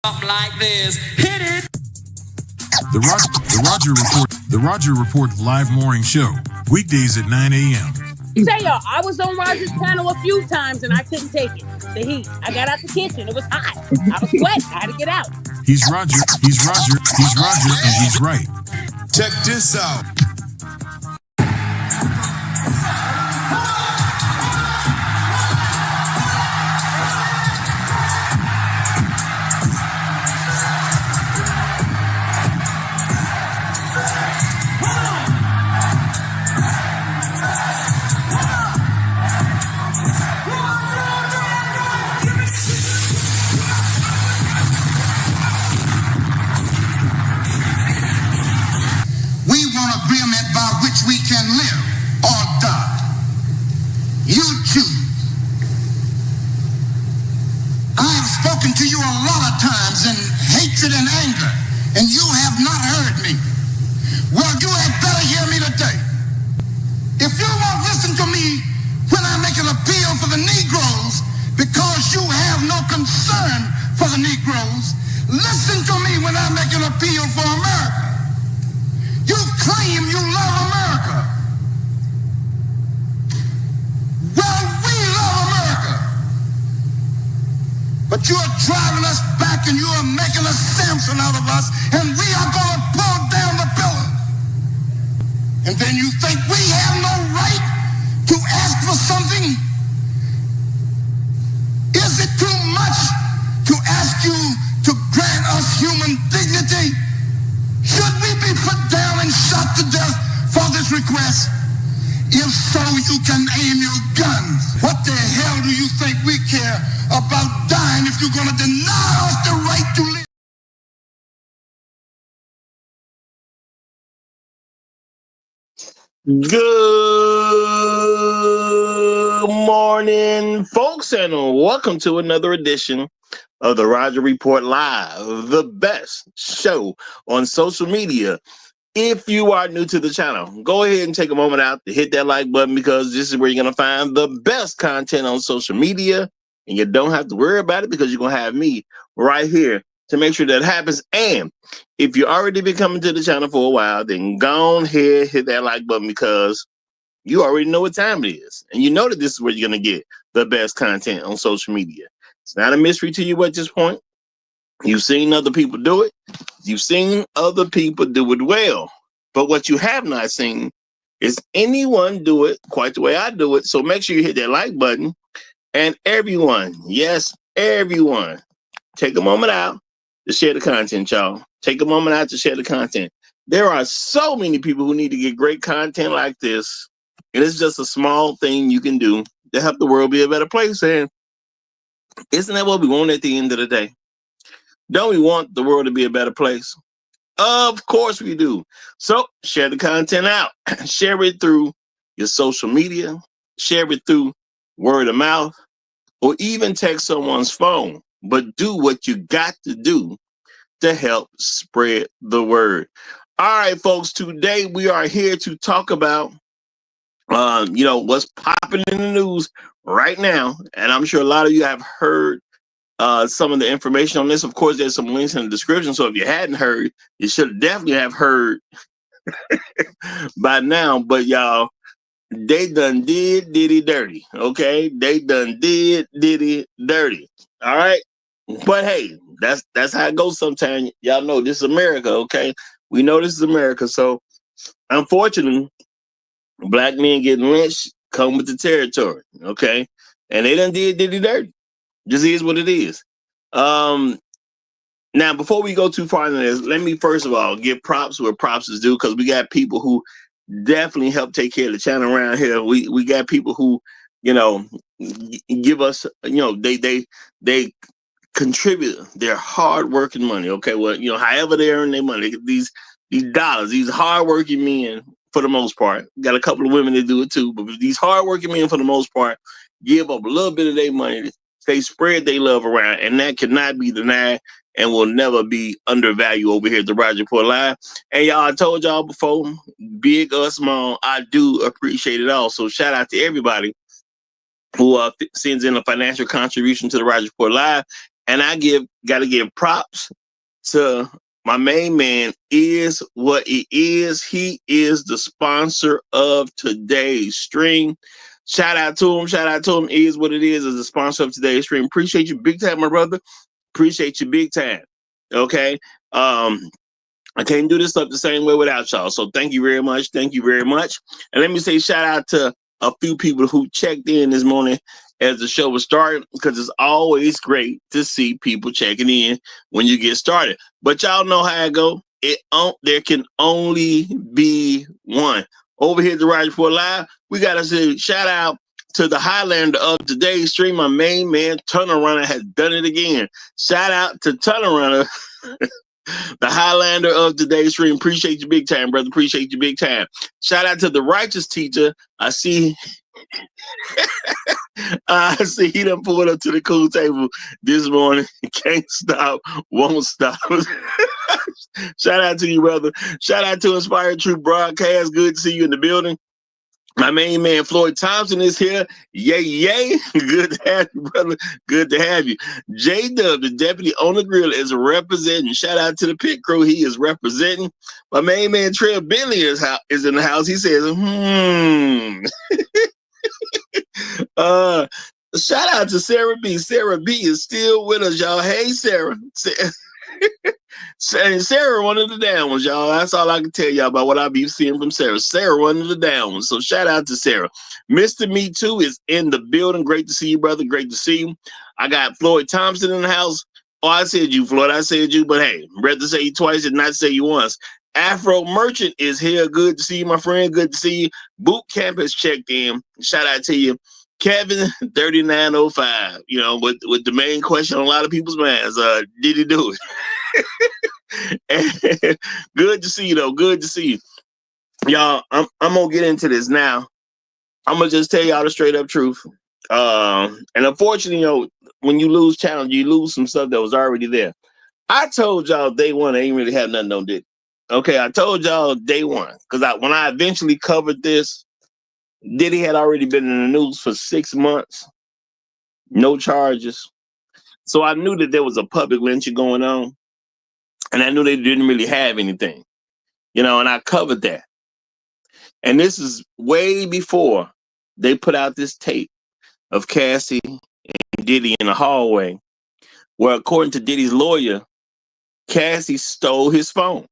Up like this. Hit it. The Roger Report live morning show, weekdays at 9 a.m. Say y'all, I was on Roger's panel a few times and I couldn't take it. The heat. I got out the kitchen. It was hot. I was sweating. I had to get out. He's Roger, and he's right. Check this out. We can live or die. You choose. I have spoken to you a lot of times in hatred and anger, and you have not heard me. Well, you had better hear me today. If you won't listen to me when I make an appeal for the Negroes because you have no concern for the Negroes, listen to me when I make an appeal for America. You claim you love America. Well, we love America. But you are driving us back and you are making a Samson out of us, and we are going to pull down the pillar. And then you think we have no right to ask for something? Is it too much to ask you to grant us human dignity? Should we be put down and shot to death for this request? If so, you can aim your guns. What the hell do you think we care about dying if you're going to deny us the right to live? Good morning, folks, and welcome to another edition of the Roger Report Live, the best show on social media. If you are new to the channel, go ahead and take a moment out to hit that like button, because this is where you're going to find the best content on social media, and you don't have to worry about it because you're going to have me right here to make sure that happens. And if you already been coming to the channel for a while, then go ahead, hit that like button, because you already know what time it is, and you know that this is where you're going to get the best content on social media. It's not a mystery to you at this point. You've seen other people do it. You've seen other people do it well. But what you have not seen is anyone do it quite the way I do it. So make sure you hit that like button. And everyone, yes, everyone, take a moment out to share the content, y'all. Take a moment out to share the content. There are so many people who need to get great content like this. And it's just a small thing you can do to help the world be a better place. And isn't that what we want at the end of the day? Don't we want the world to be a better place? Of course we do. So share the content out. Share it through your social media. Share it through word of mouth, or even text someone's phone. But do what you got to do to help spread the word. All right, folks, today we are here to talk about what's popping in the news right now. And I'm sure a lot of you have heard some of the information on this. Of course, there's some links in the description. So if you hadn't heard, you should definitely have heard by now. But y'all, they done did Diddy dirty. Okay, they done did Diddy dirty. All right, but hey, that's how it goes sometimes. Y'all know this is America. Okay, we know this is America. So unfortunately, black men getting lynched come with the territory. Okay, and they done did Diddy dirty. Just is what it is. Now, before we go too far into this, let me first of all give props where props is due, because we got people who definitely help take care of the channel around here. We got people who, give us, they contribute their hard working money. Okay, well, however they earn their money, these dollars, these hard working men, for the most part, got a couple of women that do it too, but these hard working men, for the most part, give up a little bit of their money. They spread their love around, and that cannot be denied and will never be undervalued over here at the Roger Report Live. And y'all, I told y'all before, big or small, I do appreciate it all. So shout out to everybody who sends in a financial contribution to the Roger Report Live. And I got to give props to my main man. Is what he is. He is the sponsor of today's stream. Shout out to him. Shout out to him. Is what it is. As the sponsor of today's stream. Appreciate you big time, my brother. Appreciate you big time. Okay. I can't do this stuff the same way without y'all. So thank you very much. Thank you very much. And let me say shout out to a few people who checked in this morning as the show was starting, because it's always great to see people checking in when you get started. But y'all know how it go. There can only be one. Over here at the Roger Report Live, we got to say shout out to the Highlander of today's stream. My main man, Tunnel Runner, has done it again. Shout out to Tunnel Runner. The Highlander of today's stream. Appreciate you big time, brother. Appreciate you big time. Shout out to the Righteous Teacher. I see he done pulled up to the cool table this morning. Can't stop, won't stop. Shout out to you, brother. Shout out to Inspired Truth Broadcast. Good to see you in the building. My main man, Floyd Thompson, is here. Yay, yay. Good to have you, brother. Good to have you. J-Dub, the deputy on the grill, is representing. Shout out to the pit crew. He is representing. My main man, Trey Bentley, is in the house. He says, shout out to Sarah B. Sarah B is still with us, y'all. Hey, Sarah. Sarah, one of the down ones, y'all. That's all I can tell y'all about what I be seeing from Sarah. Sarah, one of the down ones. So shout out to Sarah. Mr. Me Too is in the building. Great to see you, brother. Great to see you. I got Floyd Thompson in the house. Oh, I said you, Floyd. I said you, but hey, rather say you twice and not say you once. Afro Merchant is here. Good to see you, my friend. Good to see you. Boot Camp has checked in. Shout out to you. Kevin 3905. You know, with the main question on a lot of people's minds. Did he do it? Good to see you, though. Good to see you, y'all. I'm gonna get into this now. I'm gonna just tell y'all the straight up truth. And unfortunately, you know, when you lose challenge, you lose some stuff that was already there. I told y'all day one, I ain't really have nothing on Diddy. Okay, I told y'all day one, because when I eventually covered this, Diddy had already been in the news for 6 months, no charges. So I knew that there was a public lynching going on. And I knew they didn't really have anything, you know, and I covered that. And this is way before they put out this tape of Cassie and Diddy in the hallway, where, according to Diddy's lawyer, Cassie stole his phone.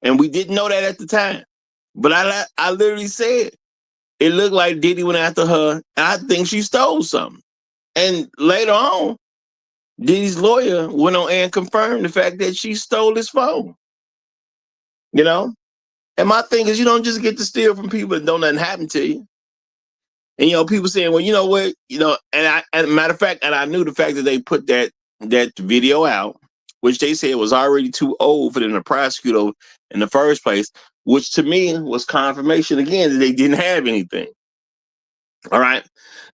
And we didn't know that at the time. But I literally said, it looked like Diddy went after her, and I think she stole something. And later on, Diddy's lawyer went on air and confirmed the fact that she stole his phone. You know? And my thing is, you don't just get to steal from people and don't nothing happen to you. And, you know, people saying, well, you know what? You know, and matter of fact, and I knew the fact that they put that video out, which they said was already too old for them to prosecute in the first place, which to me was confirmation again that they didn't have anything. All right.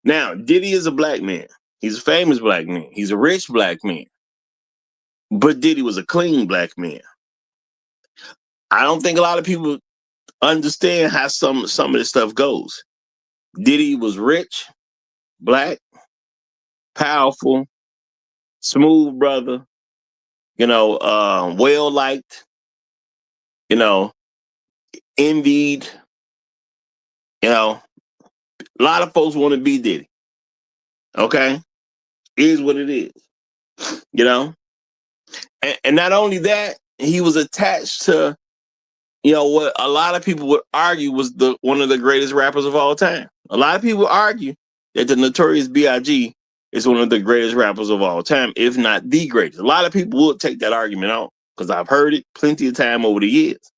Now, Diddy is a black man. He's a famous black man. He's a rich black man. But Diddy was a clean black man. I don't think a lot of people understand how some of this stuff goes. Diddy was rich, black, powerful, smooth brother, you know, well liked, you know, envied, you know. A lot of folks want to be Diddy. Okay? It is what it is. You know? And not only that, he was attached to, you know, what a lot of people would argue was one of the greatest rappers of all time. A lot of people argue that the Notorious B.I.G. is one of the greatest rappers of all time, if not the greatest. A lot of people would take that argument on, because I've heard it plenty of time over the years.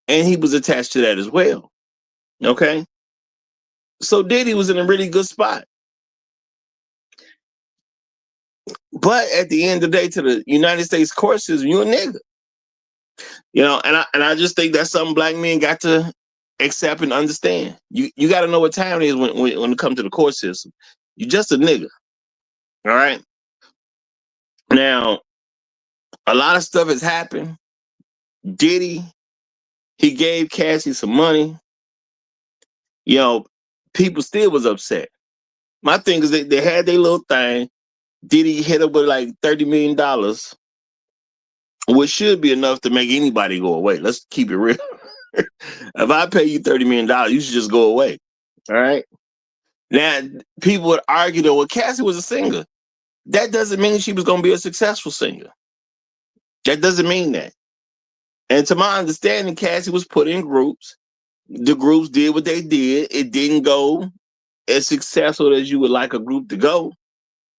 And he was attached to that as well. Okay? So Diddy was in a really good spot. But at the end of the day, to the United States court system, you a nigga. You know, and I just think that's something black men got to accept and understand. You got to know what time it is when it comes to the court system. You just a nigga. All right? Now, a lot of stuff has happened. Diddy, he gave Cassie some money. You know, people still was upset. My thing is they had their little thing. Diddy hit her with like $30 million, which should be enough to make anybody go away. Let's keep it real. If I pay you $30 million, you should just go away. All right. Now, people would argue that, well, Cassie was a singer. That doesn't mean she was going to be a successful singer. That doesn't mean that. And to my understanding, Cassie was put in groups. The groups did what they did. It didn't go as successful as you would like a group to go.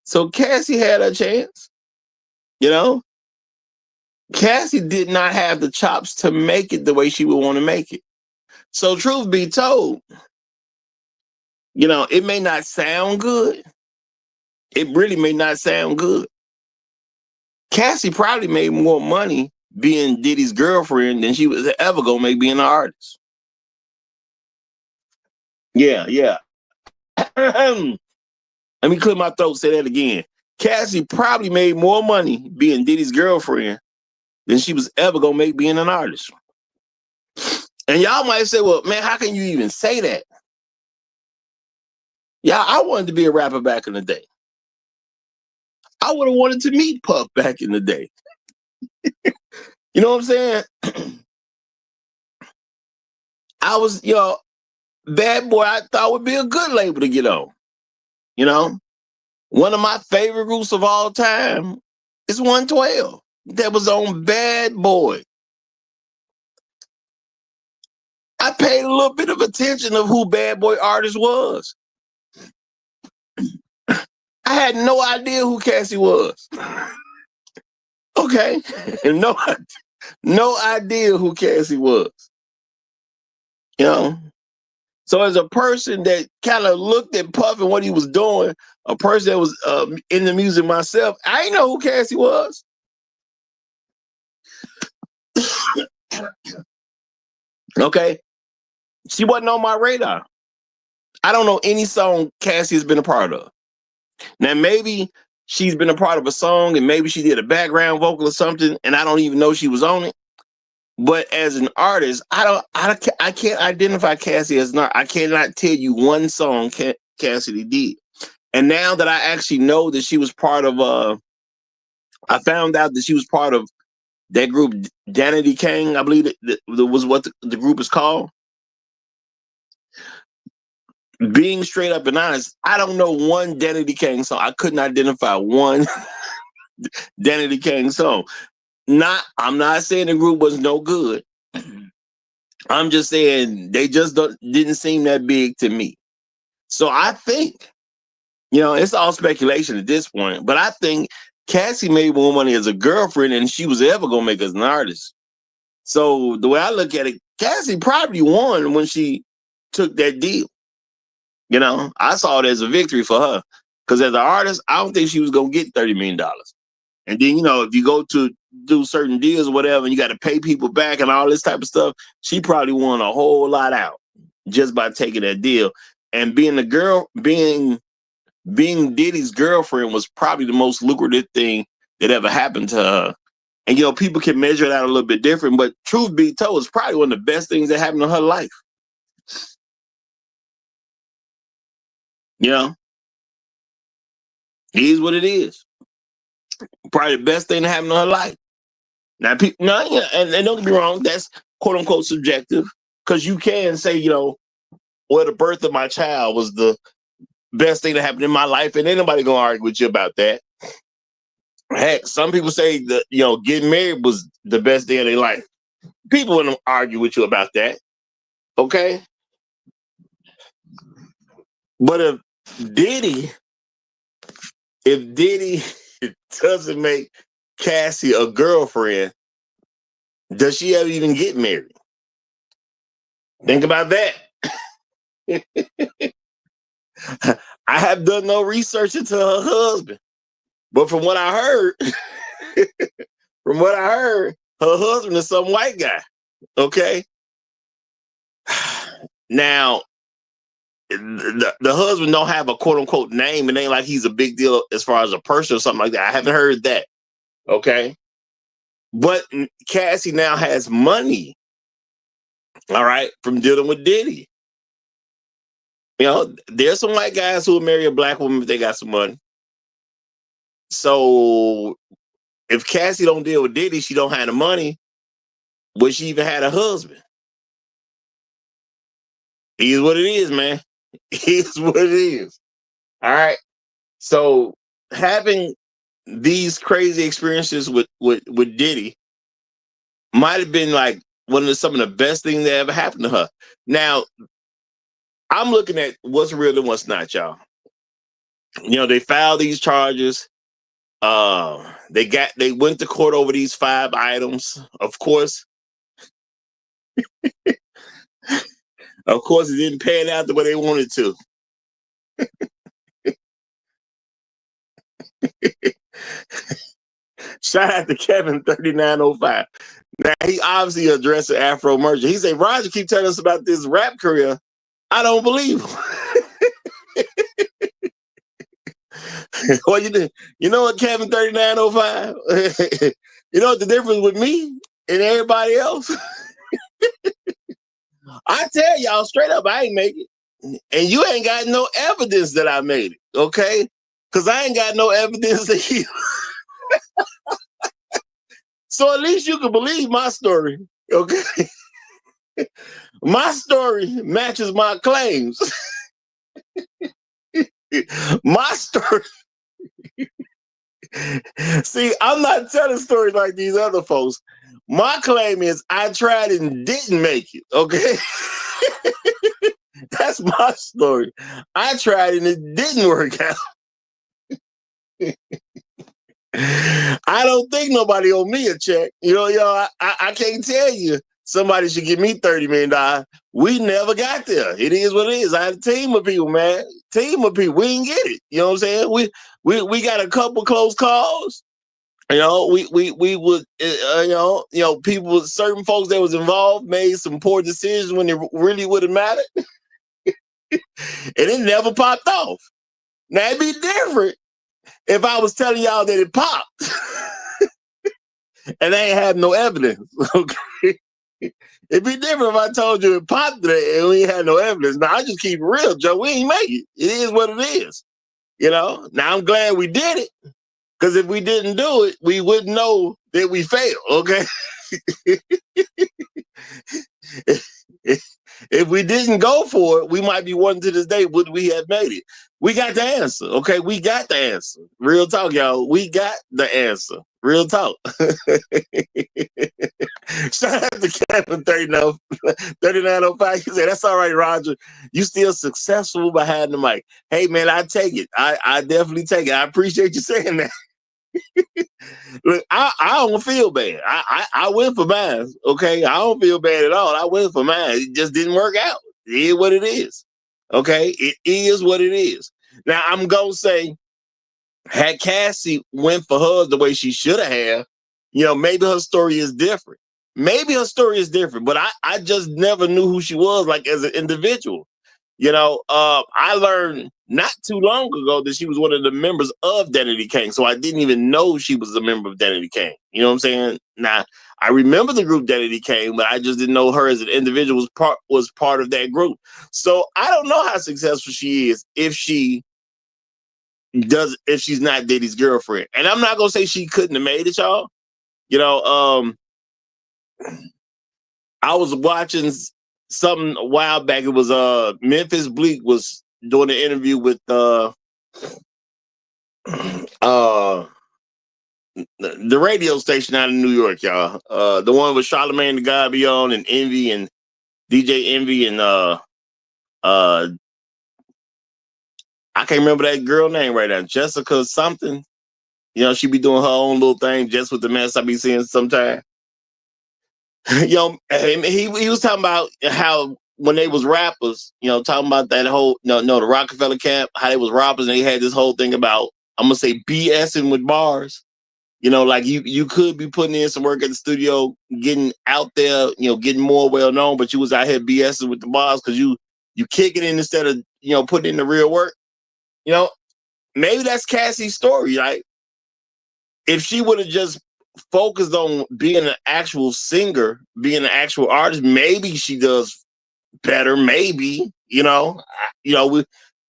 So Cassie had a chance. You know, Cassie did not have the chops to make it the way she would want to make it. So truth be told, you know, it may not sound good. It really may not sound good. Cassie probably made more money being Diddy's girlfriend than she was ever gonna make being an artist. Yeah. Let me clear my throat, say that again. Cassie probably made more money being Diddy's girlfriend than she was ever gonna make being an artist. And y'all might say, well, man, how can you even say that? Yeah, I wanted to be a rapper back in the day. I would have wanted to meet Puff back in the day. You know what I'm saying? I was, Bad Boy, I thought would be a good label to get on. You know? One of my favorite groups of all time is 112. That was on Bad Boy. I paid a little bit of attention of who Bad Boy artist was. I had no idea who Cassie was. Okay. No idea who Cassie was. You know? So as a person that kind of looked at Puff and what he was doing, a person that was in the music myself, I didn't know who Cassie was. Okay. She wasn't on my radar. I don't know any song Cassie has been a part of. Now, maybe she's been a part of a song and maybe she did a background vocal or something, and I don't even know she was on it. But as an artist, I can't identify Cassie as an artist. I cannot tell you one song Cassidy did. And now that I actually know that she was part of, I found out that she was part of that group, Danity Kane, I believe that was what the group is called. Being straight up and honest, I don't know one Danity Kane song. I couldn't identify one Danity Kane song. I'm not saying the group was no good. I'm just saying they just didn't seem that big to me. So I think, it's all speculation at this point, but I think Cassie made more money as a girlfriend than she was ever going to make as an artist. So the way I look at it, Cassie probably won when she took that deal. I saw it as a victory for her because as an artist, I don't think she was going to get $30 million. And then, if you go to do certain deals or whatever, and you got to pay people back and all this type of stuff, she probably won a whole lot out just by taking that deal. And being Diddy's girlfriend was probably the most lucrative thing that ever happened to her. And, people can measure that a little bit different, but truth be told, it's probably one of the best things that happened to her life. It is what it is. Probably the best thing that happened to her life. Now, people, and don't get me wrong, that's quote unquote subjective, because you can say, well, the birth of my child was the best thing that happened in my life, and ain't nobody gonna argue with you about that. Heck, some people say that getting married was the best day of their life. People wouldn't argue with you about that, okay? But if Diddy doesn't make Cassie a girlfriend, does she ever even get married? Think about that. I have done no research into her husband, but from what I heard, her husband is some white guy. Okay. Now, the husband don't have a quote unquote name. It ain't like he's a big deal as far as a person or something like that. I haven't heard that. Okay. But Cassie now has money. All right. From dealing with Diddy. There's some white guys who will marry a black woman if they got some money. So if Cassie don't deal with Diddy, she don't have the money. Would she even had a husband? It is what it is, man. It is what it is. All right. So having these crazy experiences with Diddy might have been like some of the best things that ever happened to her. Now, I'm looking at what's real and what's not, y'all. They filed these charges. They went to court over these 5 items. Of course, it didn't pan out the way they wanted to. Shout out to Kevin 3905. Now he obviously addressed the Afro merger. He said, Roger keep telling us about this rap career. I don't believe him. Well, you know what, Kevin 3905? You know what the difference with me and everybody else? I tell y'all straight up, I ain't make it. And you ain't got no evidence that I made it, okay? Because I ain't got no evidence that you. So at least you can believe my story, okay? My story matches my claims. My story. See, I'm not telling stories like these other folks. My claim is I tried and didn't make it, okay? That's my story. I tried and it didn't work out. I don't think nobody owe me a check. I can't tell you somebody should give me $30 million. We never got there. It is what it is. I had a team of people, man. Team of people. We didn't get it. You know what I'm saying? We got a couple close calls. We would, people, certain folks that was involved made some poor decisions when it really would have mattered. And it never popped off. Now it'd be different if I was telling y'all that it popped and they ain't have no evidence. Okay. It'd be different if I told you it popped today and we ain't had no evidence. Now I just keep it real, Joe. We ain't make it. It is what it is. Now I'm glad we did it. Because if we didn't do it, we wouldn't know that we failed, okay? If we didn't go for it, we might be wondering to this day, would we have made it? We got the answer, okay? We got the answer. Real talk, y'all. We got the answer. Real talk. Shout out to Kevin 3905. He said, that's all right, Roger. You still successful behind the mic. Hey, man, I take it. I definitely take it. I appreciate you saying that. Look, I don't feel bad. I went for mine, okay? I don't feel bad at all. I went for mine. It just didn't work out. It is what it is, okay? It is what it is. Now, I'm going to say, had Cassie went for hers the way she should have, maybe her story is different. Maybe her story is different, but I just never knew who she was, like, as an individual. I learned not too long ago that she was one of the members of Danity Kane. So I didn't even know she was a member of Danity Kane. You know what I'm saying? Now, I remember the group Danity Kane, but I just didn't know her as an individual was part of that group. So I don't know how successful she is if she's not Diddy's girlfriend. And I'm not gonna say she couldn't have made it, y'all. I was watching something a while back. It was Memphis Bleak was doing an interview with the radio station out in New York, y'all. The one with Charlamagne the God be on and Envy and DJ Envy and I can't remember that girl name right now. Jessica something. She be doing her own little thing just with the mess I be seeing sometimes. He was talking about how when they was rappers, talking about that whole the Rockefeller camp, how they was rappers, and they had this whole thing about, I'm gonna say, BSing with bars. Like you could be putting in some work at the studio, getting out there, getting more well known, but you was out here BSing with the bars because you kick it in instead of putting in the real work. Maybe that's Cassie's story. Like, if she would have just focused on being an actual singer, being an actual artist, maybe she does better. Maybe, we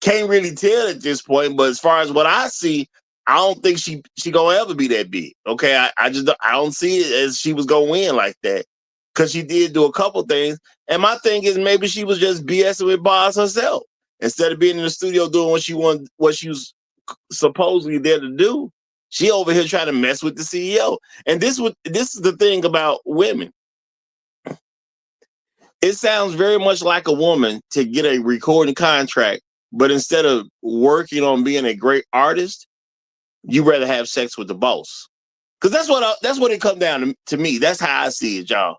can't really tell at this point. But as far as what I see, I don't think she gonna ever be that big. Okay, I don't see it as she was gonna win like that, because she did do a couple things. And my thing is, maybe she was just BSing with Boz herself instead of being in the studio doing what she wanted, what she was supposedly there to do. She over here trying to mess with the CEO. And this is the thing about women. It sounds very much like a woman to get a recording contract, but instead of working on being a great artist, you rather have sex with the boss. Because that's what it comes down to me. That's how I see it, y'all.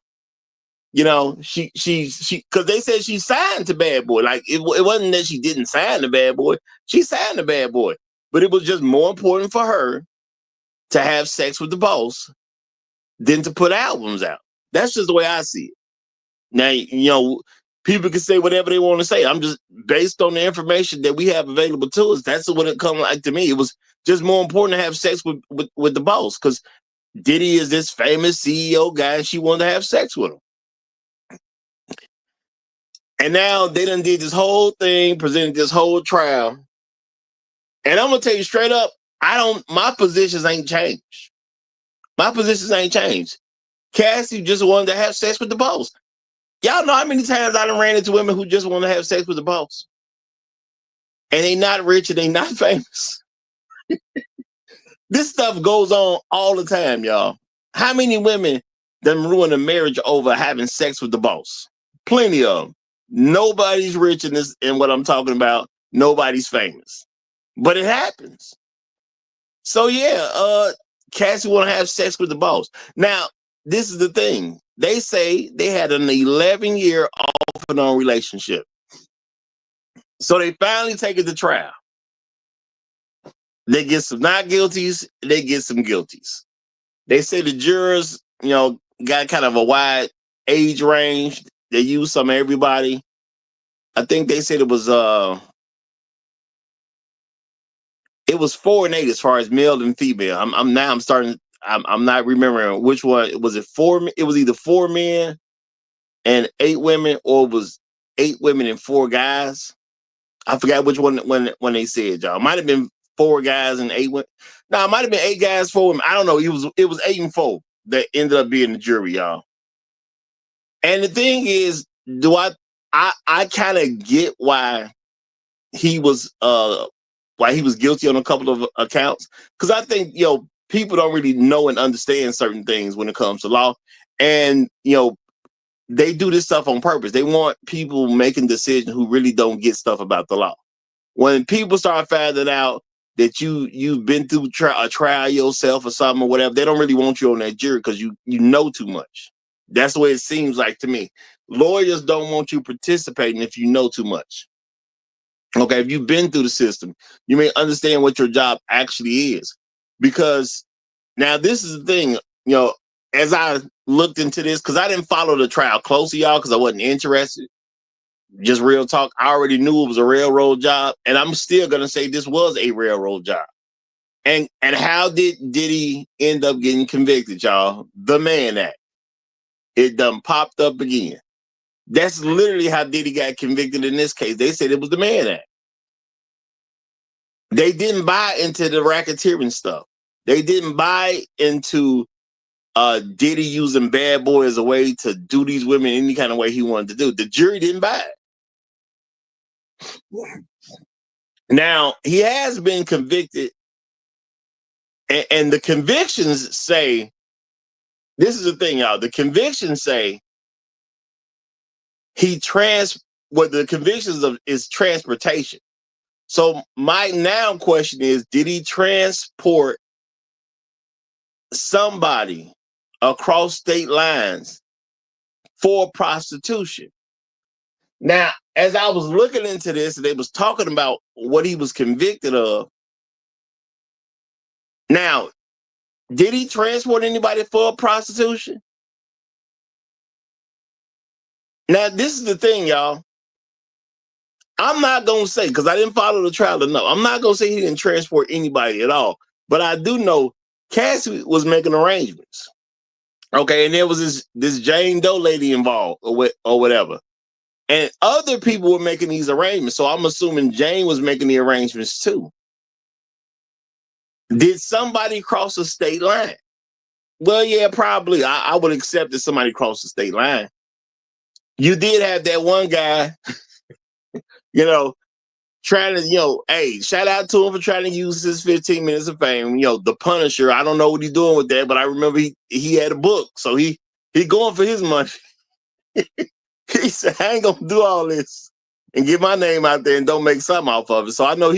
You know, she because they said she signed to Bad Boy. Like it wasn't that she didn't sign to Bad Boy. She signed to Bad Boy, but it was just more important for her to have sex with the boss than to put albums out. That's just the way I see it. Now, you know, people can say whatever they want to say. I'm just based on the information that we have available to us. That's what it comes like to me. It was just more important to have sex with the boss, because Diddy is this famous CEO guy and she wanted to have sex with him. And now they done did this whole thing, presented this whole trial. And I'm gonna tell you straight up, my positions ain't changed. My positions ain't changed. Cassie just wanted to have sex with the boss. Y'all know how many times I done ran into women who just want to have sex with the boss. And they not rich and they not famous. This stuff goes on all the time, y'all. How many women done ruin a marriage over having sex with the boss? Plenty of them. Nobody's rich in this, in what I'm talking about. Nobody's famous. But it happens. So yeah, Cassie want to have sex with the boss. Now, this is the thing. They say they had an 11-year off and on relationship. So they finally take it to trial. They get some not guilties, they get some guilties. They say the jurors, you know, got kind of a wide age range. They used some of everybody. I think they said it was 4 and 8 as far as male and female. I'm not remembering which one. Was it 4? It was either 4 men and 8 women, or it was 8 women and 4 guys. I forgot which one when they said, y'all. It might have been 4 guys and 8 women. No, it might have been 8 guys, 4 women. I don't know. It was 8 and 4 that ended up being the jury, y'all. And the thing is, I kind of get why he was guilty on a couple of accounts, because I think, you know, people don't really know and understand certain things when it comes to law, and you know, they do this stuff on purpose. They want people making decisions who really don't get stuff about the law. When people start finding out that you've been through a trial yourself or something or whatever, they don't really want you on that jury because you know too much. That's the way it seems like to me. Lawyers don't want you participating if you know too much. Okay, if you've been through the system, you may understand what your job actually is. Because now this is the thing, you know, as I looked into this, because I didn't follow the trial closely, y'all, because I wasn't interested. Just real talk. I already knew it was a railroad job, and I'm still gonna say this was a railroad job. And how did Diddy end up getting convicted, y'all? The Mann Act. It done popped up again. That's literally how Diddy got convicted in this case. They said it was the Mann Act. They didn't buy into the racketeering stuff. They didn't buy into Diddy using Bad Boy as a way to do these women any kind of way he wanted to do. The jury didn't buy it. Now, he has been convicted, and the convictions say, this is the thing, y'all. The convictions say what the convictions of is transportation. So my now question is, did he transport somebody across state lines for prostitution? Now, as I was looking into this, they was talking about what he was convicted of. Now, did he transport anybody for prostitution? Now, this is the thing, y'all. I'm not going to say, because I didn't follow the trial to know. I'm not going to say he didn't transport anybody at all. But I do know Cassie was making arrangements. Okay, and there was this Jane Doe lady involved or whatever. And other people were making these arrangements. So I'm assuming Jane was making the arrangements too. Did somebody cross a state line? Well, yeah, probably. I would accept that somebody crossed the state line. You did have that one guy, you know, trying to, hey, shout out to him for trying to use his 15 minutes of fame. The Punisher. I don't know what he's doing with that, but I remember he had a book, so he going for his money. He said, I ain't gonna do all this and get my name out there and don't make something off of it. So I know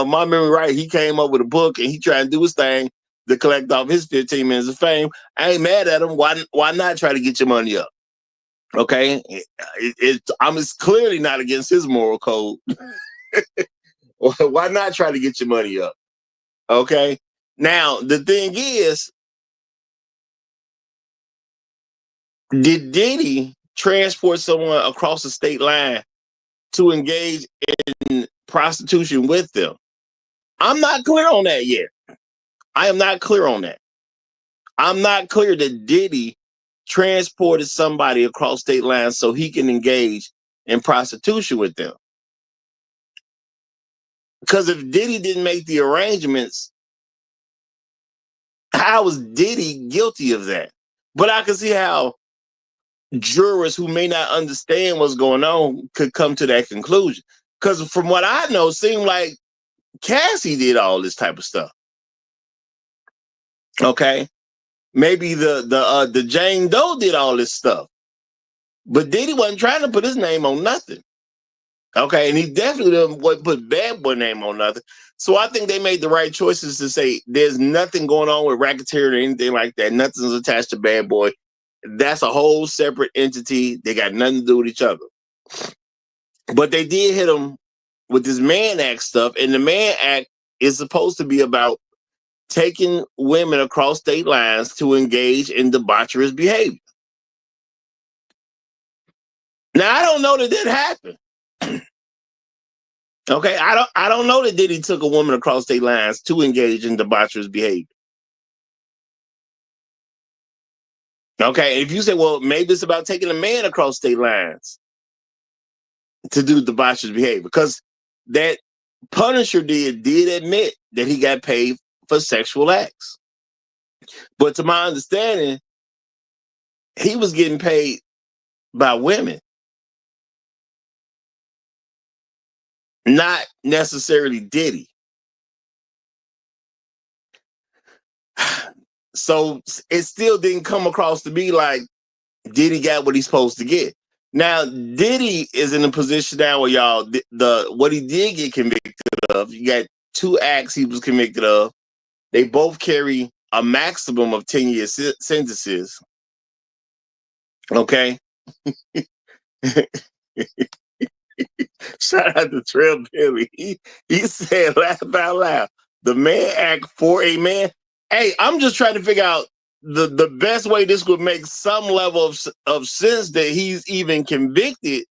my memory right, he came up with a book and he tried to do his thing to collect off his 15 minutes of fame. I ain't mad at him. Why not try to get your money up? Okay, I'm clearly not against his moral code. Why not try to get your money up? Okay. Now the thing is, did Diddy transport someone across the state line to engage in prostitution with them? I'm not clear on that yet. I am not clear on that. I'm not clear that Diddy transported somebody across state lines so he can engage in prostitution with them. Because if Diddy didn't make the arrangements, how was Diddy guilty of that? But I can see how jurors who may not understand what's going on could come to that conclusion. Because from what I know, it seemed like Cassie did all this type of stuff. Okay, maybe the Jane Doe did all this stuff, but Diddy wasn't trying to put his name on nothing. Okay, and he definitely didn't put Bad Boy name on nothing. So I think they made the right choices to say there's nothing going on with racketeering or anything like that. Nothing's attached to Bad Boy. That's a whole separate entity. They got nothing to do with each other. But they did hit him with this Mann Act stuff, and the Mann Act is supposed to be about taking women across state lines to engage in debaucherous behavior. Now, I don't know that happened. Okay, I don't know that Diddy took a woman across state lines to engage in debaucherous behavior. Okay, if you say, well, maybe it's about taking a man across state lines to do debaucherous behavior, because that Punisher did admit that he got paid for sexual acts. But to my understanding, he was getting paid by women, not necessarily Diddy. So it still didn't come across to me like Diddy got what he's supposed to get. Now, Diddy is in a position now where y'all, what he did get convicted of, you got 2 acts he was convicted of. They both carry a maximum of 10-year sentences. Okay. Shout out to Trail Billy. He said, laugh out loud, the Mann Act for a man. Hey, I'm just trying to figure out the best way this would make some level of sense that he's even convicted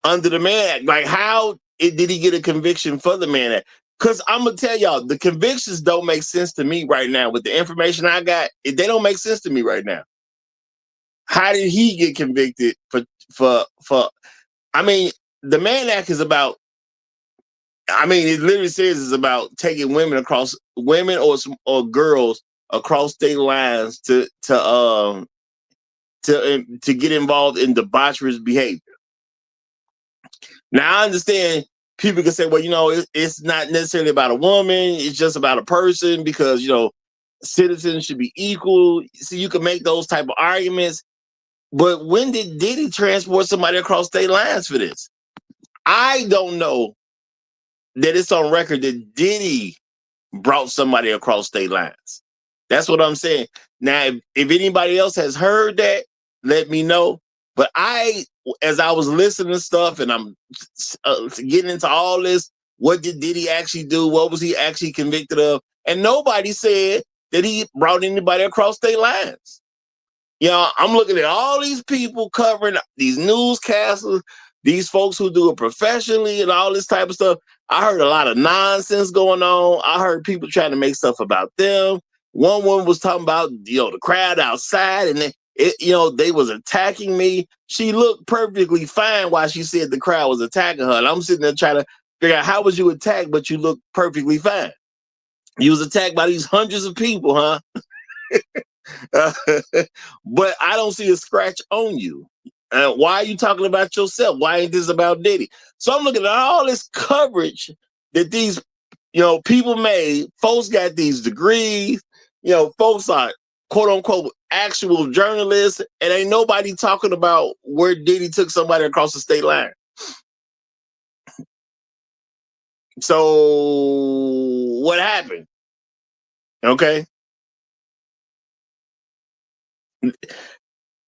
under the Mann Act. Like, how did he get a conviction for the Mann Act? Because I'm going to tell y'all, the convictions don't make sense to me right now. With the information I got, they don't make sense to me right now. How did he get convicted for I mean, the Mann Act is about, it literally says it's about taking women or girls across state lines to get involved in debaucherous behavior. Now I understand people can say, well, it's not necessarily about a woman, it's just about a person, because citizens should be equal. So you can make those type of arguments. But when did Diddy transport somebody across state lines for this? I don't know that it's on record that Diddy brought somebody across state lines. That's what I'm saying. Now, if anybody else has heard that, let me know. But as I was listening to stuff and I'm getting into all this, what did Diddy actually do? What was he actually convicted of? And nobody said that he brought anybody across state lines. I'm looking at all these people covering these newscasters, these folks who do it professionally and all this type of stuff. I heard a lot of nonsense going on. I heard people trying to make stuff about them. One woman was talking about, the crowd outside, and they was attacking me. She looked perfectly fine while she said the crowd was attacking her. And I'm sitting there trying to figure out, how was you attacked, but you look perfectly fine? You was attacked by these hundreds of people, huh? But I don't see a scratch on you. Why are you talking about yourself? Why ain't this about Diddy? So I'm looking at all this coverage that these, people made. Folks got these degrees. Folks are quote unquote actual journalists, and ain't nobody talking about where Diddy took somebody across the state line. So what happened? Okay.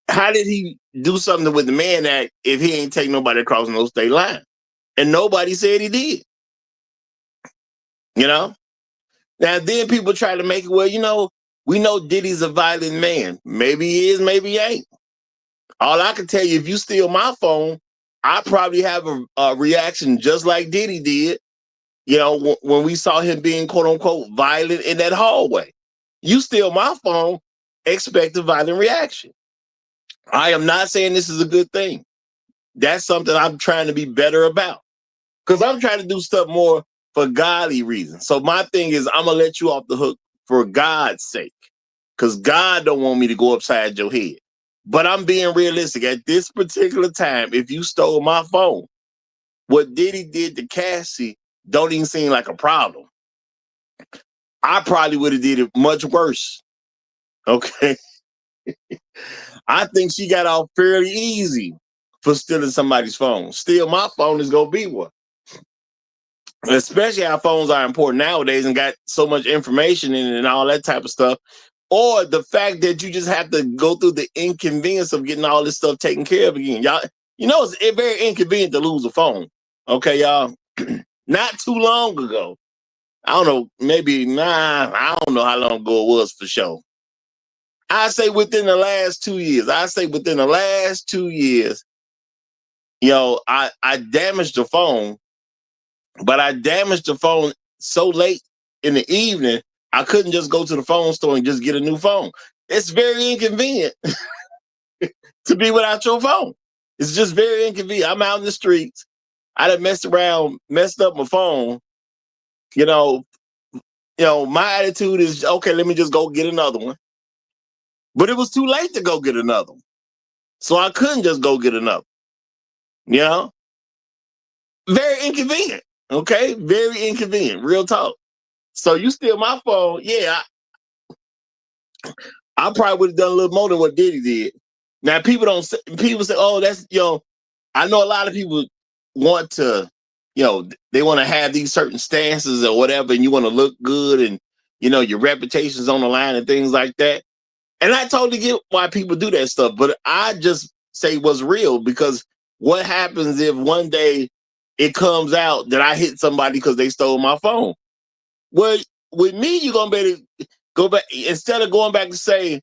How did he do something with the Mann Act if he ain't take nobody across no state line? And nobody said he did. Now then people try to make it, well, we know Diddy's a violent man. Maybe he is, maybe he ain't. All I can tell you, if you steal my phone, I probably have a reaction just like Diddy did, when we saw him being quote unquote violent in that hallway. You steal my phone, expect a violent reaction. I am not saying this is a good thing. That's something I'm trying to be better about. Because I'm trying to do stuff more for godly reasons. So my thing is, I'm going to let you off the hook for God's sake. Because God don't want me to go upside your head. But I'm being realistic. At this particular time, if you stole my phone, what Diddy did to Cassie don't even seem like a problem. I probably would have did it much worse. Okay? I think she got off fairly easy for stealing somebody's phone. Steal my phone is going to be one. Especially how phones are important nowadays and got so much information in it and all that type of stuff. Or the fact that you just have to go through the inconvenience of getting all this stuff taken care of again. Y'all, it's very inconvenient to lose a phone. Okay, y'all. Not too long ago. I don't know, I don't know how long ago it was for sure. I say within the last 2 years. I damaged the phone, but I damaged the phone so late in the evening, I couldn't just go to the phone store and just get a new phone. It's very inconvenient to be without your phone. It's just very inconvenient. I'm out in the streets. I done messed up my phone. My attitude is, okay, let me just go get another one. But it was too late to go get another one. So I couldn't just go get another. Very inconvenient. Okay? Very inconvenient. Real talk. So you steal my phone. Yeah, I probably would have done a little more than what Diddy did. Now people say, oh, that's, I know a lot of people want to, they want to have these certain stances or whatever, and you want to look good and, your reputation's on the line and things like that. And I totally get why people do that stuff, but I just say what's real, because what happens if one day it comes out that I hit somebody because they stole my phone? Well, with me, you're going to be able to go back, instead of going back and say,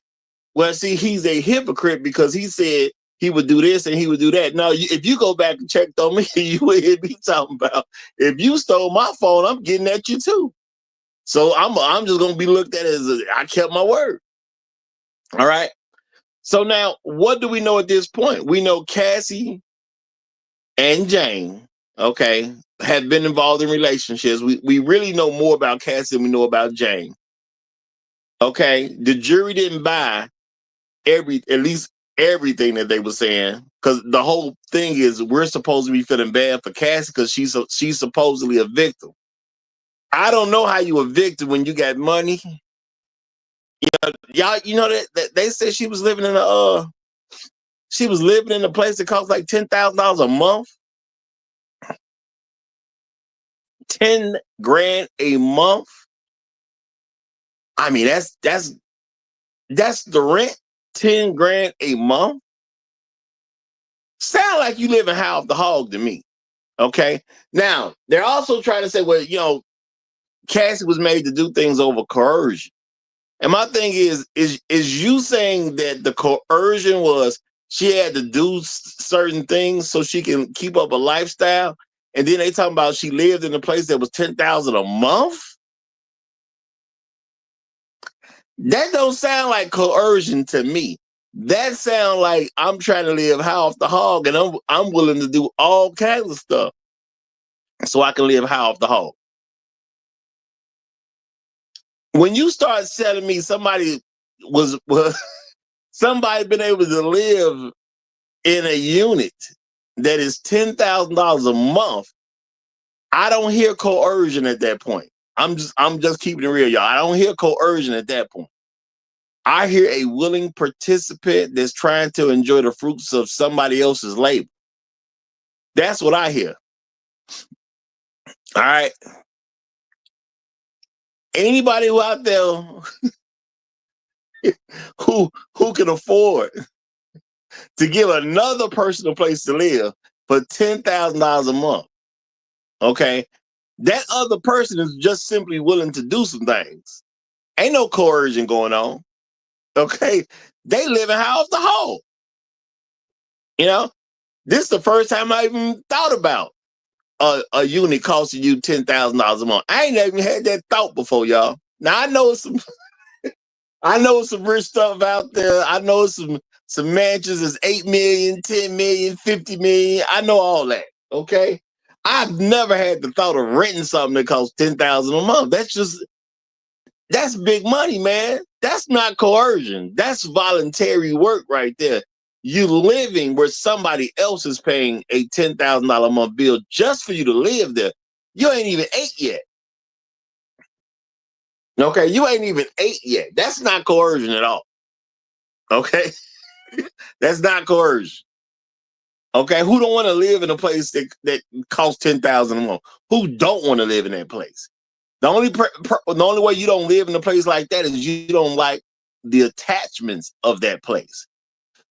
well, see, he's a hypocrite because he said he would do this and he would do that. No, if you go back and check on me, you would hear me talking about, if you stole my phone, I'm getting at you too. So I'm just going to be looked at as I kept my word. All right. So now, what do we know at this point? We know Cassie and Jane, okay, have been involved in relationships. We really know more about Cassie than we know about Jane. Okay. The jury didn't buy at least everything that they were saying, because the whole thing is we're supposed to be feeling bad for Cassie because she's supposedly a victim. I don't know how you a victim when you got money. Y'all, that they said she was living in a place that cost like $10,000 a month. 10 grand a month. I mean, that's the rent. 10 grand a month. Sound like you live in High Off the Hog to me. Okay. Now, they're also trying to say, well, Cassie was made to do things over coercion. And my thing is you saying that the coercion was she had to do certain things so she can keep up a lifestyle? And then they talking about she lived in a place that was $10,000 a month? That don't sound like coercion to me. That sound like I'm trying to live high off the hog, and I'm willing to do all kinds of stuff so I can live high off the hog. When you start telling me somebody was somebody been able to live in a unit that is $10,000 a month, I don't hear coercion at that point. I'm just keeping it real, y'all. I don't hear coercion at that point. I hear a willing participant that's trying to enjoy the fruits of somebody else's labor. That's what I hear. All right. Anybody who out there who can afford to give another person a place to live for $10,000 a month, okay, that other person is just simply willing to do some things. Ain't no coercion going on. Okay, they living house to hole. You know, this is the first time I even thought about a unit costing you $10,000 a month. I ain't even had that thought before, y'all. Now I know some rich stuff out there. I know some mansions is 8 million, 10 million, 50 million. I know all that. Okay. I've never had the thought of renting something that costs $10,000 a month. That's big money, man. That's not coercion. That's voluntary work right there. You living where somebody else is paying a $10,000 a month bill just for you to live there. You ain't even ate yet. Okay, you ain't even ate yet. That's not coercion at all. Okay, that's not coercion. Okay, who don't want to live in a place that costs $10,000 a month? Who don't want to live in that place? The only way you don't live in a place like that is you don't like the attachments of that place.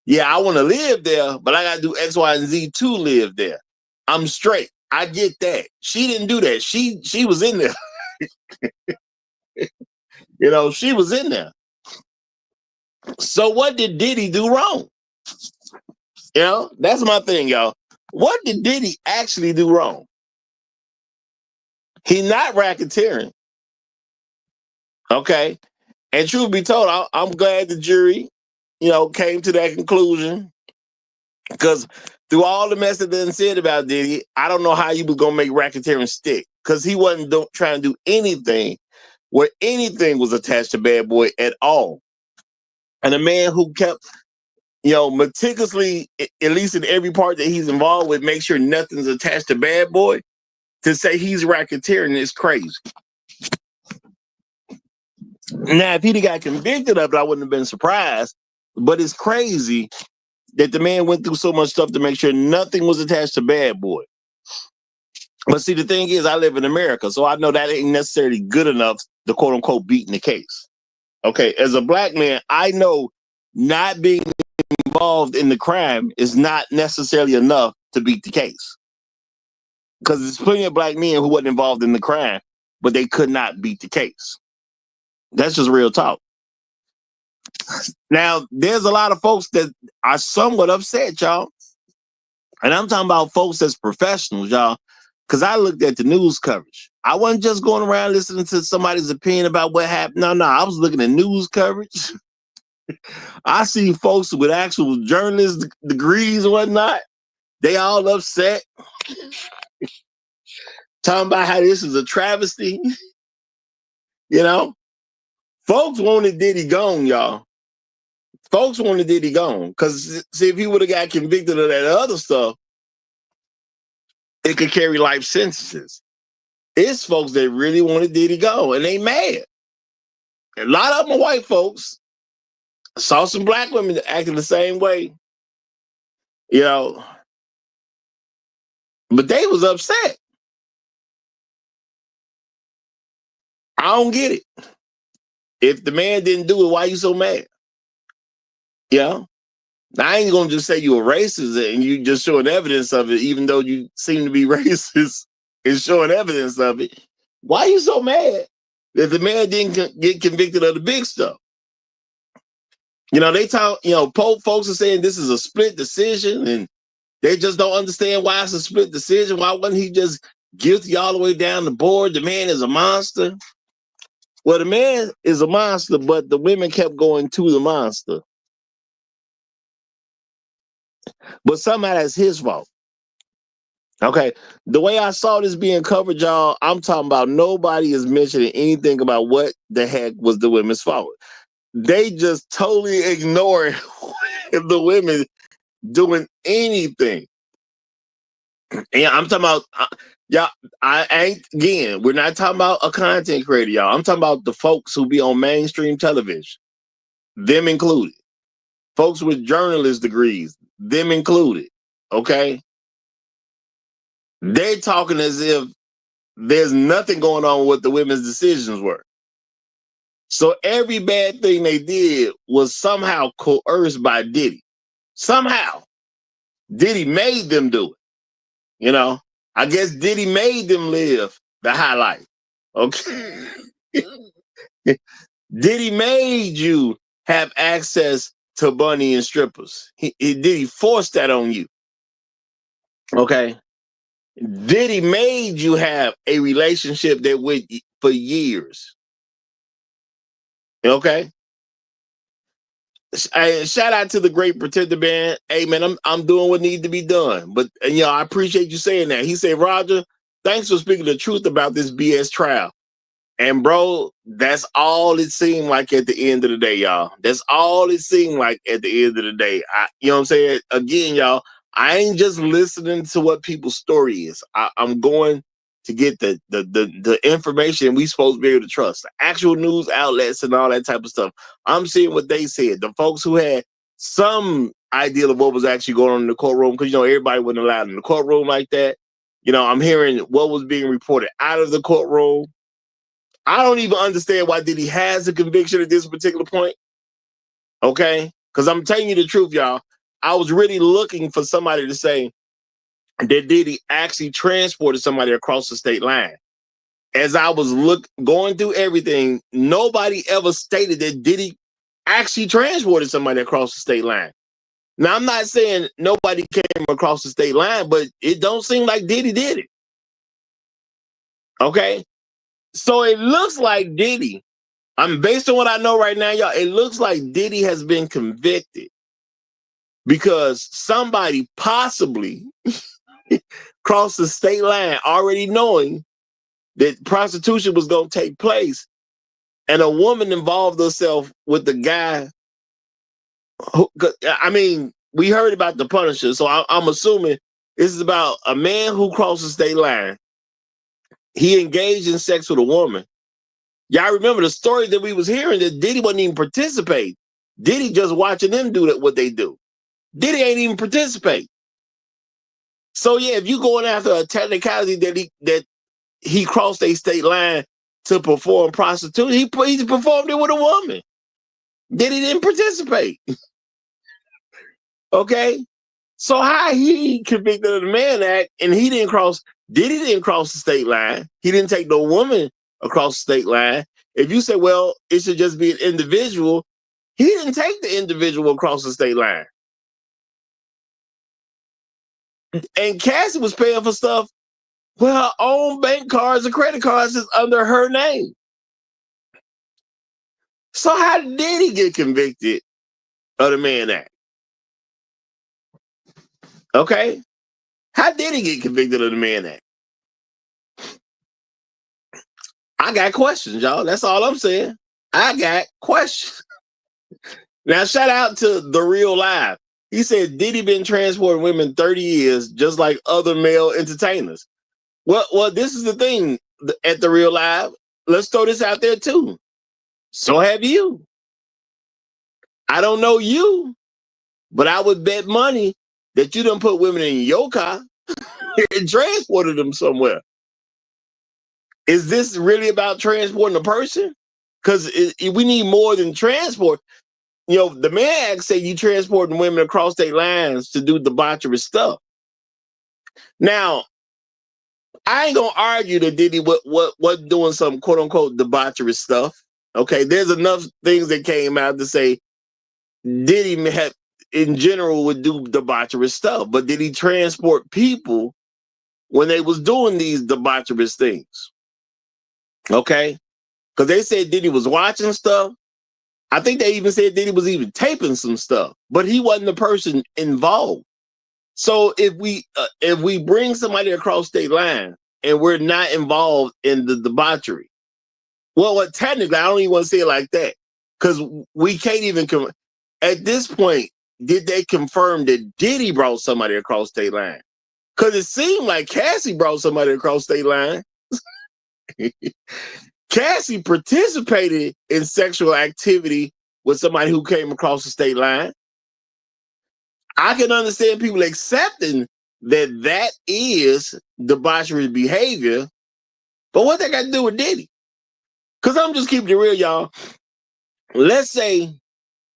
Yeah, I want to live there, but I got to do X, Y, and Z to live there. I'm straight. I get that. She didn't do that. She was in there. You know, she was in there. So what did Diddy do wrong? You know, that's my thing, y'all. What did Diddy actually do wrong? He not racketeering. Okay. And truth be told, I'm glad the jury, you know, came to that conclusion. Because through all the mess that they said about Diddy, I don't know how you was gonna make racketeering stick. Because he wasn't trying to do anything where anything was attached to Bad Boy at all. And a man who kept, you know, meticulously, at least in every part that he's involved with, make sure nothing's attached to Bad Boy, to say he's racketeering is crazy. Now, if he'd got convicted of it, I wouldn't have been surprised. But it's crazy that the man went through so much stuff to make sure nothing was attached to Bad Boy. But see, the thing is, I live in America, so I know that ain't necessarily good enough to quote unquote beating the case. Okay, as a black man, I know not being involved in the crime is not necessarily enough to beat the case. Because there's plenty of black men who wasn't involved in the crime, but they could not beat the case. That's just real talk. Now, there's a lot of folks that are somewhat upset, y'all. And I'm talking about folks that's professionals, y'all. Because I looked at the news coverage. I wasn't just going around listening to somebody's opinion about what happened. No, I was looking at news coverage. I see folks with actual journalist degrees and whatnot. They all upset. Talking about how this is a travesty. You know? Folks wanted Diddy gone, y'all. Folks wanted Diddy gone. Because, see, if he would have got convicted of that other stuff, it could carry life sentences. It's folks that really wanted Diddy go, and they mad. A lot of them are white folks. I saw some black women acting the same way, you know, but they was upset. I don't get it. If the man didn't do it, why you so mad? You know, I ain't gonna just say you a racist and you just showing evidence of it, even though you seem to be racist and showing evidence of it. Why you so mad that the man didn't get convicted of the big stuff? You know, they talk, you know, folks are saying this is a split decision and they just don't understand why it's a split decision. Why wasn't he just guilty all the way down the board? The man is a monster. Well, the man is a monster, but the women kept going to the monster. But somehow that's his fault. Okay. The way I saw this being covered, y'all, I'm talking about nobody is mentioning anything about what the heck was the women's fault. They just totally ignoring the women doing anything. And I'm talking about, y'all, I ain't, again, we're not talking about a content creator, y'all. I'm talking about the folks who be on mainstream television, them included. Folks with journalist degrees, them included. Okay. They're talking as if there's nothing going on with the women's decisions were. So every bad thing they did was somehow coerced by Diddy. Somehow. Diddy made them do it. You know, I guess Diddy made them live the high life. Okay. Diddy made you have access to bunny and strippers. Diddy forced that on you. Okay. Diddy made you have a relationship that went for years. Okay. Shout out to the Great Pretender band. Hey man, I'm doing what needs to be done. But I appreciate you saying that. He said, Roger, thanks for speaking the truth about this BS trial. And bro, that's all it seemed like at the end of the day, y'all. That's all it seemed like at the end of the day. You know what I'm saying? Again, y'all, I ain't just listening to what people's story is. I'm going to get the information we supposed to be able to trust. The actual news outlets and all that type of stuff. I'm seeing what they said. The folks who had some idea of what was actually going on in the courtroom, because everybody wasn't allowed in the courtroom like that. I'm hearing what was being reported out of the courtroom. I don't even understand why Diddy has a conviction at this particular point. Okay? Because I'm telling you the truth, y'all. I was really looking for somebody to say that Diddy actually transported somebody across the state line. As I was going through everything, nobody ever stated that Diddy actually transported somebody across the state line. Now, I'm not saying nobody came across the state line, but it don't seem like Diddy did it. Okay? So it looks like Diddy, based on what I know right now, y'all, it looks like Diddy has been convicted because somebody possibly crossed the state line already knowing that prostitution was going to take place, and a woman involved herself with the guy who, we heard about the Punisher, so I'm assuming this is about a man who crossed the state line. He engaged in sex with a woman. Y'all remember the story that we was hearing that Diddy wasn't even participate. Diddy just watching them do that, what they do. Diddy ain't even participate. So yeah, if you going after a technicality that he crossed a state line to perform prostitution, he performed it with a woman. Diddy didn't participate. Okay? So how he convicted of the Mann Act and Diddy didn't cross the state line. He didn't take no woman across the state line. If you say, well, it should just be an individual, he didn't take the individual across the state line. And Cassie was paying for stuff with her own bank cards and credit cards is under her name. So how did he get convicted of the Mann Act? Okay? How did he get convicted of the Mann Act? I got questions, y'all. That's all I'm saying. I got questions. Now, shout out to The Real Live. He said, Diddy been transporting women 30 years, just like other male entertainers. Well, this is the thing at The Real Live. Let's throw this out there, too. So have you. I don't know you, but I would bet money that you done put women in your car and transported them somewhere. Is this really about transporting a person? Because we need more than transport. The Mann Act say you transporting women across state lines to do debaucherous stuff. Now, I ain't gonna argue that Diddy what doing some quote unquote debaucherous stuff. Okay, there's enough things that came out to say Diddy in general would do debaucherous stuff, but did he transport people when they was doing these debaucherous things? Okay, because they said Diddy was watching stuff. I think they even said Diddy was even taping some stuff, but he wasn't the person involved. So if we bring somebody across state line and we're not involved in the debauchery, well, technically I don't even want to say it like that, because we can't even at this point. Did they confirm that Diddy brought somebody across state line? Because it seemed like Cassie brought somebody across state line. Cassie participated in sexual activity with somebody who came across the state line. I can understand people accepting that is debauchery behavior, but what they got to do with Diddy? Because I'm just keeping it real, y'all. Let's say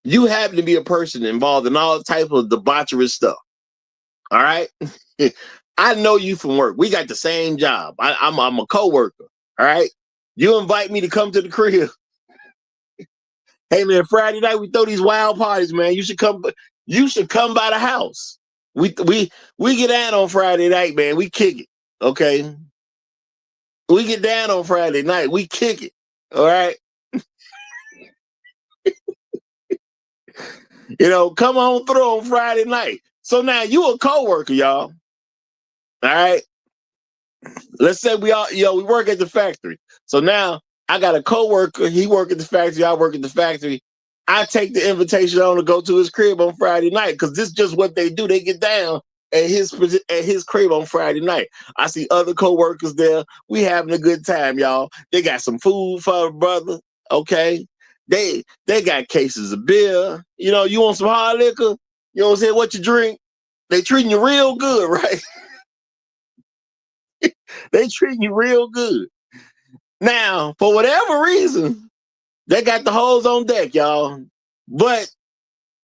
you happen to be a person involved in all type of debaucherous stuff. All right? I know you from work. We got the same job. I'm a coworker. All right? You invite me to come to the crib. Hey man, Friday night we throw these wild parties, man. You should come. You should come by the house. We get down on Friday night, man. We kick it. Okay. We get down on Friday night. We kick it. All right. Come on through on Friday night. So now you a coworker, y'all. All right. Let's say we work at the factory. So now I got a coworker. He work at the factory. I work at the factory. I take the invitation on to go to his crib on Friday night because this is just what they do. They get down at his crib on Friday night. I see other coworkers there. We having a good time, y'all. They got some food for a brother. Okay. They got cases of beer. You want some hard liquor? You know what I'm saying? What you drink? They treating you real good, right? They treating you real good. Now, for whatever reason, they got the hose on deck, y'all. But,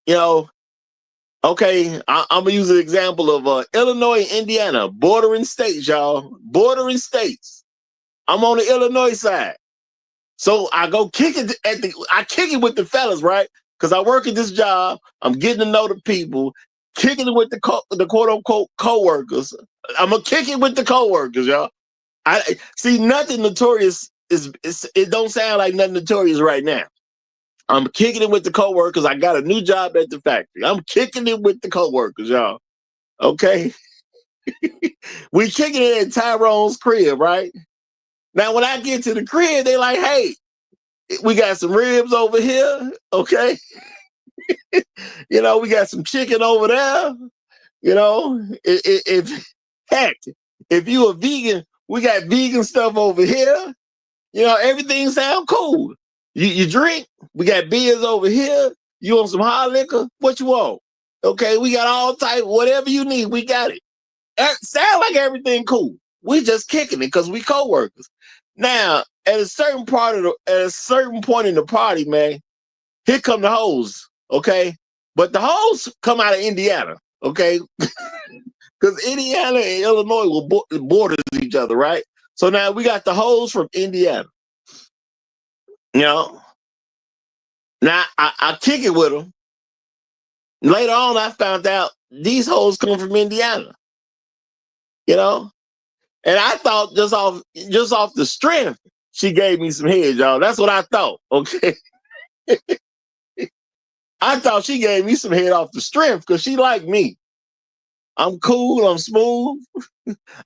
okay, I'm going to use an example of Illinois and Indiana, bordering states, y'all. Bordering states. I'm on the Illinois side. So I go kick it with the fellas, right? Because I work at this job. I'm getting to know the people, kicking it with the quote-unquote co-workers. I'm going to kick it with the co-workers, y'all. I see nothing notorious it don't sound like nothing notorious right now. I'm kicking it with the coworkers. I got a new job at the factory. I'm kicking it with the coworkers, y'all. Okay. We kicking it at Tyrone's crib, right? Now when I get to the crib, they like, hey, we got some ribs over here. Okay. We got some chicken over there. If you a vegan, we got vegan stuff over here. Everything sound cool. You drink, we got beers over here. You want some hard liquor? What you want? Okay, we got all type, whatever you need, we got it. Sound like everything cool. We just kicking it because we co-workers. Now, at a certain point in the party, man, here come the hoes, okay? But the hoes come out of Indiana, okay? Because Indiana and Illinois will borders each other, right? So now we got the hoes from Indiana. Now I kick it with them. Later on, I found out these hoes come from Indiana. And I thought just off the strength, she gave me some head, y'all. That's what I thought. Okay. I thought she gave me some head off the strength because she liked me. I'm cool. I'm smooth.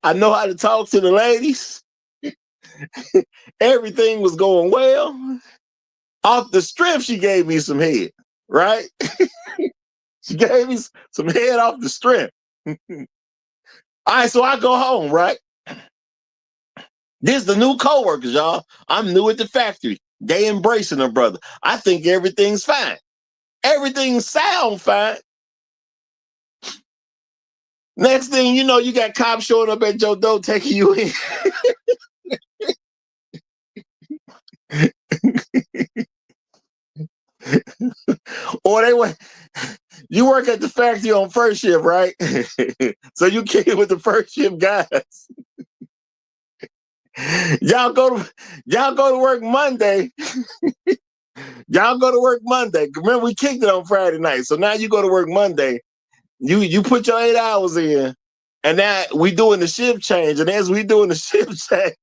I know how to talk to the ladies. Everything was going well. Off the strength, she gave me some head, right? She gave me some head off the strength. All right, so I go home, right? This is the new coworkers, y'all. I'm new at the factory. They embracing her brother. I think everything's fine. Everything sound fine. Next thing you know, you got cops showing up at your door taking you in. Or you work at the factory on first shift, right? So you kick it with the first shift guys. Y'all go to work Monday. Y'all go to work Monday. Remember, we kicked it on Friday night. So now you go to work Monday. You put your 8 hours in, and now we doing the shift change. And as we doing the shift change,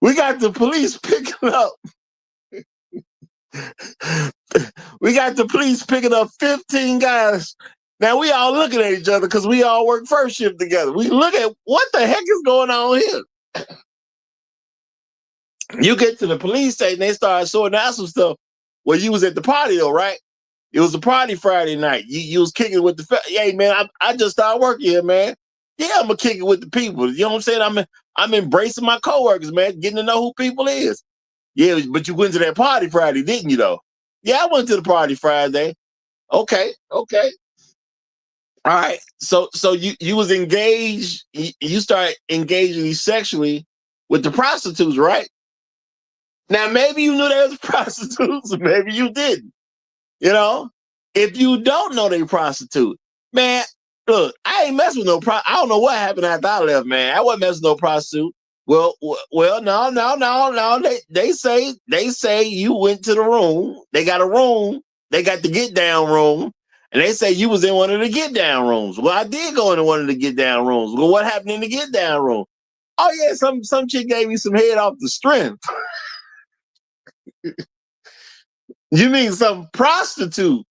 we got the police picking up. We got the police picking up 15 guys Now we all looking at each other because we all work first shift together. We look at what the heck is going on here. You get to the police station, they start sorting out some stuff. Well, you was at the party though, right? It was a party Friday night. You was kicking with the hey man, I just started working here, man. Yeah, I'm gonna kick it with the people. You know what I'm saying? I'm embracing my coworkers, man, getting to know who people is. Yeah, but you went to that party Friday, didn't you though? Yeah, I went to the party Friday. Okay. All right. So you was engaged, you start engaging sexually with the prostitutes, right? Now maybe you knew they was prostitutes, maybe you didn't. You know, if you don't know they prostitute, man, look, I ain't messing with no I don't know what happened after I left, man. I wasn't messing with no prostitute. Well, no. They say you went to the room. They got a room. They got the get down room, and they say you was in one of the get down rooms. Well, I did go into one of the get down rooms. Well, what happened in the get down room? Oh yeah, some chick gave me some head off the strength. You mean some prostitute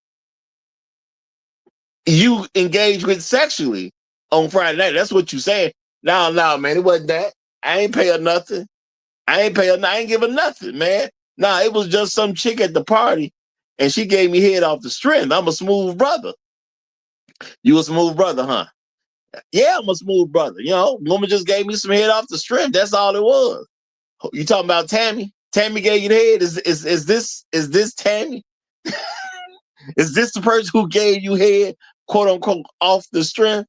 you engaged with sexually on Friday night? That's what you saying. No, man, it wasn't that. I ain't pay her nothing. I ain't give her nothing, man. Nah, it was just some chick at the party, and she gave me head off the strength. I'm a smooth brother. You a smooth brother, huh? Yeah, I'm a smooth brother. You know, woman just gave me some head off the strength. That's all it was. You talking about Tammy? Tammy gave you the head. Is this Tammy? Is this the person who gave you head, quote unquote, off the strength?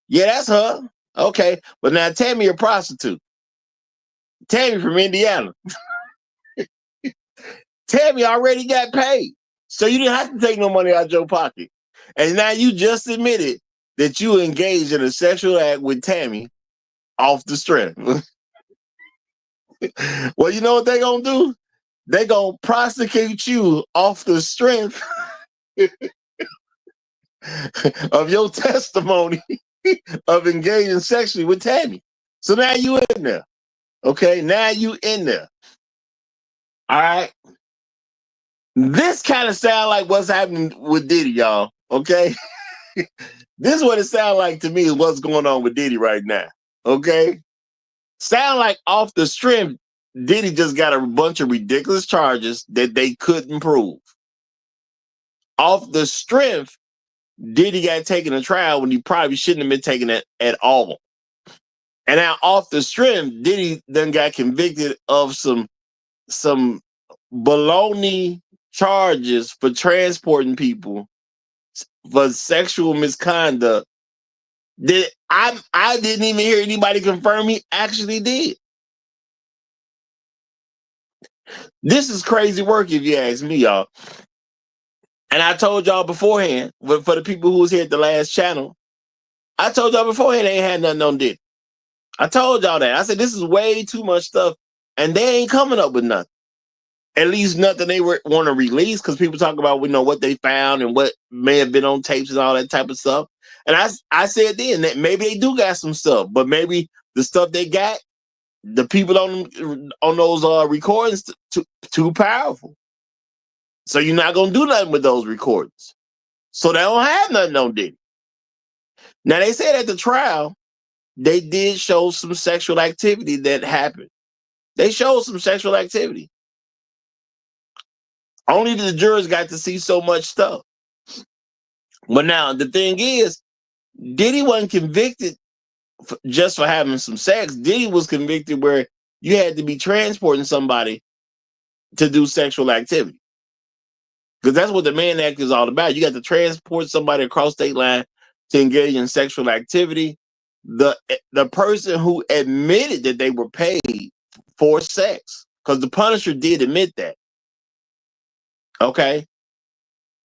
Yeah, that's her. Okay, but now Tammy a prostitute. Tammy from Indiana. Tammy already got paid. So you didn't have to take no money out your pocket. And now you just admitted that you engaged in a sexual act with Tammy off the strength. Well, you know what they're going to do? They're going to prosecute you off the strength of your testimony of engaging sexually with Tammy. So now you in there. Okay, now you in there. All right. This kind of sound like what's happening with Diddy, y'all. Okay. This is what it sounds like to me, what's going on with Diddy right now. Okay. Sound like off the strength, Diddy just got a bunch of ridiculous charges that they couldn't prove. Off the strength, Diddy got taken to trial when he probably shouldn't have been taken at all. And now off the strength, Diddy then got convicted of some baloney charges for transporting people for sexual misconduct that I didn't even hear anybody confirm he actually did. This is crazy work if you ask me, y'all. And I told y'all beforehand, but for the people who was here at the last channel, I told y'all beforehand they ain't had nothing on Diddy. I told y'all that. I said this is way too much stuff, and they ain't coming up with nothing. At least nothing they want to release, because people talk about what they found and what may have been on tapes and all that type of stuff. And I said then that maybe they do got some stuff, but maybe the stuff they got, the people on those recordings too powerful. So you're not gonna do nothing with those recordings. So they don't have nothing on Diddy. Now they said at the trial they did show some sexual activity that happened. They showed some sexual activity. Only the jurors got to see so much stuff. But now the thing is, Diddy wasn't convicted just for having some sex. Diddy was convicted where you had to be transporting somebody to do sexual activity. Because that's what the Mann Act is all about. You got to transport somebody across state line to engage in sexual activity. The person who admitted that they were paid for sex, because the Punisher did admit that. Okay.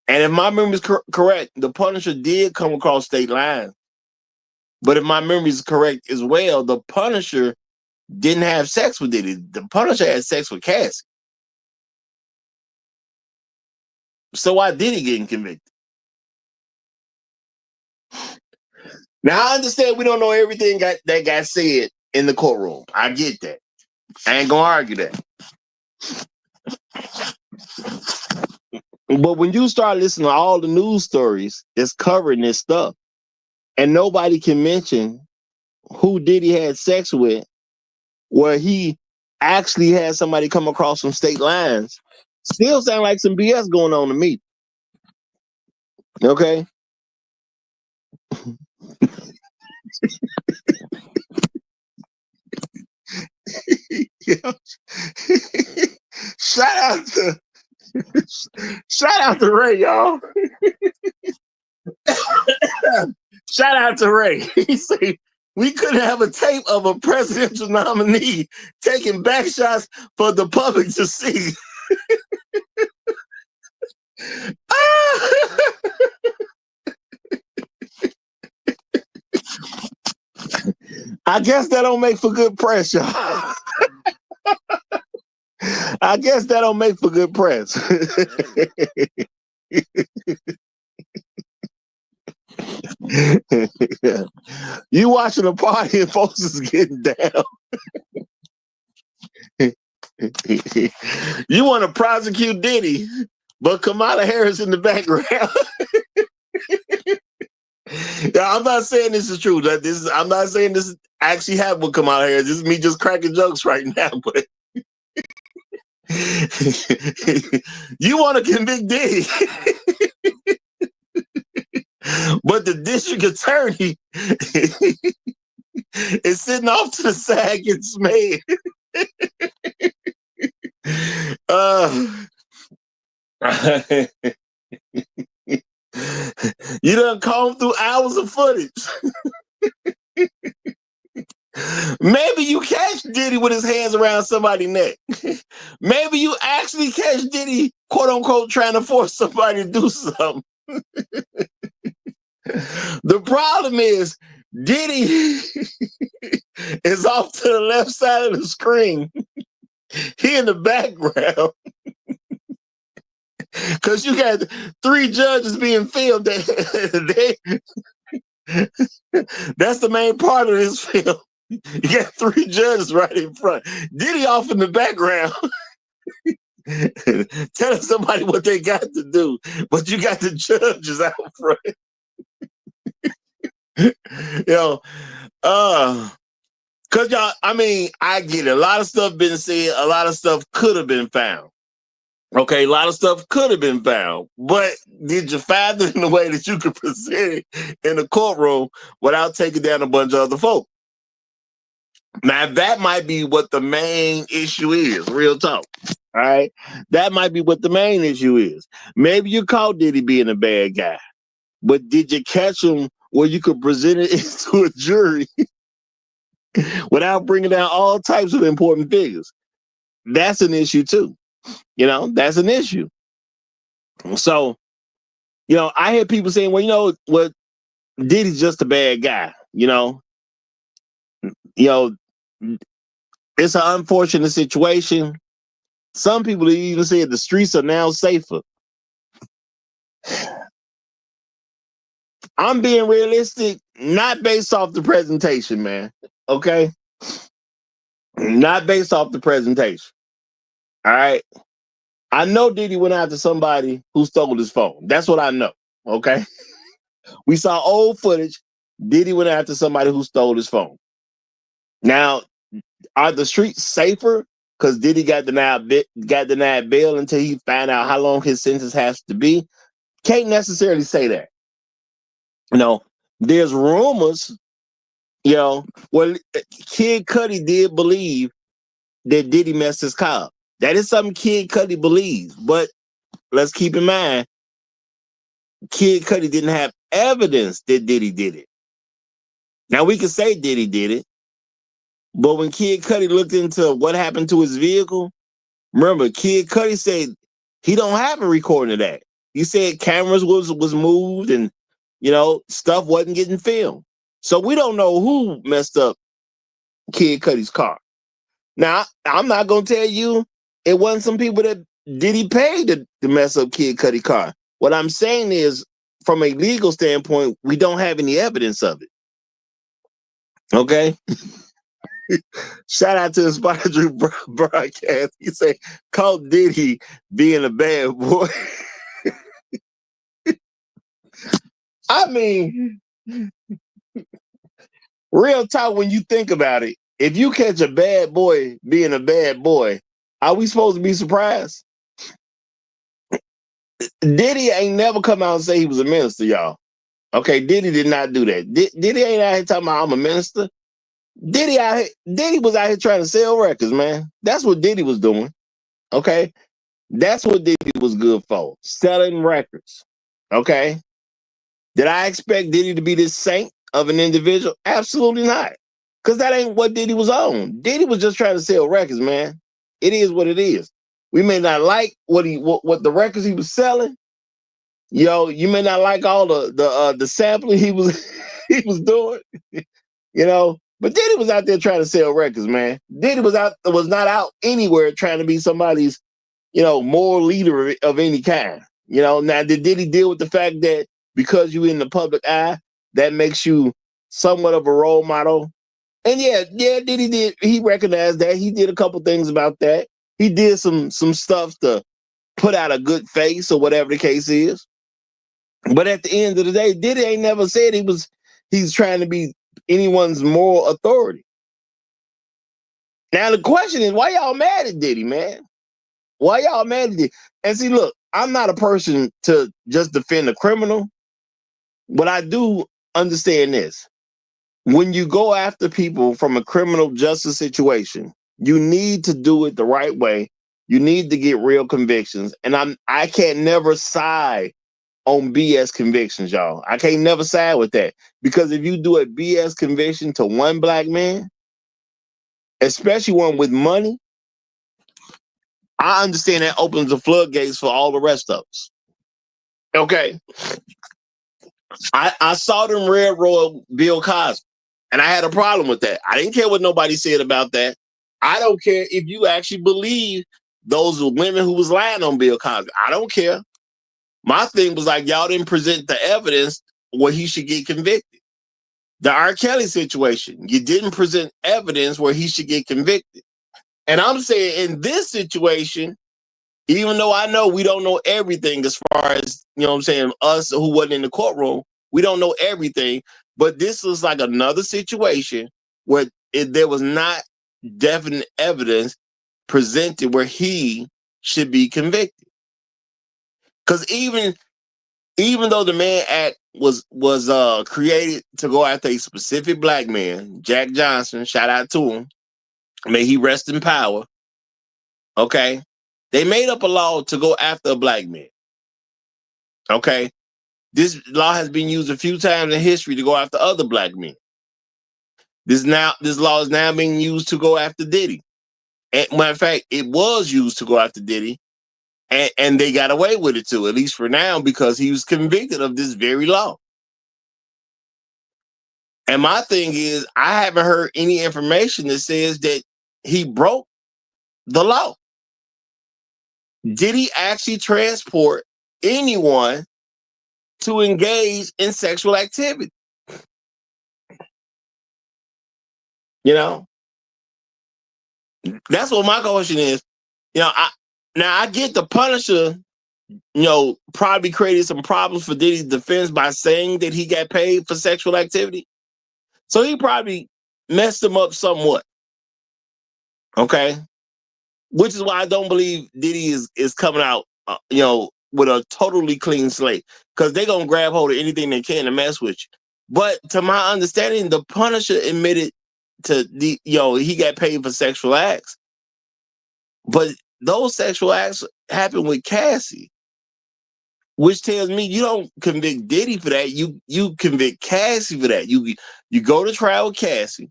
And if my memory is correct, the Punisher did come across state lines. But if my memory is correct as well, the Punisher didn't have sex with Diddy. The Punisher had sex with Cassie. So why did he get convicted? Now I understand we don't know everything that got said in the courtroom. I get that. I ain't gonna argue that. But when you start listening to all the news stories that's covering this stuff, and nobody can mention who Diddy had sex with, where he actually had somebody come across some state lines, still sound like some BS going on to me. Okay? Yeah. Shout out to Ray, y'all. Shout out to Ray. He said we couldn't have a tape of a presidential nominee taking back shots for the public to see. I guess that don't make for good press, y'all. I guess that don't make for good press. You watching a party and folks is getting down. You want to prosecute Diddy, but Kamala Harris in the background. Yeah, I'm not saying this is true. I'm not saying this actually happened with Kamala Harris. This is me just cracking jokes right now. But you want to convict Diddy, but the district attorney is sitting off to the side getting smeared. You done combed through hours of footage. Maybe you catch Diddy with his hands around somebody's neck. Maybe you actually catch Diddy, quote unquote, trying to force somebody to do something. The problem is Diddy is off to the left side of the screen. He in the background. Because you got 3 judges being filmed. That's the main part of this film. You got 3 judges right in front. Diddy off in the background. Telling somebody what they got to do. But you got the judges out front. Because y'all, I mean, I get it. A lot of stuff been said. A lot of stuff could have been found. Okay, a lot of stuff could have been found, but did you find it in a way that you could present it in the courtroom without taking down a bunch of other folk? Now, that might be what the main issue is, real talk. All right? That might be what the main issue is. Maybe you caught Diddy being a bad guy, but did you catch him where you could present it to a jury without bringing down all types of important figures? That's an issue, too. That's an issue. So, I hear people saying, well, what Diddy's just a bad guy. It's an unfortunate situation. Some people even say the streets are now safer. I'm being realistic, not based off the presentation, man. Okay? Not based off the presentation. All right? I know Diddy went after somebody who stole his phone. That's what I know. Okay? We saw old footage. Diddy went after somebody who stole his phone. Now, are the streets safer because Diddy got denied bail until he found out how long his sentence has to be? Can't necessarily say that. There's rumors, well, Kid Cudi did believe that Diddy messed his car up. That is something Kid Cudi believes. But let's keep in mind, Kid Cudi didn't have evidence that Diddy did it. Now, we can say Diddy did it, but when Kid Cudi looked into what happened to his vehicle, remember, Kid Cudi said he don't have a recording of that. He said cameras was moved and, stuff wasn't getting filmed. So we don't know who messed up Kid Cudi's car. Now, I'm not going to tell you it wasn't some people that Diddy paid to mess up Kid Cudi's car. What I'm saying is, from a legal standpoint, we don't have any evidence of it. Okay? Shout out to Inspired Drew Broadcast. He said, call Diddy being a bad boy. I mean, real talk, when you think about it, if you catch a bad boy being a bad boy, are we supposed to be surprised? Diddy ain't never come out and say he was a minister, y'all. Okay, Diddy did not do that. Diddy ain't out here talking about I'm a minister. Diddy was out here trying to sell records, man. That's what Diddy was doing. Okay, that's what Diddy was good for, selling records. Okay, did I expect Diddy to be this saint of an individual? Absolutely not, because that ain't what Diddy was on. Diddy was just trying to sell records, man. It is what it is. We may not like what the records he was selling. Yo, you may not like all the sampling he was he was doing. But Diddy was out there trying to sell records, man. Diddy was not out anywhere trying to be somebody's, moral leader of any kind. Now did Diddy deal with the fact that because you in the public eye, that makes you somewhat of a role model? And yeah, Diddy did. He recognized that. He did a couple things about that. He did some stuff to put out a good face or whatever the case is. But at the end of the day, Diddy ain't never said he's trying to be anyone's moral authority. Now the question is, why y'all mad at Diddy, man? Why y'all mad at Diddy? And see, look, I'm not a person to just defend a criminal, but I do understand this. When you go after people from a criminal justice situation, you need to do it the right way. You need to get real convictions. And I can't never side on BS convictions, y'all. I can't never side with that. Because if you do a BS conviction to one black man, especially one with money, I understand that opens the floodgates for all the rest of us. Okay. I saw them railroad Bill Cosby, and I had a problem with that. I didn't care what nobody said about that. I don't care if you actually believe those women who was lying on Bill Cosby. I don't care. My thing was like, y'all didn't present the evidence where he should get convicted. The R. Kelly situation, you didn't present evidence where he should get convicted. And I'm saying in this situation, even though I know we don't know everything as far as, us who wasn't in the courtroom, we don't know everything. But this was like another situation where there was not definite evidence presented where he should be convicted. Because even though the Mann Act was created to go after a specific black man, Jack Johnson, shout out to him, may he rest in power. Okay, they made up a law to go after a black man. Okay, this law has been used a few times in history to go after other black men. This law is now being used to go after Diddy. And matter of fact, it was used to go after Diddy, and they got away with it too, at least for now, because he was convicted of this very law. And my thing is, I haven't heard any information that says that he broke the law. Did he actually transport anyone to engage in sexual activity? That's what my question is. I get the Punisher, probably created some problems for Diddy's defense by saying that he got paid for sexual activity. So he probably messed him up somewhat. Okay. Which is why I don't believe Diddy is coming out, with a totally clean slate, because they're going to grab hold of anything they can to mess with you. But to my understanding, the Punisher admitted to he got paid for sexual acts. But those sexual acts happened with Cassie, which tells me you don't convict Diddy for that. You convict Cassie for that. You go to trial with Cassie.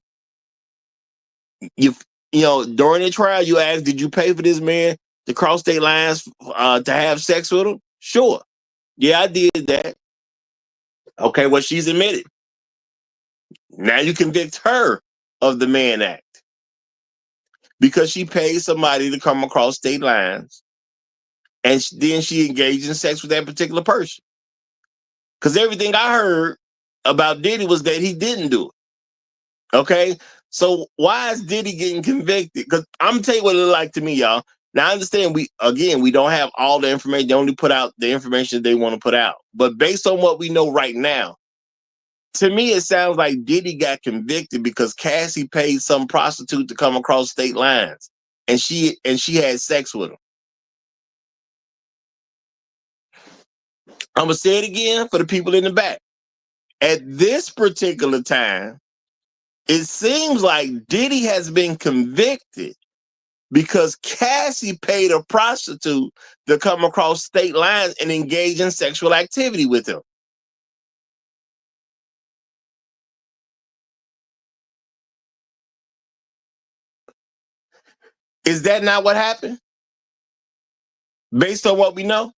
During the trial, you ask, did you pay for this man to cross state lines to have sex with him? Sure. Yeah, I did that. Okay, well, she's admitted. Now you convict her of the Mann Act because she paid somebody to come across state lines, and then she engaged in sex with that particular person. Because everything I heard about Diddy was that he didn't do it. Okay? So why is Diddy getting convicted? Because I'm going to tell you what it looked like to me, y'all. Now I understand we don't have all the information. They only put out the information they want to put out. But based on what we know right now, to me it sounds like Diddy got convicted because Cassie paid some prostitute to come across state lines, and she had sex with him. I'm gonna say it again for the people in the back. At this particular time, it seems like Diddy has been convicted because Cassie paid a prostitute to come across state lines and engage in sexual activity with him. Is that not what happened? Based on what we know?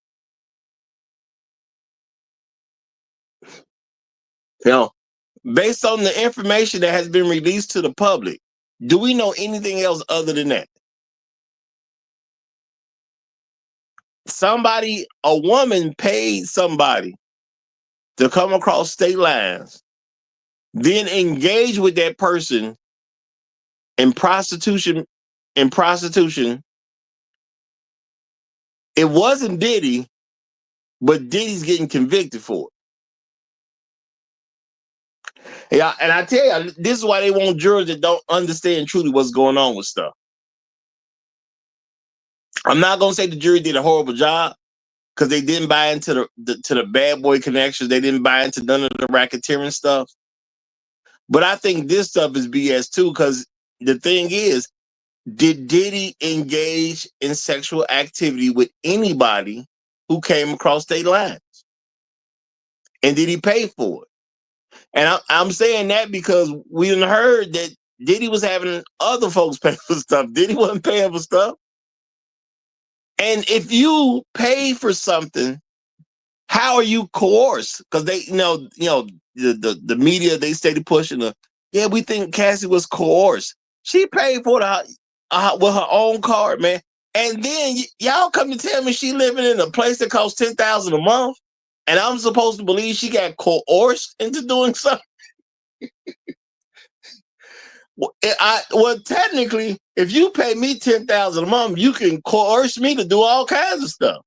You know, based on the information that has been released to the public, do we know anything else other than that? A woman paid somebody to come across state lines, then engage with that person in prostitution. It wasn't Diddy, but Diddy's getting convicted for it. Yeah, and I tell you, this is why they want jurors that don't understand truly what's going on with stuff. I'm not gonna say the jury did a horrible job because they didn't buy into the bad boy connections. They didn't buy into none of the racketeering stuff. But I think this stuff is BS too, because the thing is, did Diddy engage in sexual activity with anybody who came across state lines? And did he pay for it? And I'm saying that because we done heard that Diddy was having other folks pay for stuff. Diddy wasn't paying for stuff. And if you pay for something, how are you coerced? Because they, the media, they stay pushing we think Cassie was coerced. She paid for it with her own card, man. And then y'all come to tell me she living in a place that costs $10,000 a month, and I'm supposed to believe she got coerced into doing something. Well, technically, if you pay me $10,000 a month, you can coerce me to do all kinds of stuff.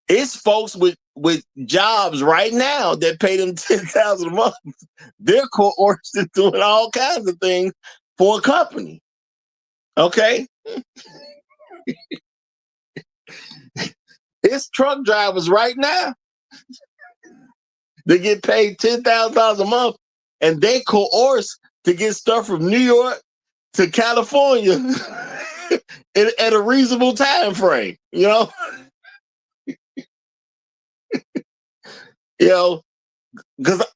It's folks with jobs right now that pay them $10,000 a month. They're coerced into doing all kinds of things for a company. Okay? It's truck drivers right now. They get paid $10,000 a month, and they coerce to get stuff from New York to California at a reasonable time frame, because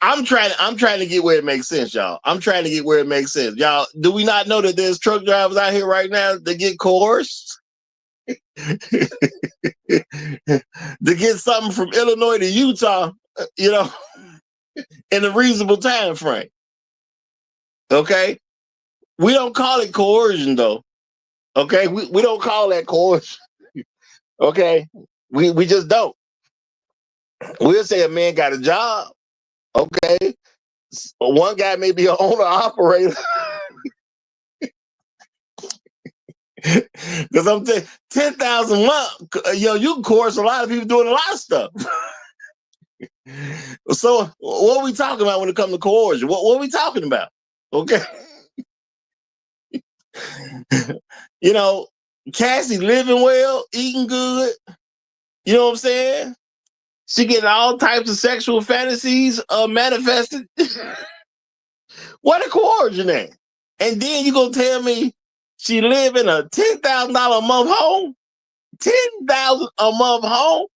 I'm trying to get where it makes sense, y'all. I'm trying to get where it makes sense. Y'all, do we not know that there's truck drivers out here right now that get coerced to get something from Illinois to Utah, in a reasonable time frame? Okay? We don't call it coercion, though. Okay? We don't call that coercion. Okay? We just don't. We'll say a man got a job. Okay? One guy may be an owner operator. Because I'm saying 10,000 a month, you can coerce a lot of people doing a lot of stuff. So what are we talking about when it comes to coercion? What are we talking about? Okay. Cassie living well, eating good. You know what I'm saying? She getting all types of sexual fantasies manifested. What a coercion at? And then you gonna tell me she live in a $10,000 a month home? $10,000 a month home?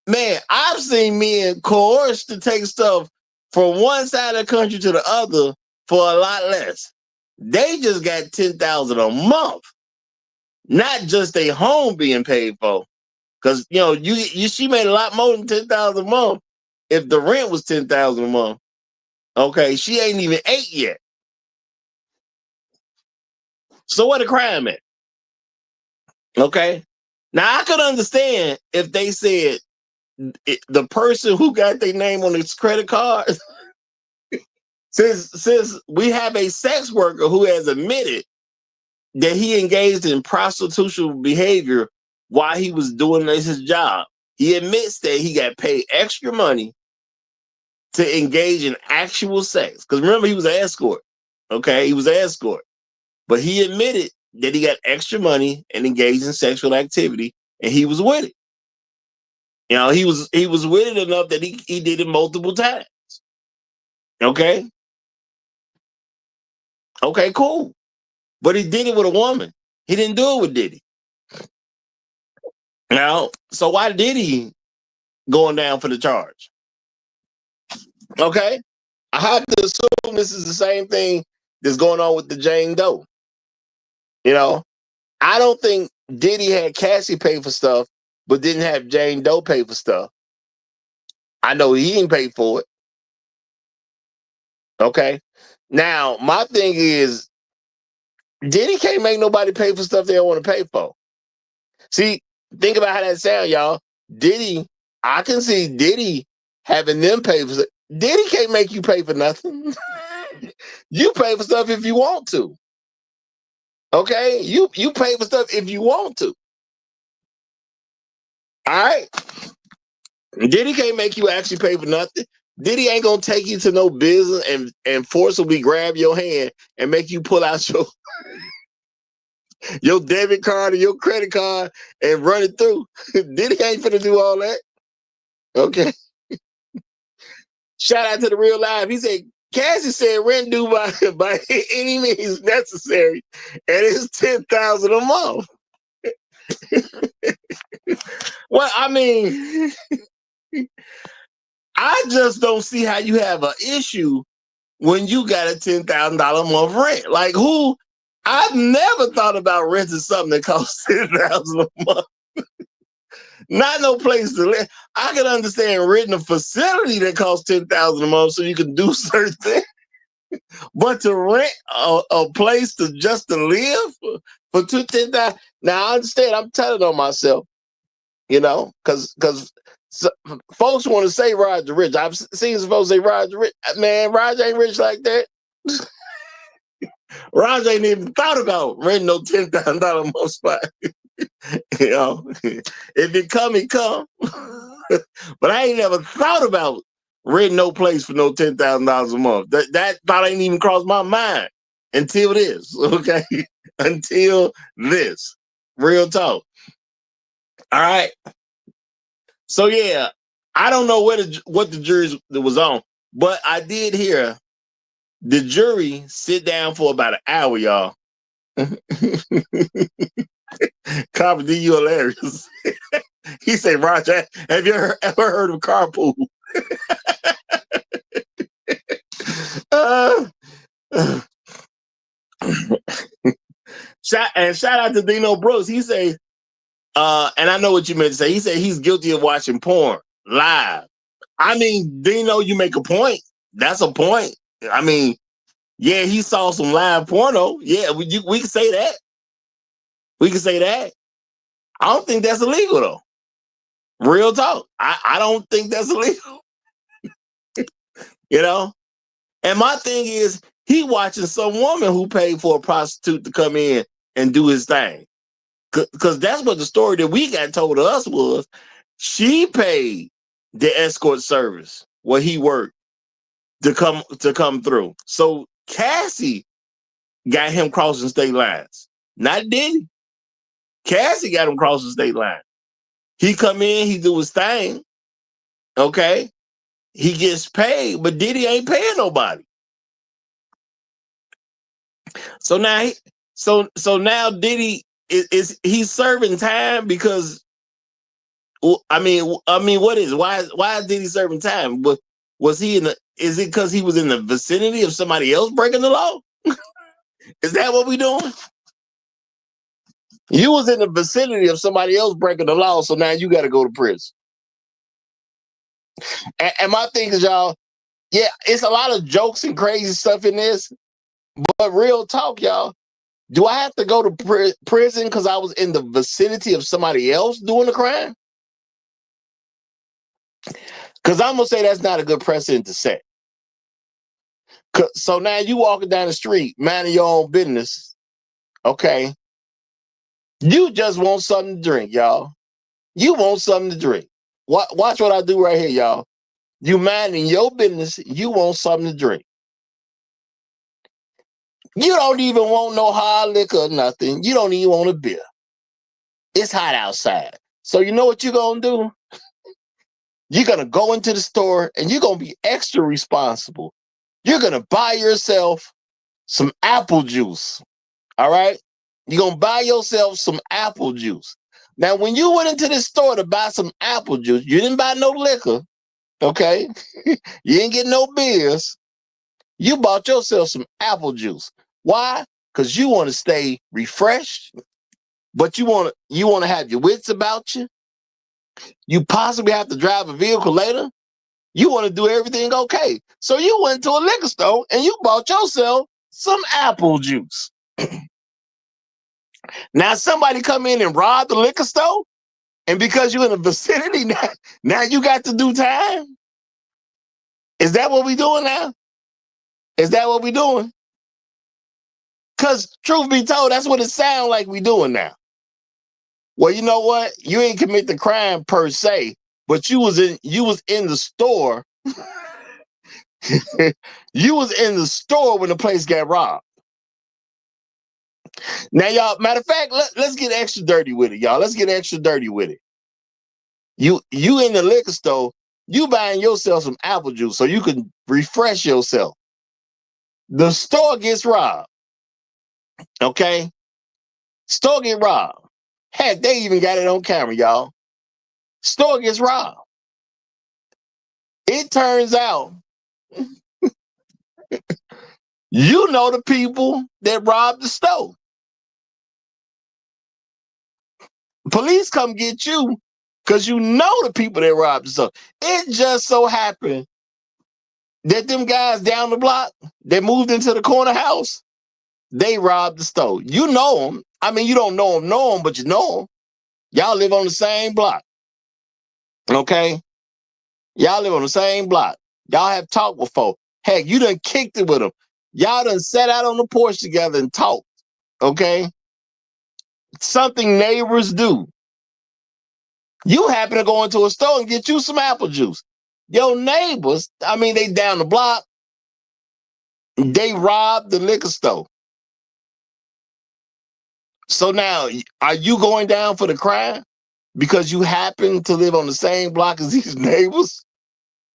Man, I've seen men coerced to take stuff from one side of the country to the other for a lot less. They just got $10,000 a month, not just a home being paid for. Because she made a lot more than $10,000 a month if the rent was $10,000 a month. Okay, she ain't even ate yet. So what a crime at? Okay, now I could understand if they said the person who got their name on his credit card, since we have a sex worker who has admitted that he engaged in prostitutional behavior while he was doing his job. He admits that he got paid extra money to engage in actual sex. Because remember, he was an escort. Okay, he was an escort. But he admitted that he got extra money and engaged in sexual activity, and he was with it. You know, he was with it enough that he did it multiple times. Okay? Okay, cool. But he did it with a woman. He didn't do it with Diddy. Now, so why Diddy going down for the charge? Okay? I have to assume this is the same thing that's going on with the Jane Doe. You know, I don't think Diddy had Cassie pay for stuff, but didn't have Jane Doe pay for stuff. I know he didn't pay for it. Okay. Now, my thing is, Diddy can't make nobody pay for stuff they don't want to pay for. See, think about how that sounds, y'all. Diddy, I can see Diddy having them pay for stuff. Diddy can't make you pay for nothing. You pay for stuff if you want to. Okay? You pay for stuff if you want to. All right? Diddy can't make you actually pay for nothing. Diddy ain't gonna take you to no business and forcibly grab your hand and make you pull out your debit card or your credit card and run it through. Diddy ain't finna do all that. Okay. Shout out to the real live. He said, Cassie said rent due by any means necessary, and it's $10,000 a month. Well, I mean, I just don't see how you have an issue when you got a $10,000 a month rent. Like, who? I've never thought about renting something that costs $10,000 a month. Not no place to live. I can understand renting a facility that costs $10,000 a month so you can do certain things. But to rent a place to live for $10,000. Now I understand. I'm telling on myself, you know, because folks want to say Roger rich. I've seen some folks say Roger rich. Man, Roger ain't rich like that. Roger ain't even thought about renting no $10,000 a month spot. You know, if it come, it come. But I ain't never thought about renting no place for no $10,000 a month. That thought ain't even crossed my mind until this. Okay, until this. Real talk. All right. So yeah, I don't know what the jury was on, but I did hear the jury sit down for about an hour, y'all. Copper D, you hilarious. He said, Roger, have you ever heard of carpool? Shout out to Dino Brooks. He say, and I know what you meant to say. He said he's guilty of watching porn live. I mean, Dino, you make a point. That's a point. I mean, yeah, he saw some live porno. Yeah, we can say that. We can say that. I don't think that's illegal though. Real talk. I don't think that's illegal. You know? And my thing is, he watching some woman who paid for a prostitute to come in and do his thing. Because that's what the story that we got told to us was. She paid the escort service where he worked to come through. So Cassie got him crossing state lines. Not Diddy. Cassie got him crossing state line. He come in, he do his thing. Okay? He gets paid, but Diddy ain't paying nobody. So now, now Diddy is he's serving time because I mean, what is why is Diddy serving time? But was he in the? Is it because he was in the vicinity of somebody else breaking the law? Is that what we doing? You was in the vicinity of somebody else breaking the law, so now you got to go to prison. And my thing is, y'all, yeah, it's a lot of jokes and crazy stuff in this, but real talk, y'all. Do I have to go to prison because I was in the vicinity of somebody else doing the crime? Because I'm going to say that's not a good precedent to set. So now you walking down the street, minding your own business, Okay. You just want something to drink, y'all. You want something to drink. Watch what I do right here, y'all. You minding your business. You want something to drink. You don't even want no hard liquor or nothing. You don't even want a beer. It's hot outside. So you know what you're going to do? You're going to go into the store and you're going to be extra responsible. You're going to buy yourself some apple juice. All right? You're going to buy yourself some apple juice. Now, when you went into the store to buy some apple juice, you didn't buy no liquor. Okay? You didn't get no beers. You bought yourself some apple juice. Why? Because you want to stay refreshed, but you want to have your wits about you. You possibly have to drive a vehicle later. You want to do everything okay. So you went to a liquor store and you bought yourself some apple juice. Now somebody come in and rob the liquor store, and because you're in the vicinity, now you got to do time? Is that what we doing now? Is that what we doing? Because truth be told, that's what it sounds like we doing now. Well, you know what? You ain't commit the crime per se, but you was in the store. You was in the store when the place got robbed. Now, y'all, matter of fact, let's get extra dirty with it, y'all. Let's get extra dirty with it. You in the liquor store, you buying yourself some apple juice so you can refresh yourself. The store gets robbed. Okay? Store get robbed. Heck, they even got it on camera, y'all. Store gets robbed. It turns out you know the people that robbed the store. Police come get you because you know the people that robbed the store. It just so happened that them guys down the block that moved into the corner house, they robbed the store. You know them. I mean, you don't know them, but you know them. Y'all live on the same block. Okay? Y'all live on the same block. Y'all have talked before. Heck, you done kicked it with them. Y'all done sat out on the porch together and talked. Okay? Something neighbors do. You happen to go into a store and get you some apple juice. Your neighbors, I mean, they down the block, they robbed the liquor store. So now, are you going down for the crime because you happen to live on the same block as these neighbors?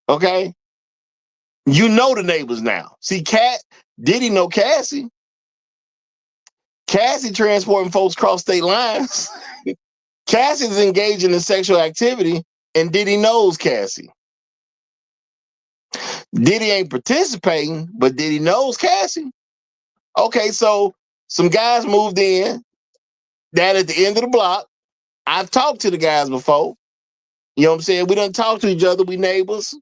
Okay? You know the neighbors now. See, Diddy know Cassie. Cassie transporting folks across state lines. Cassie's engaging in sexual activity, and Diddy knows Cassie. Diddy ain't participating, but Diddy knows Cassie. Okay, so some guys moved in down at the end of the block. I've talked to the guys before. You know what I'm saying? We done talk to each other. We neighbors.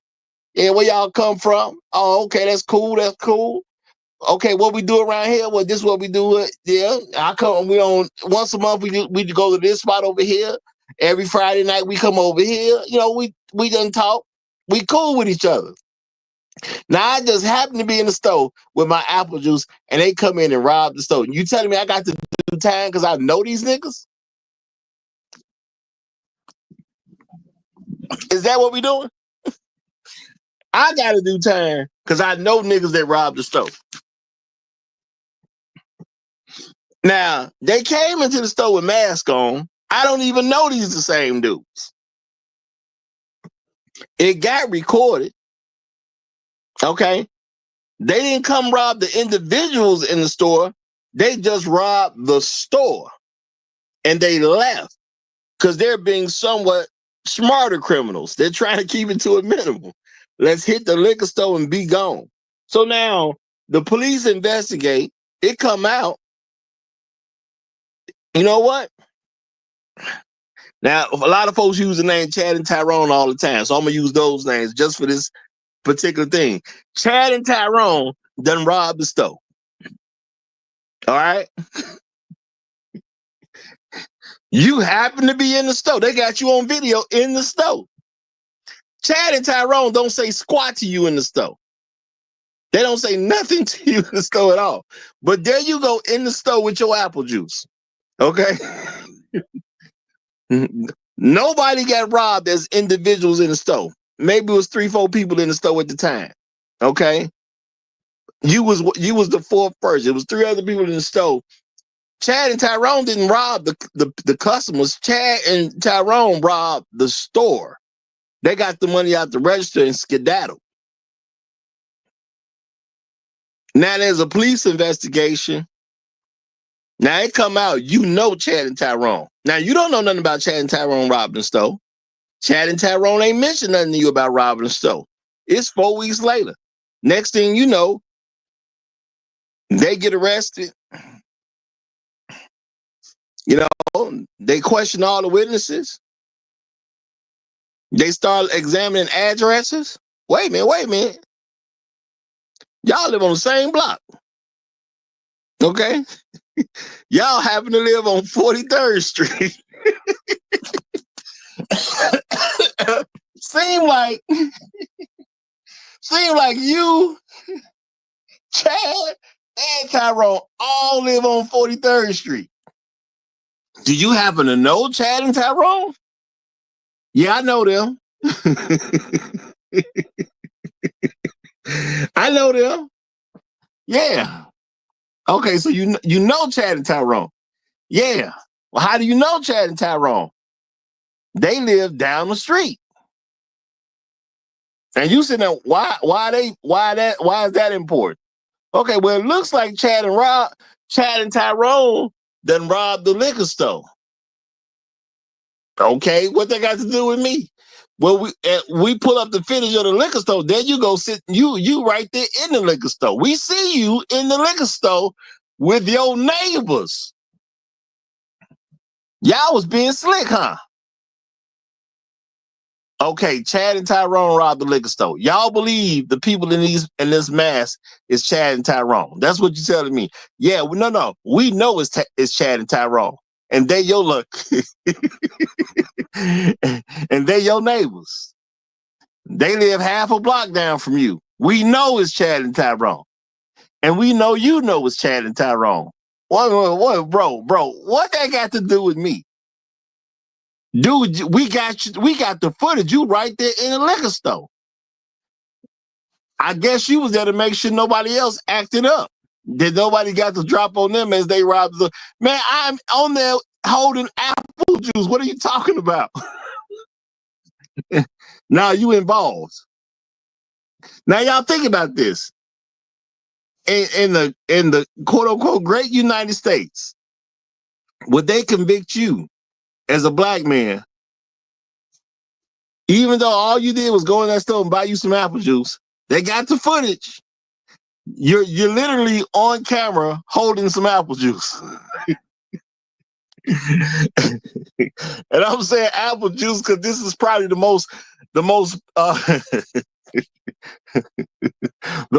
Yeah, where y'all come from? Oh, okay, that's cool. That's cool. Okay, what we do around here? Well, this is what we do. Yeah, I come. We on once a month. We go to this spot over here. Every Friday night we come over here. You know, we done talk. We cool with each other. Now I just happen to be in the store with my apple juice, and they come in and rob the store. You telling me I got to do time because I know these niggas? Is that what we doing? I got to do time because I know niggas that robbed the store. Now, they came into the store with masks on. I don't even know these the same dudes. It got recorded. Okay? They didn't come rob the individuals in the store. They just robbed the store. And they left because they're being somewhat smarter criminals. They're trying to keep it to a minimum. Let's hit the liquor store and be gone. So now the police investigate. It come out. You know what? Now, a lot of folks use the name Chad and Tyrone all the time, so I'm going to use those names just for this particular thing. Chad and Tyrone done robbed the store. All right? You happen to be in the store. They got you on video in the store. Chad and Tyrone don't say squat to you in the store. They don't say nothing to you in the store at all. But there you go in the store with your apple juice. Okay? Nobody got robbed as individuals in the store. Maybe it was 3-4 people in the store at the time. Okay? You was the fourth person. It was 3 other people in the store. Chad and Tyrone didn't rob the customers. Chad and Tyrone robbed the store. They got the money out the register and skedaddled. Now there's a police investigation. Now it come out, Chad and Tyrone. Now you don't know nothing about Chad and Tyrone robbing the store. Chad and Tyrone ain't mentioned nothing to you about robbing the store. It's 4 weeks later. Next thing you know, they get arrested. They question all the witnesses. They start examining addresses. Wait a minute. Y'all live on the same block. Okay? Y'all happen to live on 43rd Street. Seem like you, Chad, and Tyrone all live on 43rd Street. Do you happen to know Chad and Tyrone? Yeah, I know them. I know them. Yeah. Okay, so you know Chad and Tyrone. Yeah. Well, how do you know Chad and Tyrone? They live down the street. And you said, why is that important? Okay, well, it looks like Chad and Tyrone done robbed the liquor store. Okay, what they got to do with me? Well, we pull up the footage of the liquor store. There you go, sit you right there in the liquor store. We see you in the liquor store with your neighbors. Y'all was being slick, huh? Okay, Chad and Tyrone robbed the liquor store. Y'all believe the people in this mask is Chad and Tyrone. That's what you're telling me. Yeah, no. We know it's Chad and Tyrone. And they your look. And they your neighbors. They live half a block down from you. We know it's Chad and Tyrone. And we know you know it's Chad and Tyrone. What, bro, what that got to do with me? Dude, we got the footage. You right there in the liquor store. I guess you was there to make sure nobody else acted up. Did nobody got to drop on them as they robbed the man? I'm on there holding apple juice. What are you talking about? Now you involved. Now y'all think about this. In the quote unquote great United States, would they convict you as a black man, even though all you did was go in that store and buy you some apple juice? They got the footage. You're literally on camera holding some apple juice. And I'm saying apple juice because this is probably the most the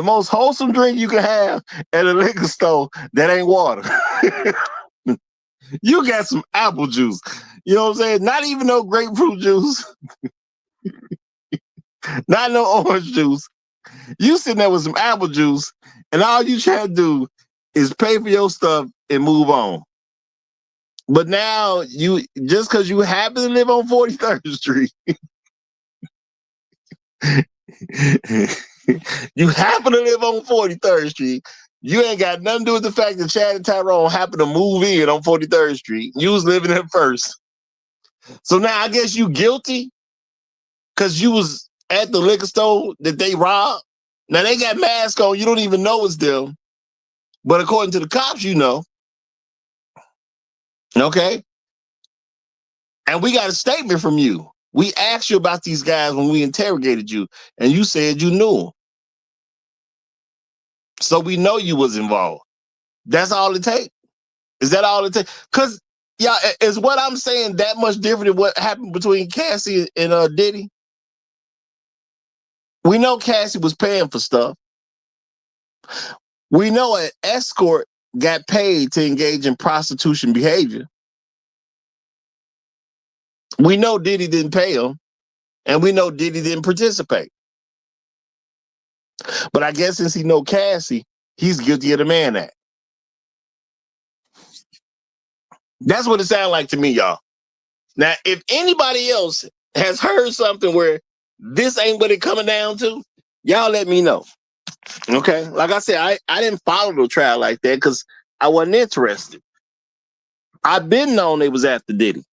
most wholesome drink you can have at a liquor store that ain't water. You got some apple juice. You know what I'm saying? Not even no grapefruit juice. Not no orange juice. You sitting there with some apple juice, and all you try to do is pay for your stuff and move on. But now you just because you happen to live on 43rd Street, you happen to live on 43rd Street. You ain't got nothing to do with the fact that Chad and Tyrone happened to move in on 43rd Street. You was living there first. So now I guess you guilty because you was at the liquor store that they robbed. Now they got masks on. You don't even know it's them. But according to the cops, you know. Okay? And we got a statement from you. We asked you about these guys when we interrogated you, and you said you knew them. So we know you was involved. That's all it takes. Is that all it takes? Because, yeah, is what I'm saying that much different than what happened between Cassie and Diddy? We know Cassie was paying for stuff. We know an escort got paid to engage in prostitution behavior. We know Diddy didn't pay him, and we know Diddy didn't participate. But I guess since he know Cassie, he's guilty of the Mann Act. That's what it sounds like to me, y'all. Now, if anybody else has heard something where this ain't what it coming down to, y'all let me know. Okay? Like I said, I didn't follow the trial like that because I wasn't interested. I've been known they was after Diddy.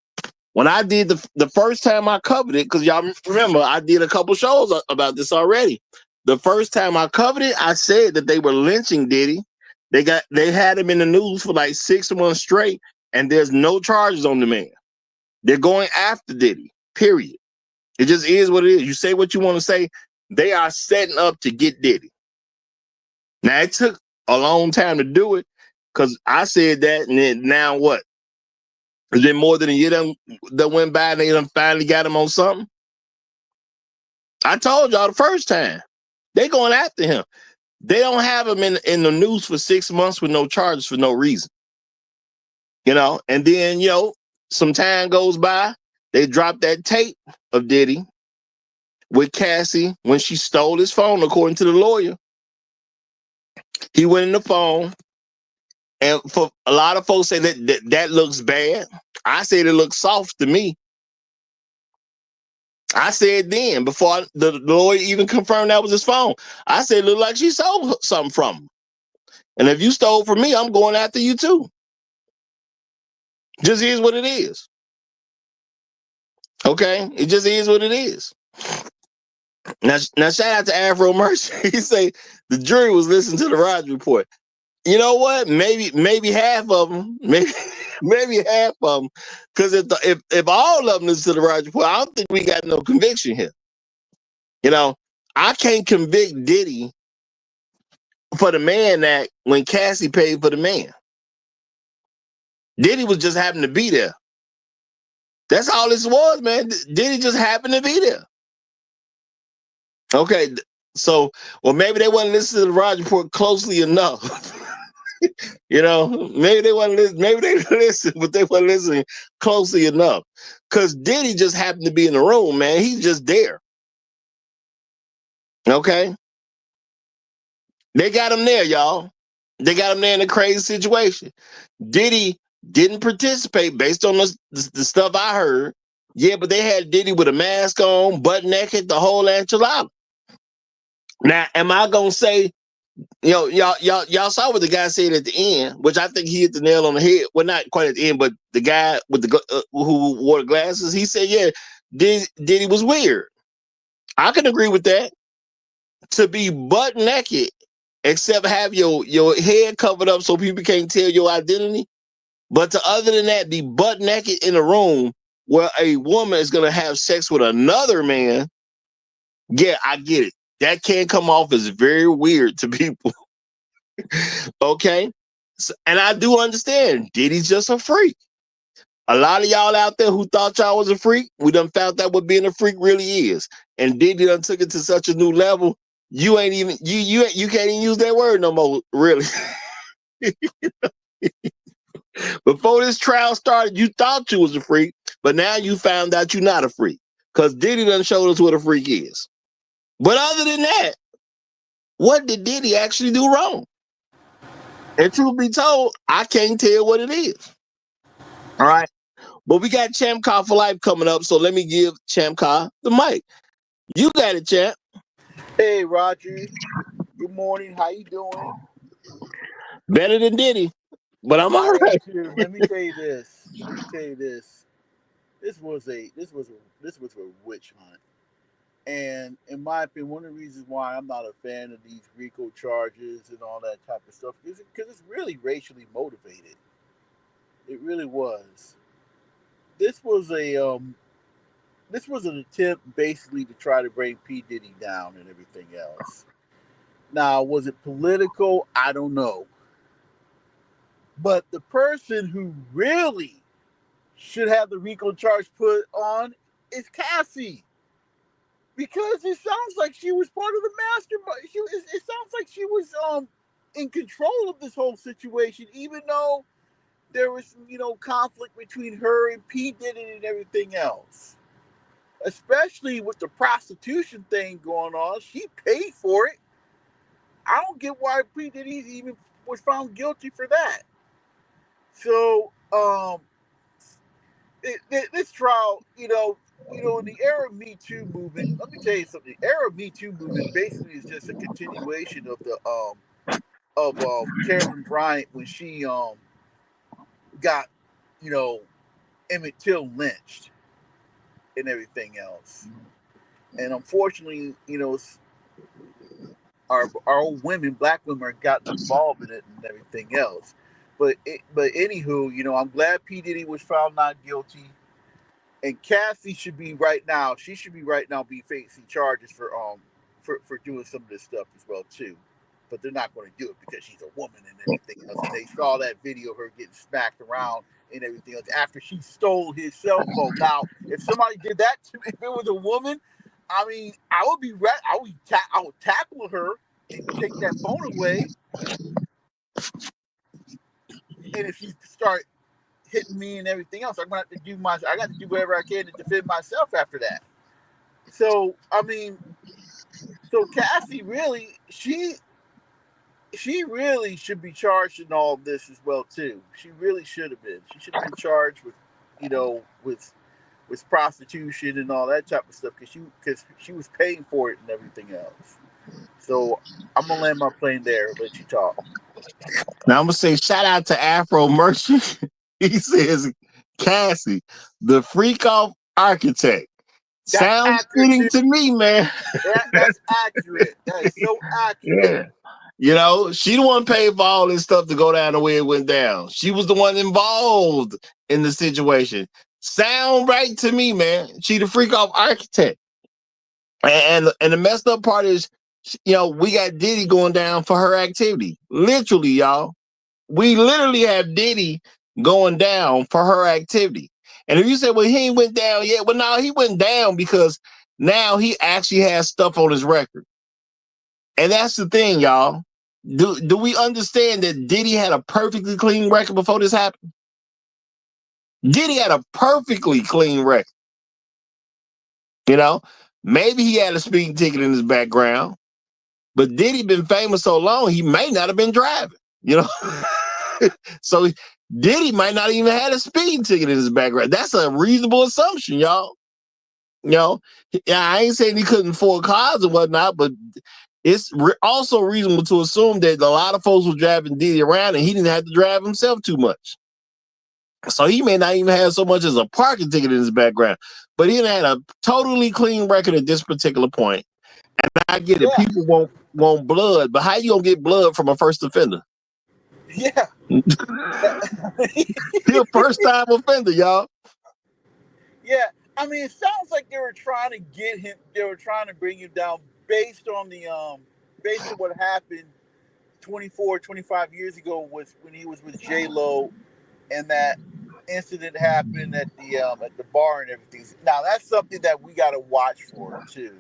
When I did the first time I covered it, because y'all remember, I did a couple shows about this already. The first time I covered it, I said that they were lynching Diddy. They had him in the news for like 6 months straight, and there's no charges on the man. They're going after Diddy, period. It just is what it is. You say what you want to say. They are setting up to get Diddy. Now, it took a long time to do it because I said that, and then now what? Is there more than a year that went by and they done finally got him on something? I told y'all the first time. They going after him. They don't have him in the news for 6 months with no charges for no reason. And then, some time goes by. They drop that tape of Diddy with Cassie when she stole his phone, according to the lawyer. He went in the phone. And for a lot of folks say that looks bad. I said it looks soft to me. I said then, before the lawyer even confirmed that was his phone, I said it looked like she stole something from him. And if you stole from me, I'm going after you too. Just is what it is. Okay? It just is what it is. Now shout out to Afro Mercy. He say the jury was listening to the Roger Report. You know what? Maybe half of them. Maybe half of them. Because if all of them listen to the Roger Report, I don't think we got no conviction here. I can't convict Diddy for the Mann Act when Cassie paid for the man. Diddy was just happened to be there. That's all this was, man. Diddy just happened to be there. Okay, so maybe they wasn't listening to the Roger Report closely enough. Maybe they wasn't listening. Maybe they listened, but they weren't listening closely enough. Because Diddy just happened to be in the room, man. He's just there. Okay, they got him there, y'all. They got him there in a crazy situation. Diddy didn't participate based on the stuff I heard. Yeah, but they had Diddy with a mask on, butt naked, the whole enchilada. Now, am I gonna say, y'all saw what the guy said at the end, which I think he hit the nail on the head. Well, not quite at the end, but the guy with who wore the glasses, he said, yeah, Diddy was weird. I can agree with that. To be butt naked, except have your head covered up so people can't tell your identity. But other than that, be butt naked in a room where a woman is going to have sex with another man, yeah, I get it. That can come off as very weird to people. Okay? And I do understand. Diddy's just a freak. A lot of y'all out there who thought y'all was a freak, we done found out what being a freak really is. And Diddy done took it to such a new level, you ain't even, you can't even use that word no more, really. Before this trial started, you thought you was a freak, but now you found out you're not a freak. Because Diddy done showed us what a freak is. But other than that, what did Diddy actually do wrong? And truth be told, I can't tell what it is. All right. But we got Champ Car for Life coming up, so let me give Champ Car the mic. You got it, Champ. Hey, Roger. Good morning. How you doing? Better than Diddy, but I'm all right. Let me tell you this. This was a witch hunt. And in my opinion, one of the reasons why I'm not a fan of these RICO charges and all that type of stuff is because it's really racially motivated. It really was. This was an attempt basically to try to bring P. Diddy down and everything else. Now, was it political? I don't know. But the person who really should have the RICO charge put on is Cassie. Because it sounds like she was part of the mastermind. It sounds like she was in control of this whole situation, even though there was, conflict between her and P. Diddy and everything else. Especially with the prostitution thing going on. She paid for it. I don't get why P. Diddy even was found guilty for that. So, this trial, in the era of Me Too movement, let me tell you something. The era of Me Too movement basically is just a continuation of the Karen Bryant when she got, Emmett Till lynched and everything else. And unfortunately, our old women, black women, are gotten involved in it and everything else. But anywho, I'm glad P. Diddy was found not guilty. And Cassie should be right now. She should be right now be facing charges for doing some of this stuff as well too. But they're not going to do it because she's a woman and everything else. And they saw that video of her getting smacked around and everything else after she stole his cell phone. Now, if somebody did that to me, if it was a woman, I mean, I would be I would tackle her and take that phone away. And if she start hitting me and everything else, I got to do whatever I can to defend myself after that. So I mean, Cassie really, she really should be charged in all of this as well too. She really should have been. She should have been charged with, with prostitution and all that type of stuff because she was paying for it and everything else. So I'm gonna land my plane there and let you talk. Now I'm gonna say shout out to Afro Merchant. He says Cassie, the freak off architect. That's Sounds fitting to me, man. That's accurate. That is so accurate. Yeah. She the one paid for all this stuff to go down the way it went down. She was the one involved in the situation. Sound right to me, man. She the freak off architect. And the messed up part is, we got Diddy going down for her activity. Literally, y'all. We literally have Diddy going down for her activity. And if you say, well, he ain't went down yet. Well, no, he went down because now he actually has stuff on his record. And that's the thing, y'all. Do we understand that Diddy had a perfectly clean record before this happened? Diddy had a perfectly clean record. Maybe he had a speeding ticket in his background, but Diddy been famous so long, he may not have been driving, So Diddy might not even have a speeding ticket in his background. That's a reasonable assumption, y'all. I ain't saying he couldn't afford cars and whatnot, but it's also reasonable to assume that a lot of folks were driving Diddy around and he didn't have to drive himself too much. So he may not even have so much as a parking ticket in his background, but he had a totally clean record at this particular point. And I get it, people want blood, but how you gonna get blood from a first offender? Yeah. He a first time offender, y'all. Yeah. I mean, it sounds like they were trying to get him, they were trying to bring him down based on what happened 24, 25 years ago when he was with J-Lo and that incident happened at the bar and everything. Now that's something that we got to watch for too.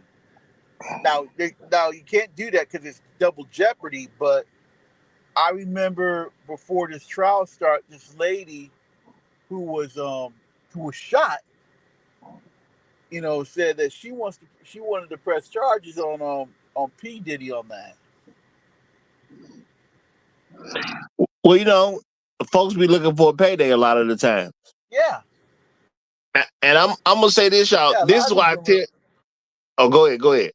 Now you can't do that because it's double jeopardy. But I remember before this trial started, this lady who was shot, said that she wanted to press charges on P. Diddy on that. Well, folks be looking for a payday a lot of the time. Yeah. And I'm gonna say this, y'all. Yeah, this is why I tell. Oh, go ahead.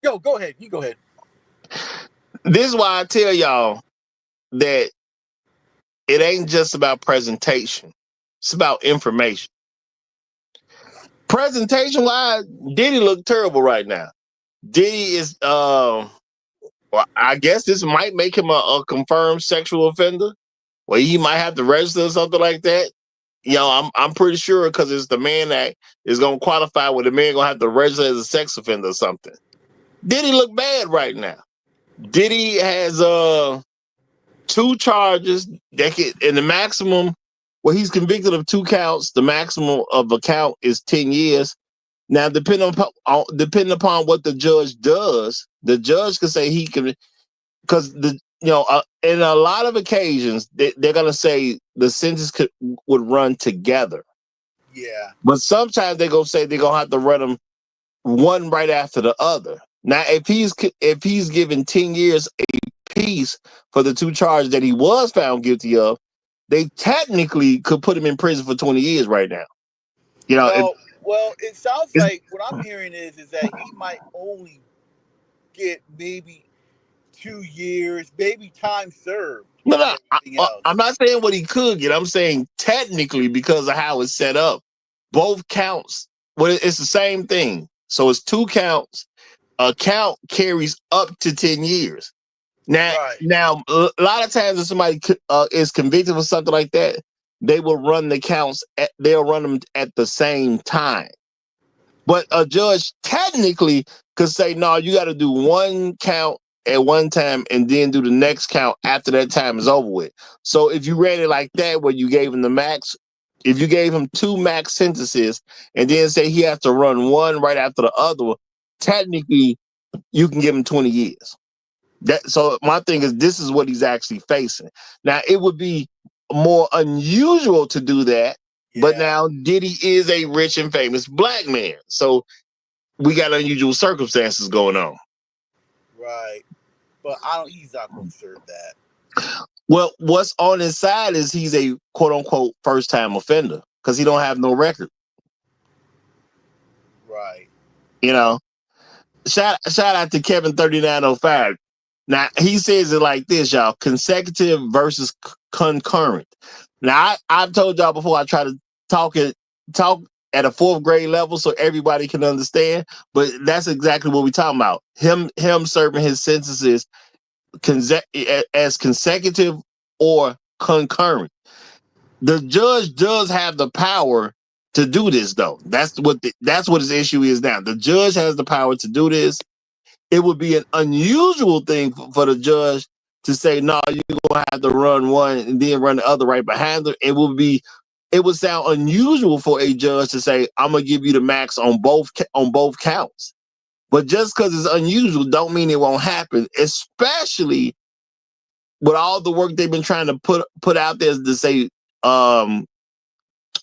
Yo, go ahead. You go ahead. This is why I tell y'all that it ain't just about presentation. It's about information. Presentation-wise, Diddy look terrible right now. Diddy is, well, I guess this might make him a confirmed sexual offender, where he might have to register or something like that. I'm pretty sure because it's the Mann Act is gonna qualify where the man gonna have to register as a sex offender or something. Diddy look bad right now. Diddy has 2 charges and the maximum. Well, he's convicted of 2 counts. The maximum of a count is 10 years. Now, depending upon what the judge does, the judge can say he can, because in a lot of occasions they're gonna say the sentence would run together. Yeah. But sometimes they're gonna say they're gonna have to run them one right after the other. Now, if he's given 10 years a piece for the two charges that he was found guilty of, they technically could put him in prison for 20 years right now. You know, No, well, it sounds like what I'm hearing is that he might only get maybe 2 years, maybe time served. no, Everything else. I'm not saying what he could get. I'm saying technically because of how it's set up, both counts. Well, it's the same thing. So it's two counts. A count carries up to 10 years. Now, Right. now, a lot of times if somebody is convicted for something like that, they will run the counts. They'll run them at the same time. But a judge technically could say, no, you got to do one count at one time and then do the next count after that time is over with. So if you ran it like that, where you gave him the max, if you gave him two max sentences and then say he has to run one right after the other, technically you can give him 20 years. So my thing is, this is what he's actually facing. Now, it would be more unusual to do that, but now Diddy is a rich and famous black man. So we got unusual circumstances going on. Right. But he's not going to serve that. Well, what's on his side is he's a quote unquote first time offender because he don't have no record. Right. You know, shout out to Kevin 3905. Now he says it like this, y'all: consecutive versus concurrent. Now I've told y'all before, I try to talk at a fourth grade level so everybody can understand, but that's exactly what we're talking about. Him serving his sentences as consecutive or concurrent. The judge does have the power to do this, though. That's what his issue is now. The judge has the power to do this. It would be an unusual thing for the judge to say, no, you're going to have to run one and then run the other right behind them. It would sound unusual for a judge to say, I'm going to give you the max on both counts. But just because it's unusual don't mean it won't happen, especially with all the work they've been trying to put out there to say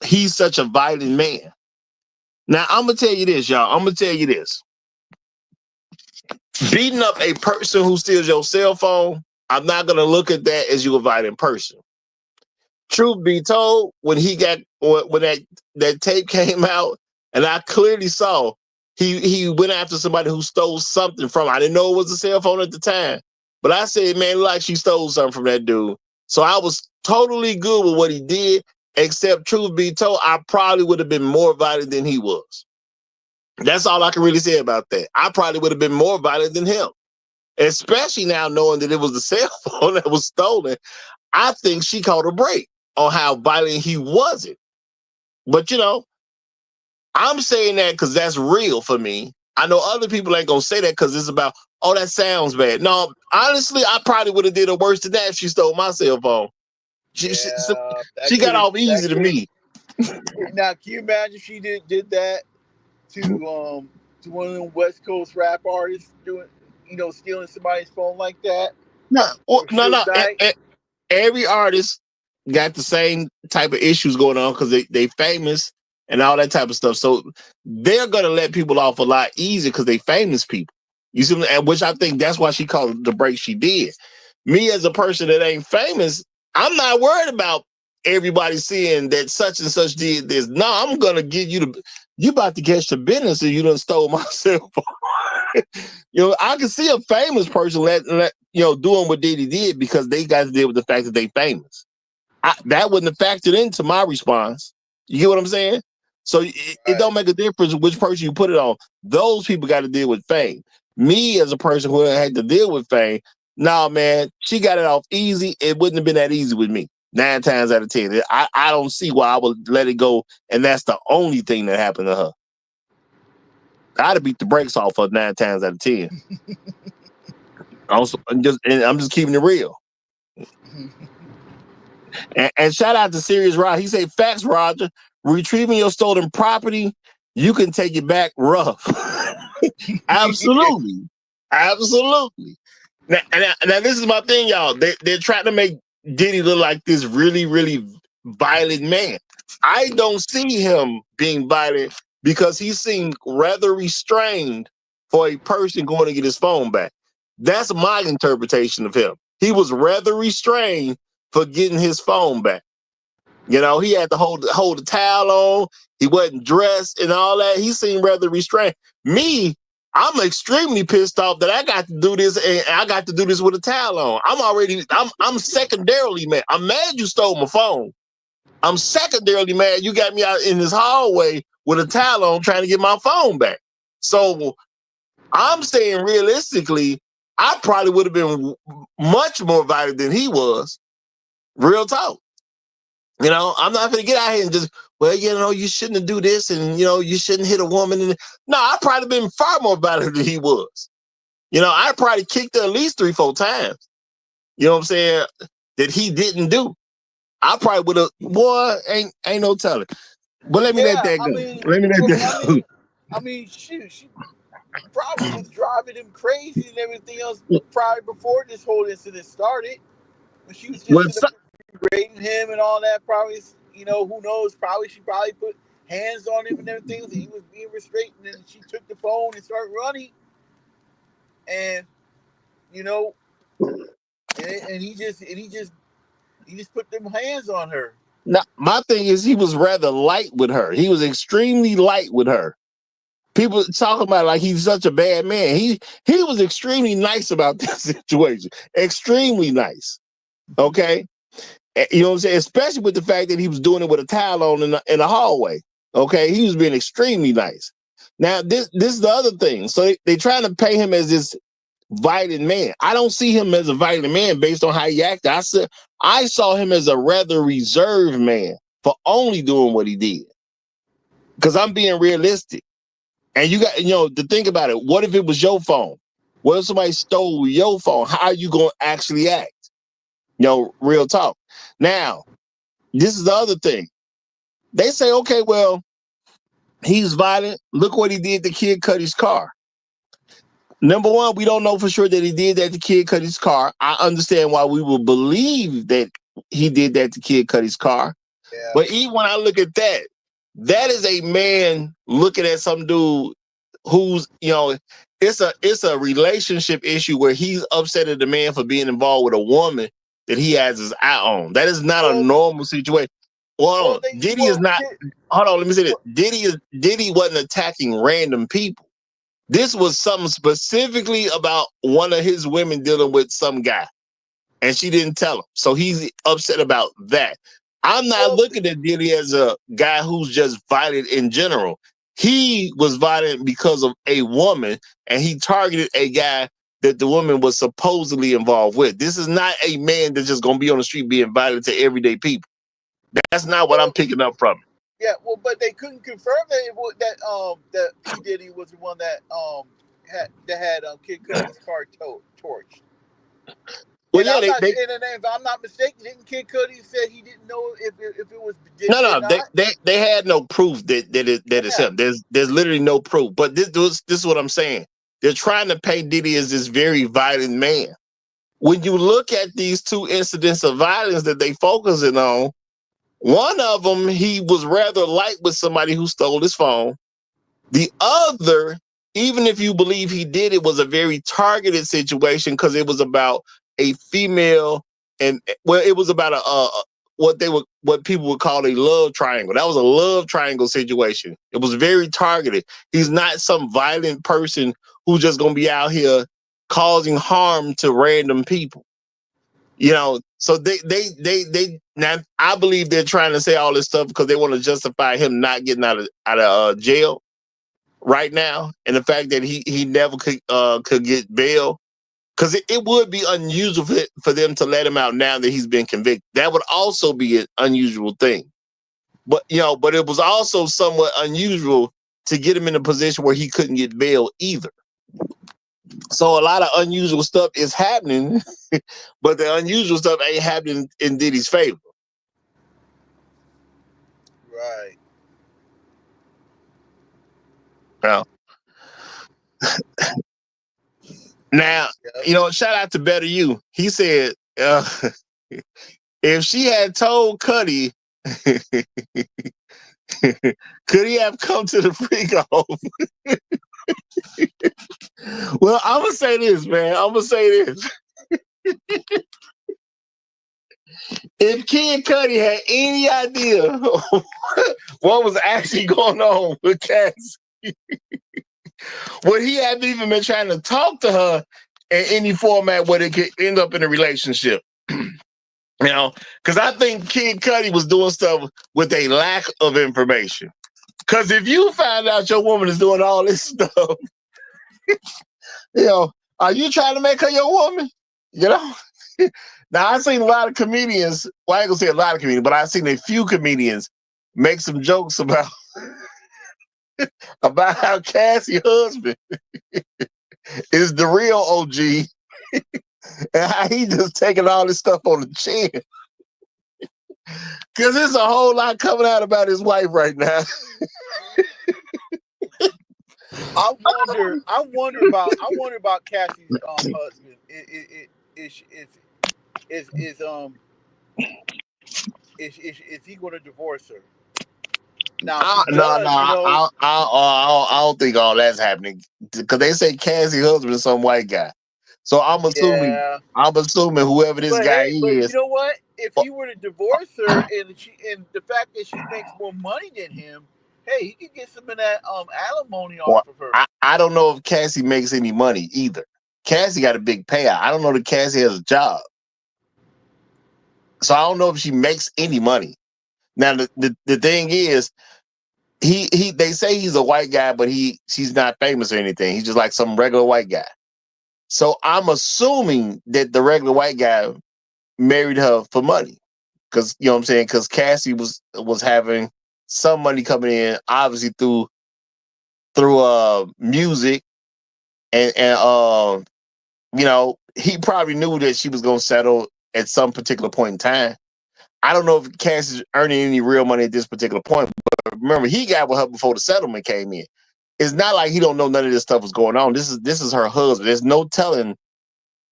he's such a violent man. Now, I'm going to tell you this, y'all. I'm going to tell you this. Beating up a person who steals your cell phone, I'm not going to look at that as you a violent person. Truth be told, when that tape came out, and I clearly saw he went after somebody who stole something from him. I didn't know it was a cell phone at the time, but I said, man, like she stole something from that dude. So I was totally good with what he did, except truth be told, I probably would have been more violent than he was. That's all I can really say about that. I probably would have been more violent than him, especially now knowing that it was the cell phone that was stolen. I think she caught a break on how violent he wasn't. But, I'm saying that because that's real for me. I know other people ain't going to say that because it's about, oh, that sounds bad. No, honestly, I probably would have did it worse than that if she stole my cell phone. She got off easy to me. Now, can you imagine if she did that to one of them West Coast rap artists doing, stealing somebody's phone like that? No. Every artist got the same type of issues going on because they famous and all that type of stuff. So they're gonna let people off a lot easier because they famous people. You see, and which I think that's why she called the break she did. Me as a person that ain't famous, I'm not worried about everybody seeing that such and such did this. No, I'm gonna give you about to catch the business and you done stole my cell phone. I can see a famous person doing what Diddy did because they got to deal with the fact that they famous. That wouldn't have factored into my response. You get what I'm saying? So it don't make a difference which person you put it on. Those people got to deal with fame. Me as a person who had to deal with fame, nah, man, she got it off easy. It wouldn't have been that easy with me. 9 times out of 10. I don't see why I would let it go, and that's the only thing that happened to her. I'd have beat the brakes off her 9 times out of 10. I'm just keeping it real. And shout out to Serious Rod. He said, facts, Roger. Retrieving your stolen property, you can take it back rough. Absolutely. Absolutely. Now, this is my thing, y'all. They're trying to make Diddy look like this really, really violent man. I don't see him being violent because he seemed rather restrained for a person going to get his phone back. That's my interpretation of him. He was rather restrained for getting his phone back. You know, he had to hold the towel on. He wasn't dressed and all that. He seemed rather restrained. Me, I'm extremely pissed off that I got to do this, and I got to do this with a towel on. I'm secondarily mad. I'm mad you stole my phone. I'm secondarily mad you got me out in this hallway with a towel on trying to get my phone back. So I'm saying realistically, I probably would have been much more violent than he was. Real talk. You know, I'm not going to get out here and just, well, you know, you shouldn't do this, and, you know, you shouldn't hit a woman. No, I'd probably been far more violent than he was. You know, I probably kicked her at least 3-4 times. You know what I'm saying? That he didn't do. I probably would have, boy, ain't no telling. But let me let that go. I mean, shoot, she probably was driving him crazy and everything else prior before this whole incident started. When she was just grading him and all that, probably, you know, who knows? She probably put hands on him and everything. So he was being restrained, and then she took the phone and started running. And you know, and he just put them hands on her. Now, my thing is, he was rather light with her. He was extremely light with her. People talking about like he's such a bad man. He was extremely nice about this situation. Extremely nice. Okay. You know what I'm saying? Especially with the fact that he was doing it with a towel on in the hallway. Okay. He was being extremely nice. Now, this is the other thing. So they trying to paint him as this violent man. I don't see him as a violent man based on how he acted. I saw him as a rather reserved man for only doing what he did. Because I'm being realistic. And you got, you know, to think about it. What if it was your phone? What if somebody stole your phone? How are you going to actually act? You know, real talk. Now, this is the other thing. They say, okay, well, he's violent. Look what he did to Kid Cudi's car. Number one, we don't know for sure that he did that to Kid Cudi's car. I understand why we will believe that he did that to Kid Cudi's car. Yeah. But even when I look at that, that is a man looking at some dude who's, you know, it's a relationship issue where he's upset at the man for being involved with a woman that he has his eye on. That is not a normal situation. Well, Diddy is not. Hold on, let me say this. Diddy wasn't attacking random people. This was something specifically about one of his women dealing with some guy, and she didn't tell him. So he's upset about that. I'm not looking at Diddy as a guy who's just violent in general. He was violent because of a woman, and he targeted a guy that the woman was supposedly involved with. This is not a man that's just going to be on the street being violent to everyday people. That's not what I'm picking up from it. Yeah, well, but they couldn't confirm that P. Diddy was the one that had Kid Cudi's car torched. Well, yeah, if I'm not mistaken, didn't Kid Cudi say he didn't know if it was Diddy or not? They had no proof that it's him. There's literally no proof. But this is what I'm saying. They're trying to paint Diddy as this very violent man. When you look at these two incidents of violence that they focusing on, one of them, he was rather light with somebody who stole his phone. The other, even if you believe he did, it was a very targeted situation because it was about a female, and well, it was about what people would call a love triangle. That was a love triangle situation. It was very targeted. He's not some violent person who's just gonna be out here causing harm to random people. You know, so they now I believe they're trying to say all this stuff because they want to justify him not getting out of jail right now, and the fact that he never could get bail, because it would be unusual for them to let him out now that he's been convicted. That would also be an unusual thing, but but it was also somewhat unusual to get him in a position where he couldn't get bail either. So a lot of unusual stuff is happening, but the unusual stuff ain't happening in Diddy's favor. Right. Now, shout out to Better You. He said, if she had told Cudi, could he have come to the freak off? Well, I'm gonna say this, man. I'm gonna say this. If Kid Cudi had any idea what was actually going on with Cassie, would he have even been trying to talk to her in any format where they could end up in a relationship? You know, because I think Kid Cudi was doing stuff with a lack of information. Because if you find out your woman is doing all this stuff, you know, are you trying to make her your woman? You know? Now, I've seen a lot of comedians, well, I ain't gonna say a lot of comedians, but I've seen a few comedians make some jokes about how Cassie's husband is the real OG and how he just taking all this stuff on the chin. Because there's a whole lot coming out about his wife right now. I wonder about Cassie's husband. Is he going to divorce her? Now, if he does, I don't think all that's happening because they say Cassie's husband is some white guy. So I'm assuming whoever this guy but is. you know what? If he were to divorce her and the fact that she makes more money than him, hey, he could get some of that alimony off of her. I don't know if Cassie makes any money either. Cassie got a big payout. I don't know that Cassie has a job. So I don't know if she makes any money. Now the thing is, they say he's a white guy, but she's not famous or anything. He's just like some regular white guy. So I'm assuming that the regular white guy married her for money. Because you know what I'm saying? Because Cassie was having some money coming in, obviously through music and you know, he probably knew that she was gonna settle at some particular point in time. I don't know if Cassie's earning any real money at this particular point, but remember, he got with her before the settlement came in. It's not like he don't know none of this stuff was going on. This is her husband. There's no telling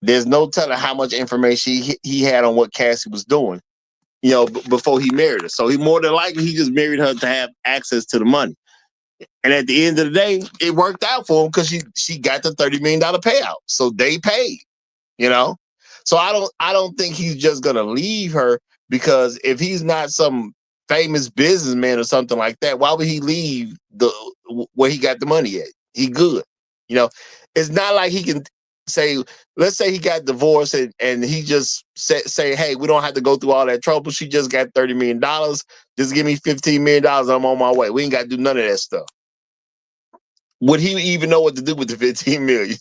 how much information he had on what Cassie was doing, you know, before he married her. So he more than likely he just married her to have access to the money. And at the end of the day, it worked out for him because she got the $30 million payout. So they paid, you know. So I don't think he's just gonna leave her, because if he's not some famous businessman or something like that, why would he leave where he got the money at? He good. You know, it's not like he can say, let's say he got divorced and he just say, hey, we don't have to go through all that trouble. She just got $30 million. Just give me $15 million. I'm on my way. We ain't got to do none of that stuff. Would he even know what to do with the 15 million?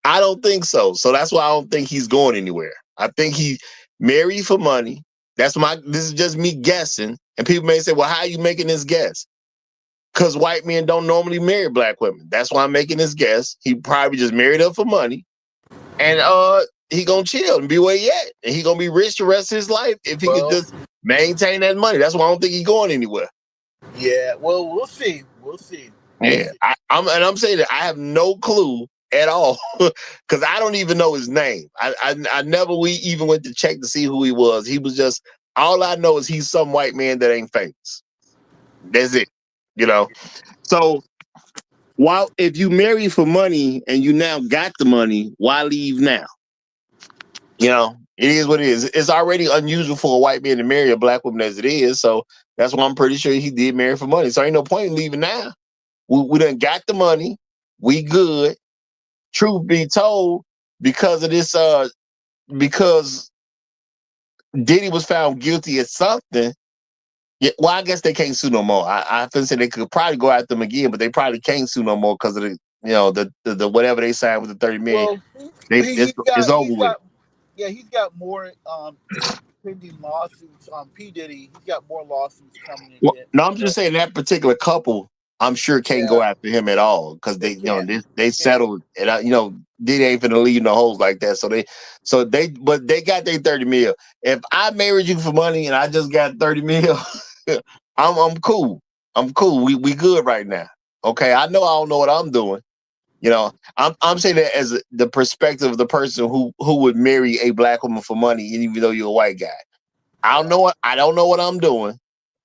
I don't think so. So that's why I don't think he's going anywhere. I think he married for money. This is just me guessing. And people may say, well, how are you making this guess? Because white men don't normally marry black women. That's why I'm making this guess. He probably just married her for money. And he gonna chill and be where he at. And he gonna be rich the rest of his life if he could just maintain that money. That's why I don't think he's going anywhere. Yeah, well, we'll see. I'm saying that I have no clue at all because I don't even know his name. I never even went to check to see who he was. He was just, all I know is he's some white man that ain't famous. That's it, you know. So if you marry for money and you now got the money, why leave now? You know, it is what it is. It's already unusual for a white man to marry a black woman as it is. So that's why I'm pretty sure he did marry for money. So ain't no point in leaving now. We done got the money. We good. Truth be told, because of this, because Diddy was found guilty of something. Yeah, well, I guess they can't sue no more. I feel say they could probably go after them again, but they probably can't sue no more because of the whatever they signed with the 30 million. Well, it's over with. He's got more pending lawsuits on P. Diddy. He's got more lawsuits coming in. Well, no, I'm just saying that particular couple, I'm sure can't go after him at all because they they settled, and Diddy ain't finna leave no hoes like that. But they got their 30 mil. If I married you for money and I just got 30 mil, I'm cool. I'm cool. We good right now. Okay, I know I don't know what I'm doing. I'm saying that as the perspective of the person who would marry a black woman for money, even though you're a white guy. I don't know what I'm doing.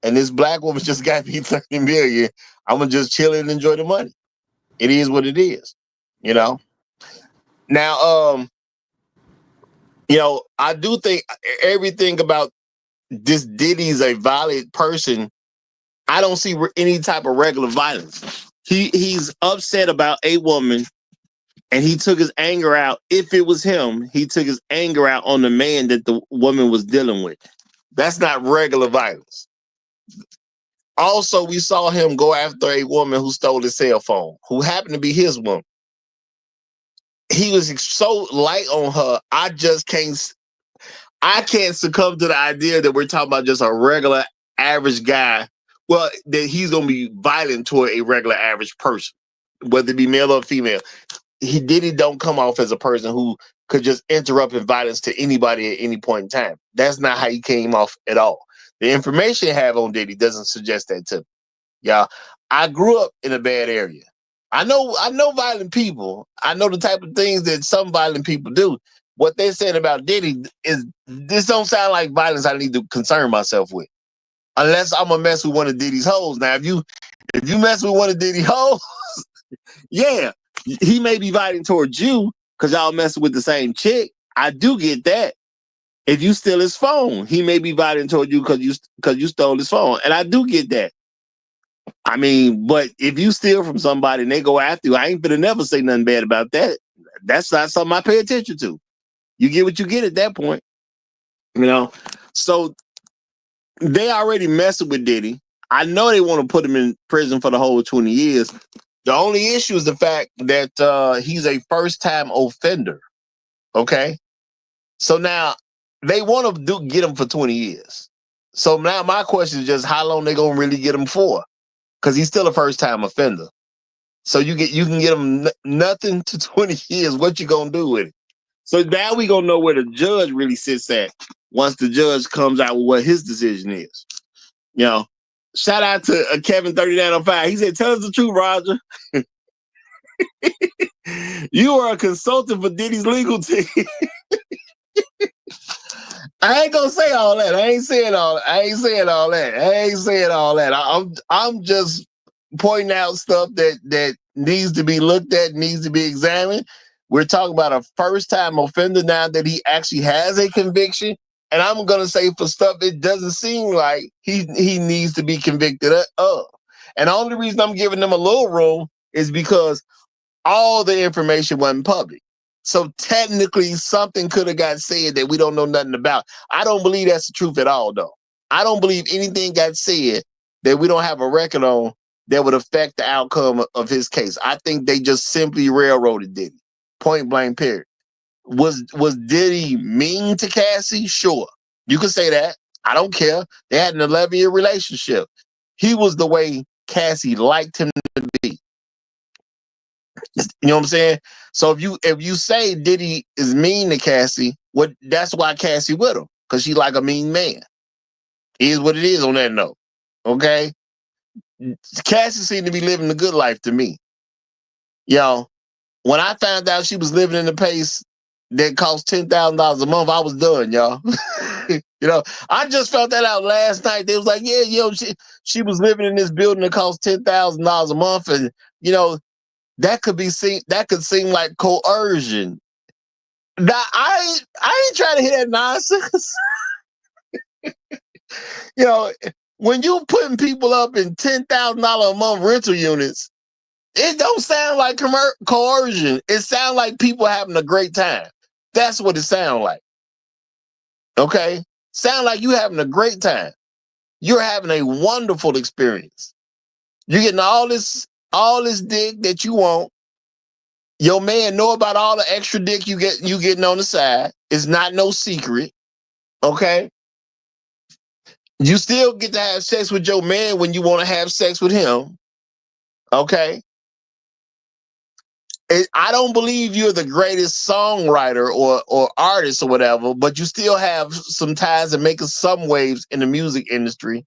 And this black woman just got me 30 million. I'm gonna just chill and enjoy the money. It is what it is. You know. Now, I do think everything about this Diddy's a violent person. I don't see any type of regular violence. He's upset about a woman, and he took his anger out. If it was him, he took his anger out on the man that the woman was dealing with. That's not regular violence. Also, we saw him go after a woman who stole his cell phone, who happened to be his woman. He was so light on her. I can't succumb to the idea that we're talking about just a regular average guy. Well, that he's going to be violent toward a regular average person, whether it be male or female. Diddy don't come off as a person who could just interrupt in violence to anybody at any point in time. That's not how he came off at all. The information I have on Diddy doesn't suggest that to me. Yeah, I grew up in a bad area. I know violent people. I know the type of things that some violent people do. What they're saying about Diddy is this don't sound like violence I need to concern myself with. Unless I'm gonna mess with one of Diddy's hoes. Now, if you mess with one of Diddy's hoes, yeah, he may be violent towards you because y'all messing with the same chick. I do get that. If you steal his phone, he may be violent towards you because you stole his phone, and I do get that. I mean, but if you steal from somebody and they go after you, I ain't gonna never say nothing bad about that. That's not something I pay attention to. You get what you get at that point, So they already messing with Diddy. I know they want to put him in prison for the whole 20 years. The only issue is the fact that he's a first-time offender. Okay? So now they want to get him for 20 years. So now my question is just how long they going to really get him for? Because he's still a first-time offender. So you can get him nothing to 20 years. What you going to do with it? So now we going to know where the judge really sits at once the judge comes out with what his decision is. Shout out to Kevin 3905. He said, tell us the truth, Roger. You are a consultant for Diddy's legal team. I ain't gonna say all that. I ain't saying all that. I'm just pointing out stuff that needs to be looked at, needs to be examined. We're talking about a first-time offender now that he actually has a conviction. And I'm gonna say for stuff it doesn't seem like he needs to be convicted of. And the only reason I'm giving them a little room is because all the information wasn't public. So technically something could have got said that we don't know nothing about. I don't believe that's the truth at all, though. I don't believe anything got said that we don't have a record on that would affect the outcome of his case. I think they just simply railroaded Diddy. Point blank, period. Was Diddy mean to Cassie? Sure. You could say that. I don't care. They had an 11-year relationship. He was the way Cassie liked him to be. You know what I'm saying? So if you say Diddy is mean to Cassie, that's why Cassie with him, because she like a mean man. It is what it is on that note. Okay? Cassie seemed to be living the good life to me. When I found out she was living in a place that cost $10,000 a month, I was done, y'all. I just found that out last night. They was like, yeah, she was living in this building that cost $10,000 a month, and that could seem like coercion. Now, I ain't trying to hear that nonsense. When you putting people up in $10,000 a month rental units, it don't sound like coercion. It sounds like people having a great time. That's what it sounds like. Okay? Sound like you having a great time. You're having a wonderful experience. You're getting all this dick that you want. Your man know about all the extra dick you getting on the side. It's not no secret. Okay? You still get to have sex with your man when you want to have sex with him. Okay? I don't believe you're the greatest songwriter or artist or whatever, but you still have some ties and making some waves in the music industry.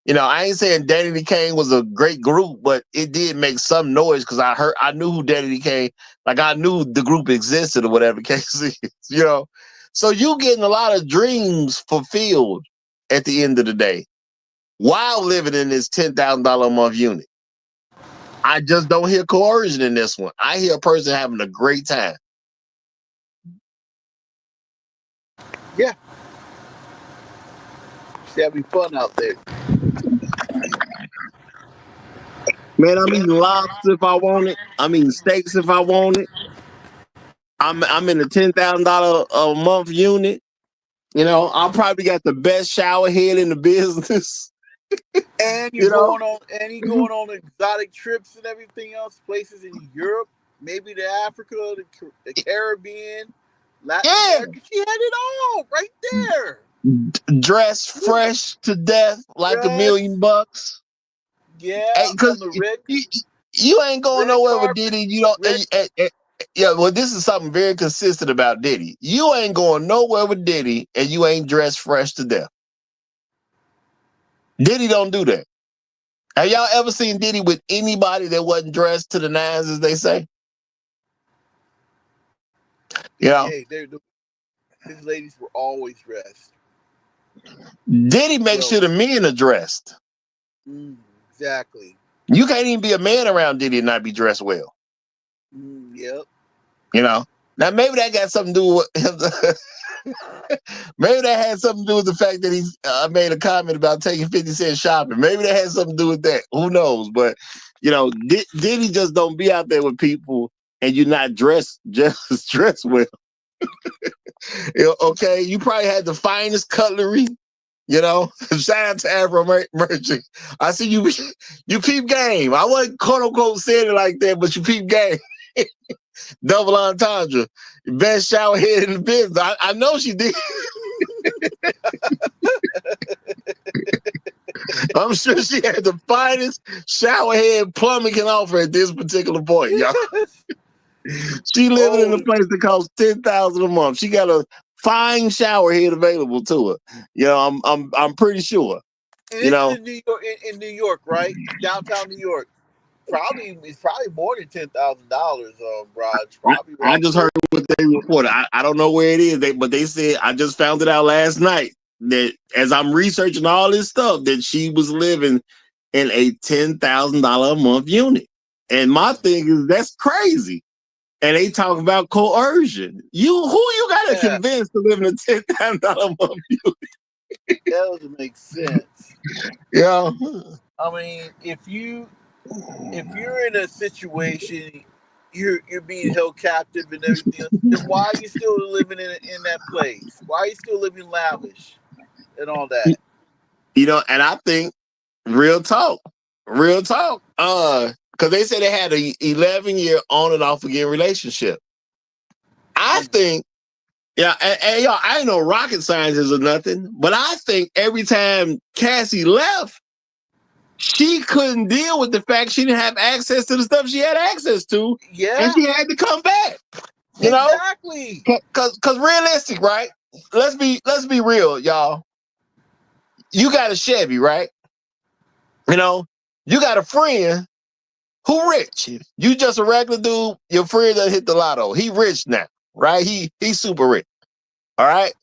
I ain't saying Danny Kane was a great group, but it did make some noise because I knew who Danny Kane, like I knew the group existed or whatever the case is, So you getting a lot of dreams fulfilled at the end of the day while living in this $10,000 a month unit. I just don't hear coercion in this one. I hear a person having a great time. Yeah. It's having fun out there. Man, I'm eating lobster if I want it. I'm eating steaks if I want it. I'm in a $10,000 a month unit. You know, I probably got the best shower head in the business. And You know, you're going on exotic trips and everything else, places in Europe, maybe to Africa, the Caribbean, Latin yeah, America. She had it all right there. dressed fresh to death like Dress, $1,000,000. yeah, Hey, on cause the you ain't going red nowhere with carpet, Diddy. You don't. red. Yeah, well, this is something very consistent about Diddy. You ain't going nowhere with Diddy, and you ain't dressed fresh to death. Diddy don't do that. Have y'all ever seen Diddy with anybody that wasn't dressed to the nines, as they say? You know, Hey, his ladies were always dressed Diddy makes well. sure the men are dressed. Exactly. You can't even be a man around Diddy and not be dressed well. Yep. You know. Now maybe that got something to do with maybe that had something to do with the fact that he made a comment about taking 50 Cent shopping. Maybe that had something to do with that. Who knows? But you know, Diddy just don't be out there with people and you're not dressed well. You know, okay, you probably had the finest cutlery. You know, shout out to Afro Merchant. I see you. You peep game. I wasn't quote unquote saying it like that, but you peep game. Double entendre. Best shower head in the business. I know she did. I'm sure she had the finest shower head plumbing can offer at this particular point, y'all. She living in a place that costs $10,000 a month. She got a fine shower head available to her. You know, I'm pretty sure. And You this is know, in New York, New York, right? Downtown New York. It's probably more than $10,000. Raj, probably I around just heard what they reported. I don't know where it is, but they said I just found it out last night that as I'm researching all this stuff, that she was living in a $10,000 a month unit. And my thing is that's crazy. And they talk about coercion. Who you gotta Yeah, convince to live in a $10,000 a month unit? that doesn't make sense. Yeah. I mean, if you're in a situation, you're being held captive and everything else, then why are you still living in that place? Why are you still living lavish and all that? You know, and I think real talk. Because they said they had a 11-year on and off again relationship. I think, yeah, and y'all, I ain't no rocket scientist or nothing, but I think every time Cassie left, she couldn't deal with the fact she didn't have access to the stuff she had access to, and Yeah, she had to come back. You know, exactly. because realistic, right? Let's be real, y'all. You got a Chevy, right? You know, you got a friend who rich. You just a regular dude. Your friend that hit the lotto. He rich now, right? He's super rich. All right.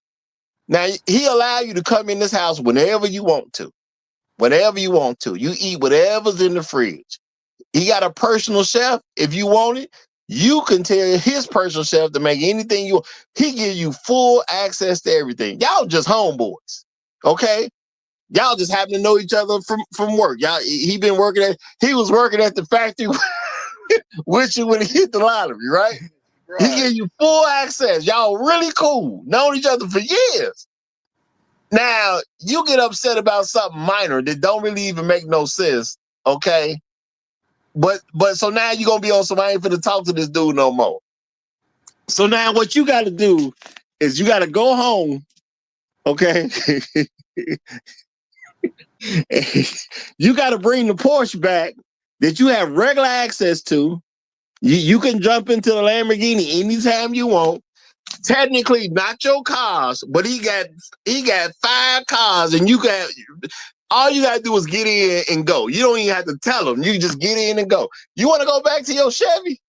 Now he allow you to come in this house whenever you want to. Whenever you want to. You eat whatever's in the fridge. He got a personal chef. If you want it, you can tell his personal chef to make anything you want. He give you full access to everything. Y'all just homeboys. Okay? Y'all just happen to know each other from work. He was working at the factory with you when he hit the lottery, right? He Right. give you full access. Y'all really cool. Known each other for years. Now, you get upset about something minor that don't really even make no sense, okay? But so now you're gonna be on some I ain't finna talk to this dude no more. So now what you gotta do is you gotta go home, okay? You gotta bring the Porsche back that you have regular access to. You can jump into the Lamborghini anytime you want. Technically not your cars, but he got 5 cars, and all you gotta do is get in and go. You don't even have to tell him. You just get in and go. You want to go back to your Chevy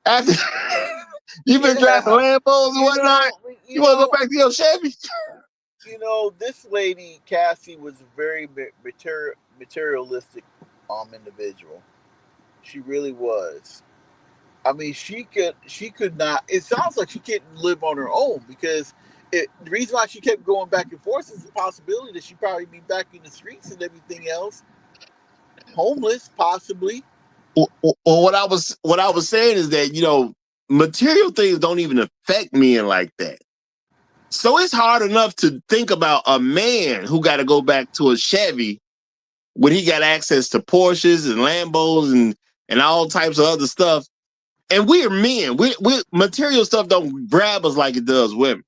after you've been driving Yeah. Lambos and You whatnot? know, you You want to go know, back to your Chevy? this lady Cassie was a very materialistic individual. She really was. I mean, she could not. It sounds like she couldn't live on her own because the reason why she kept going back and forth is the possibility that she probably be back in the streets and everything else, homeless possibly. Or what I was saying is that, you know, material things don't even affect men like that. So it's hard enough to think about a man who got to go back to a Chevy when he got access to Porsches and Lambos and all types of other stuff. And we're men. We material stuff don't grab us like it does women.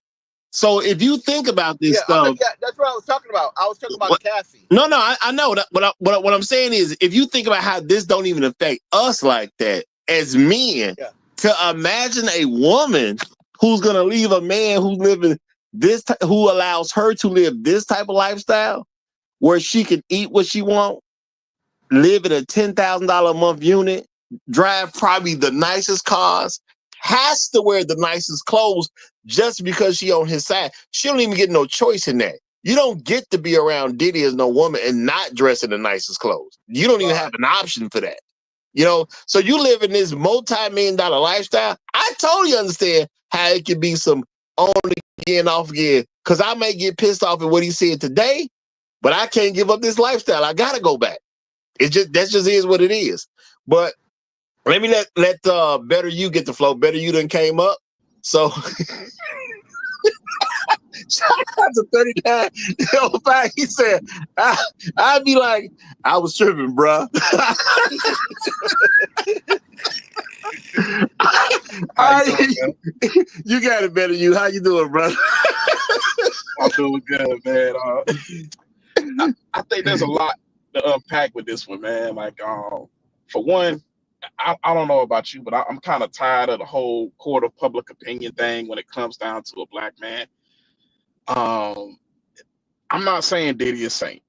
So if you think about this stuff, that's what I was talking about. I was talking about Cassie. No, I know that. What I'm saying is, if you think about how this don't even affect us like that as men, to imagine a woman who's gonna leave a man who's living who allows her to live this type of lifestyle, where she can eat what she wants, live in a $10,000 a month unit, drive probably the nicest cars, has to wear the nicest clothes just because she on his side. She don't even get no choice in that. You don't get to be around Diddy as no woman and not dress in the nicest clothes. You don't even have an option for that. You know, so you live in this multi-million-dollar lifestyle. I totally understand how it could be some on again, off again, because I may get pissed off at what he said today, but I can't give up this lifestyle. I gotta go back. That just is what it is. But let me let Better You get the flow. Better You done came up. So shout out to 39. He said, I'd be like, I was tripping, bro. You got it, Better You. How you doing, brother? I'm doing good, man. I think there's a lot to unpack with this one, man. Like, for one, I don't know about you, but I'm kind of tired of the whole court of public opinion thing when it comes down to a black man. I'm not saying Diddy is saint.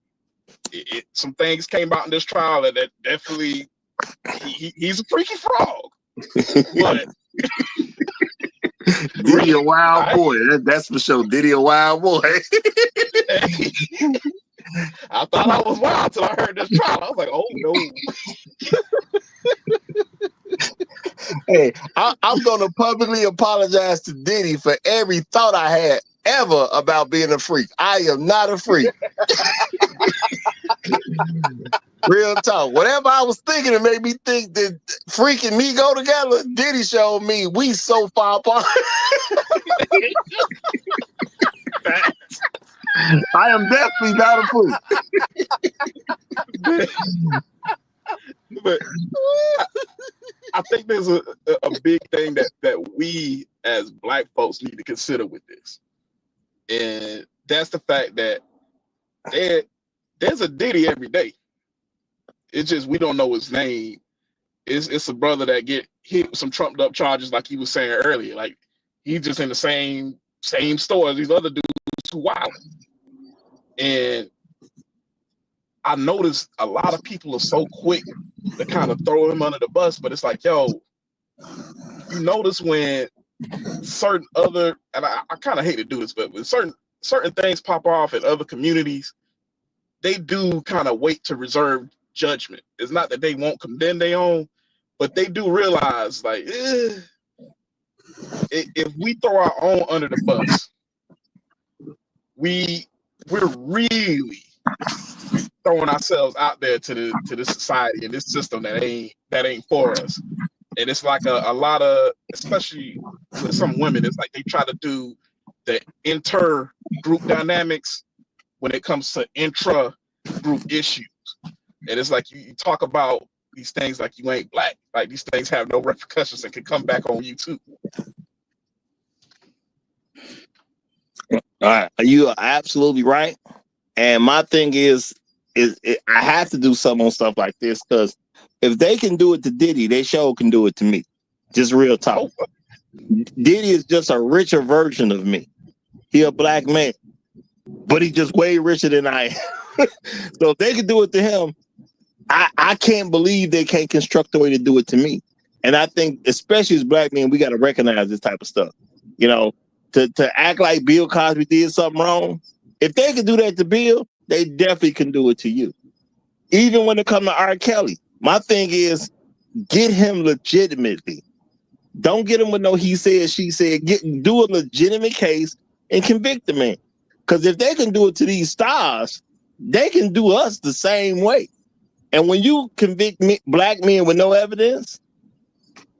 Some things came out in this trial that definitely he's a freaky frog. But Diddy a wild boy. That's for sure. Diddy a wild boy. I thought I was wild till I heard this trial. I was like, oh no. Hey, I'm gonna publicly apologize to Diddy for every thought I had ever about being a freak. I am not a freak. Real talk. Whatever I was thinking, it made me think that freak and me go together. Diddy showed me we so far apart. I am definitely not a freak. But I think there's a big thing that we as black folks need to consider with this. And that's the fact that there's a Diddy every day. It's just we don't know his name. It's a brother that get hit with some trumped up charges, like he was saying earlier. Like he's just in the same store as these other dudes who wild. And I noticed a lot of people are so quick to kind of throw him under the bus, but it's like, yo, you notice when certain other, and I kind of hate to do this, but when certain things pop off in other communities, they do kind of wait to reserve judgment. It's not that they won't condemn their own, but they do realize, like, if we throw our own under the bus, we're really throwing ourselves out there to this society and this system that ain't for us. And it's like a lot of, especially with some women, it's like they try to do the inter-group dynamics when it comes to intra-group issues. And it's like you talk about these things like you ain't black. Like these things have no repercussions and can come back on you too. All right, you are absolutely right. And my thing is I have to do something on stuff like this because if they can do it to Diddy, they sure can do it to me. Just real talk. Diddy is just a richer version of me. He a black man, but he's just way richer than I am. So if they can do it to him, I can't believe they can't construct a way to do it to me. And I think, especially as black men, we got to recognize this type of stuff. You know, to act like Bill Cosby did something wrong. If they can do that to Bill, they definitely can do it to you. Even when it comes to R. Kelly, my thing is get him legitimately. Don't get him with no he said, she said. Do a legitimate case and convict the man. Because if they can do it to these stars, they can do us the same way. And when you convict black men with no evidence,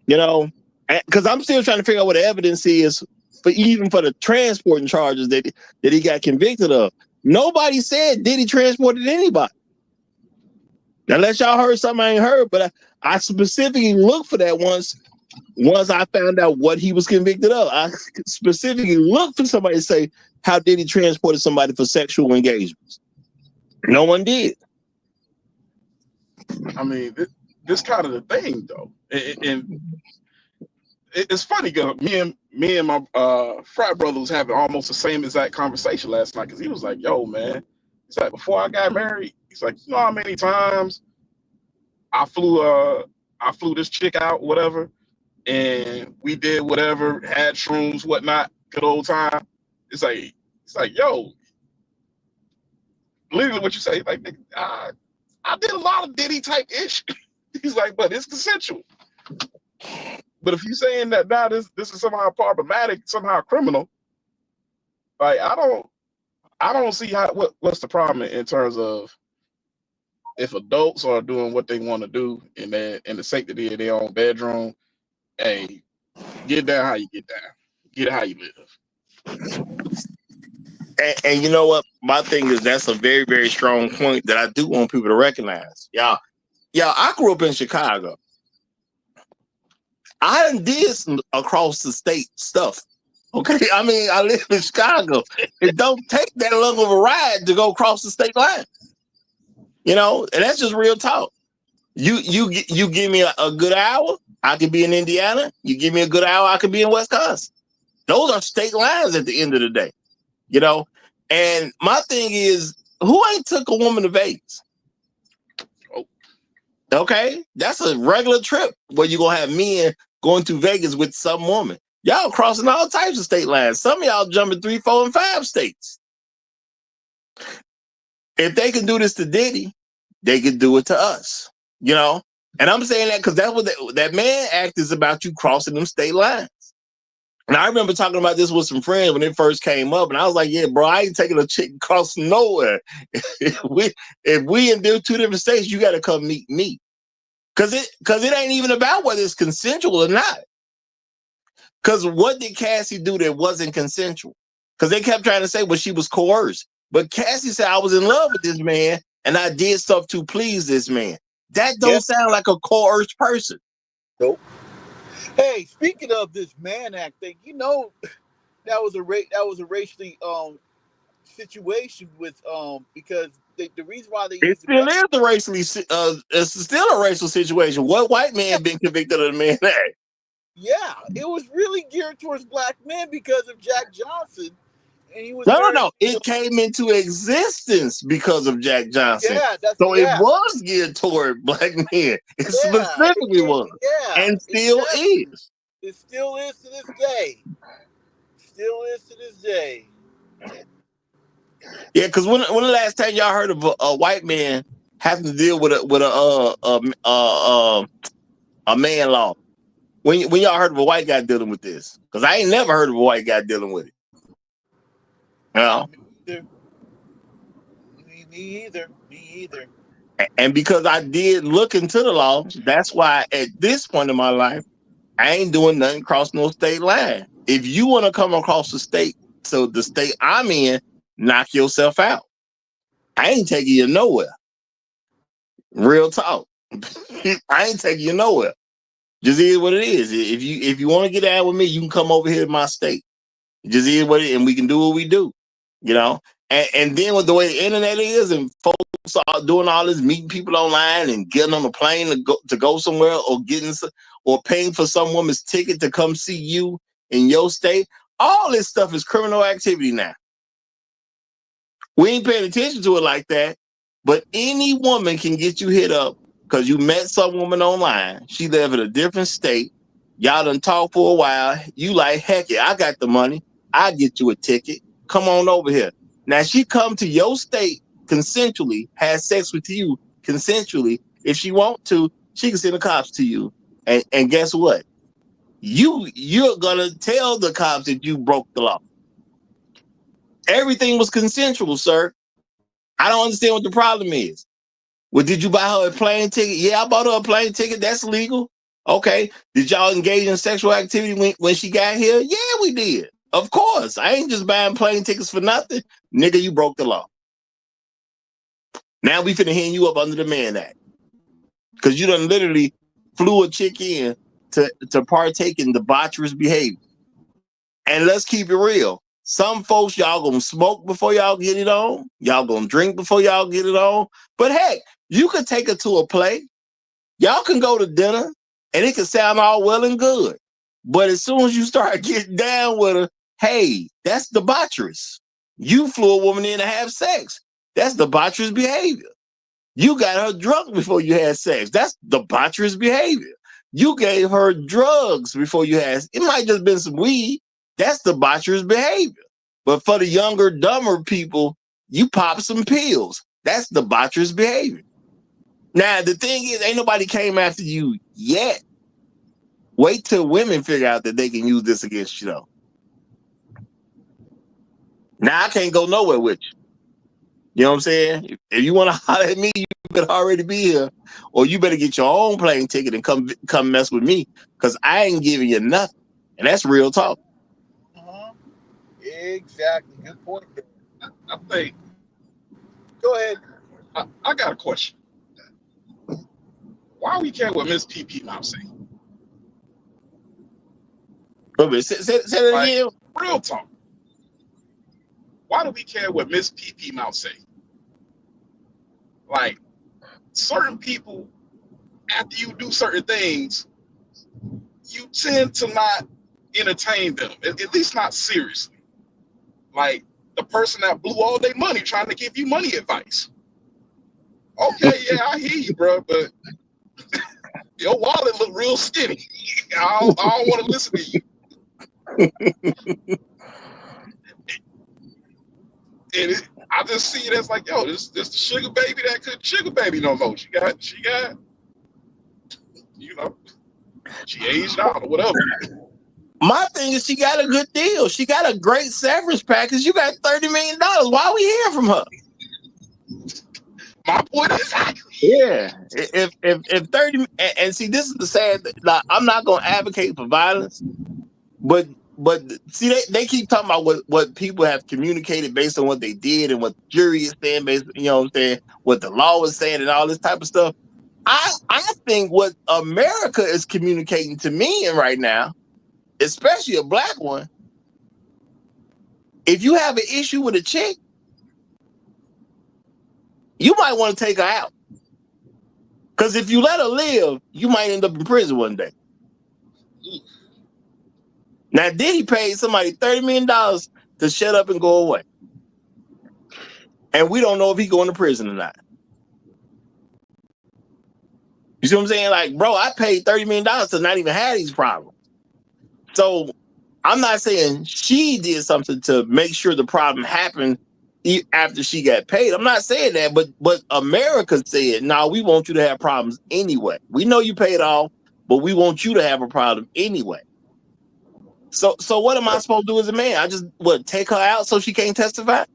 because I'm still trying to figure out what the evidence is for even for the transporting charges that he got convicted of. Nobody said Diddy transported anybody. Unless y'all heard something I ain't heard, but I specifically looked for that once I found out what he was convicted of. I specifically looked for somebody to say, how did he transported somebody for sexual engagements? No one did. I mean, this kind of the thing, though. And it's funny, because me and my frat brother was having almost the same exact conversation last night, because he was like, yo, man, he's like, before I got married, he's like, you know how many times I flew this chick out, whatever, and we did whatever, had shrooms, whatnot, good old time. It's like, yo, literally what you say, like, I did a lot of Diddy type ish. He's like, but it's consensual. But if you're saying that now this is somehow problematic, somehow criminal, like I don't see what's the problem in terms of if adults are doing what they want to do in the safety of their own bedroom. Hey, get down how you get down, get how you live. And you know what? My thing is that's a very, very strong point that I do want people to recognize. Y'all, I grew up in Chicago. I did some across the state stuff. Okay, I mean, I live in Chicago. It don't take that long of a ride to go across the state line. And that's just real talk. You give me a good hour, I could be in Indiana. You give me a good hour, I could be in Wisconsin. Those are state lines at the end of the day. And my thing is, who ain't took a woman to Vegas? Okay, that's a regular trip where you're gonna have men going to Vegas with some woman. Y'all crossing all types of state lines. Some of y'all jumping 3, 4, and 5 states. If they can do this to Diddy, they can do it to us. And I'm saying that because that's what that Mann Act is about, you crossing them state lines. And I remember talking about this with some friends when it first came up, and I was like, yeah, bro, I ain't taking a chick across nowhere. if we in 2 different states, you got to come meet me. Because it ain't even about whether it's consensual or not. Because what did Cassie do that wasn't consensual? Because they kept trying to say, well, she was coerced. But Cassie said, I was in love with this man, and I did stuff to please this man. That don't sound like a coerced person. Nope. Hey, speaking of this Mann Act thing, that was a racially situation with because the reason why they it still is the racially it's still a racial situation. What white man been convicted of the Mann Act? Yeah, it was really geared towards black men because of Jack Johnson, and he was no. It came into existence because of Jack Johnson. Yeah, it was geared toward black men. It specifically was, and still is. It still is to this day. Still is to this day. Yeah, because when the last time y'all heard of a white man having to deal with a man law? When y'all heard of a white guy dealing with this? Because I ain't never heard of a white guy dealing with it. Me either. And because I did look into the law, that's why at this point in my life, I ain't doing nothing cross no state line. If you want to come across the state, so the state I'm in, knock yourself out. I ain't taking you nowhere. Real talk. I ain't taking you nowhere. Just is what it is. If you want to get out with me, you can come over here to my state. Just is what it is, and we can do what we do. And then with the way the internet is, and folks are doing all this, meeting people online and getting on a plane to go somewhere, or paying for some woman's ticket to come see you in your state. All this stuff is criminal activity now. We ain't paying attention to it like that, but any woman can get you hit up because you met some woman online. She live in a different state. Y'all done talk for a while. You like, heck yeah, I got the money. I get you a ticket. Come on over here. Now she come to your state consensually, has sex with you consensually. If she want to, she can send the cops to you. And guess what? You're gonna tell the cops that you broke the law. Everything was consensual, sir. I don't understand what the problem is. Well, did you buy her a plane ticket? Yeah, I bought her a plane ticket. That's legal. Okay. Did y'all engage in sexual activity when she got here? Yeah, we did. Of course. I ain't just buying plane tickets for nothing. Nigga, you broke the law. Now we finna hand you up under the Mann Act. Because you done literally flew a chick in to partake in debaucherous behavior. And let's keep it real. Some folks, y'all gonna smoke before y'all get it on. Y'all gonna drink before y'all get it on. But heck, you could take her to a play. Y'all can go to dinner, and it can sound all well and good. But as soon as you start getting down with her, hey, that's debaucherous. You flew a woman in to have sex. That's debaucherous behavior. You got her drunk before you had sex. That's debaucherous behavior. You gave her drugs before you had. It might just been some weed. That's debaucherous behavior. But for the younger, dumber people, you pop some pills. That's debaucherous behavior. Now, the thing is, ain't nobody came after you yet. Wait till women figure out that they can use this against you, though. Now, I can't go nowhere with you. You know what I'm saying? If you want to holler at me, you better already be here. Or you better get your own plane ticket and come mess with me. Because I ain't giving you nothing. And that's real talk. Exactly. Good point there. I think. Go ahead. I got a question. Why we care what Miss PP Mouth say? Say that again. Real talk. Why do we care what Miss PP Mouth say? Like, certain people, after you do certain things, you tend to not entertain them, at least not seriously. Like the person that blew all their money trying to give you money advice. Okay, yeah, I hear you, bro, but your wallet look real skinny. I don't want to listen to you. And I just see it as like, yo, this the sugar baby that couldn't sugar baby no more. She got, you know, she aged out or whatever. My thing is, she got a good deal. She got a great severance package. You got $30 million. Why are we hearing from her? My point exactly. Yeah. If 30 and see, this is the sad thing. Like, I'm not gonna advocate for violence, but see, they keep talking about what people have communicated based on what they did and what the jury is saying, based, you know what I'm saying, what the law is saying and all this type of stuff. I think what America is communicating to me right now, especially a black one, if you have an issue with a chick, you might want to take her out. Because if you let her live, you might end up in prison one day. Now, Diddy paid somebody $30 million to shut up and go away. And we don't know if he's going to prison or not. You see what I'm saying? Like, bro, I paid $30 million to not even have these problems. So I'm not saying she did something to make sure the problem happened after she got paid. I'm not saying that, but America said, no, we want you to have problems anyway. We know you paid off, but we want you to have a problem anyway. So what am I supposed to do as a man? I just take her out so she can't testify?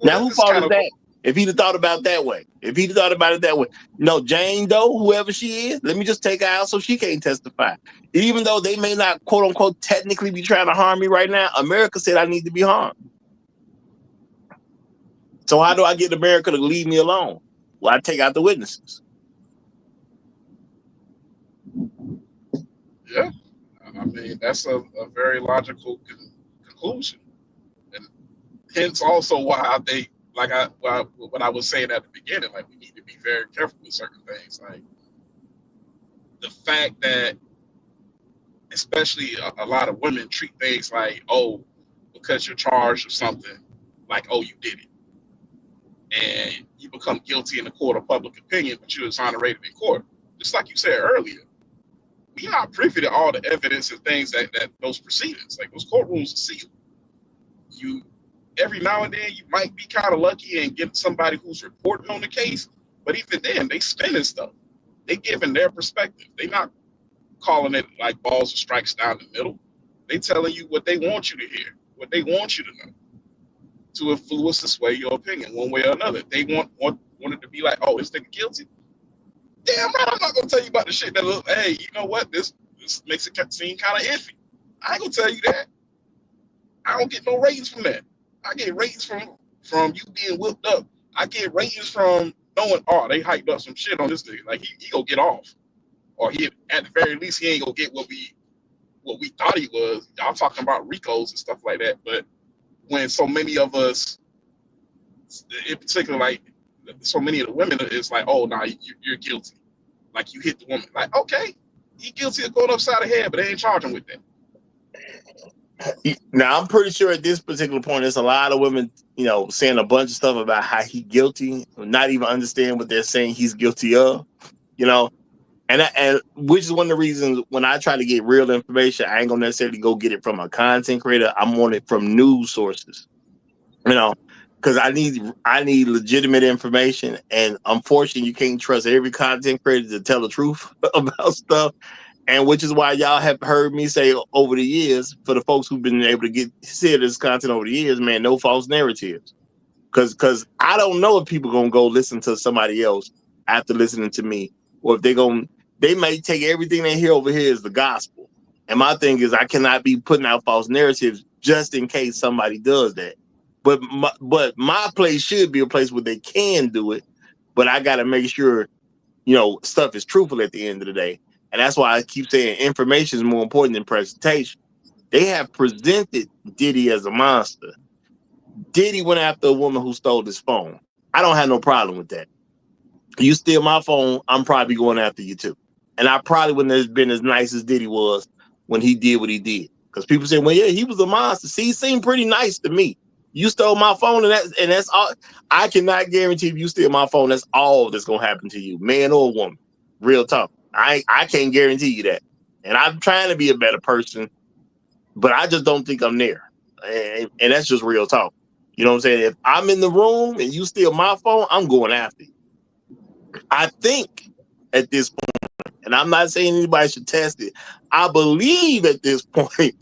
Now, who fault is that? If he'd have thought about that way. If he'd have thought about it that way. No, Jane Doe, whoever she is, let me just take her out so she can't testify. Even though they may not, quote unquote, technically be trying to harm me right now, America said I need to be harmed. So how do I get America to leave me alone? Well, I take out the witnesses. Yeah. I mean, that's a very logical conclusion. And hence also why I think, like what I was saying at the beginning, like we need to be very careful with certain things. Like the fact that especially a lot of women treat things like, oh, because you're charged with something, like, oh, you did it. And you become guilty in the court of public opinion, but you're exonerated in court. Just like you said earlier, we're not privy to all the evidence and things that those proceedings, like those courtrooms are sealed. You, every now and then, you might be kind of lucky and get somebody who's reporting on the case, But even then, they spinning stuff. They giving their perspective. They not calling it like balls or strikes down the middle. They telling you what they want you to hear, what they want you to know, to influence and sway your opinion one way or another. They want it to be like, oh, this nigga guilty. Damn right, I'm not gonna tell you about the shit that look. Hey, you know what? This makes it seem kind of iffy. I ain't gonna tell you that. I don't get no ratings from that. I get ratings from you being whipped up. I get ratings from knowing, oh, they hyped up some shit on this nigga. Like he gonna get off, or he at the very least he ain't gonna get what we thought he was. Y'all talking about Ricos and stuff like that, but when so many of us, in particular, like so many of the women, it's like, oh, nah, you're guilty. Like you hit the woman. Like, okay, he guilty of going upside the head, but they ain't charging with that. Now, I'm pretty sure at this particular point, there's a lot of women, saying a bunch of stuff about how he's guilty, not even understand what they're saying he's guilty of, and which is one of the reasons when I try to get real information, I ain't gonna necessarily go get it from a content creator. I'm on it from news sources, because I need legitimate information, and unfortunately, you can't trust every content creator to tell the truth about stuff. And which is why y'all have heard me say over the years, for the folks who've been able to see this content over the years, man, no false narratives. Because I don't know if people gonna go listen to somebody else after listening to me, or if they may take everything they hear over here as the gospel. And my thing is, I cannot be putting out false narratives just in case somebody does that. But my place should be a place where they can do it, but I got to make sure, stuff is truthful at the end of the day. And that's why I keep saying information is more important than presentation. They have presented Diddy as a monster. Diddy went after a woman who stole his phone. I don't have no problem with that. You steal my phone, I'm probably going after you too. And I probably wouldn't have been as nice as Diddy was when he did what he did. Because people say, well, yeah, he was a monster. See, he seemed pretty nice to me. You stole my phone, and that's all. I cannot guarantee if you steal my phone, that's all that's gonna happen to you, man or woman. Real talk. I can't guarantee you that. And I'm trying to be a better person, but I just don't think I'm there. And that's just real talk. You know what I'm saying? If I'm in the room and you steal my phone, I'm going after you. I think at this point, and I'm not saying anybody should test it, I believe at this point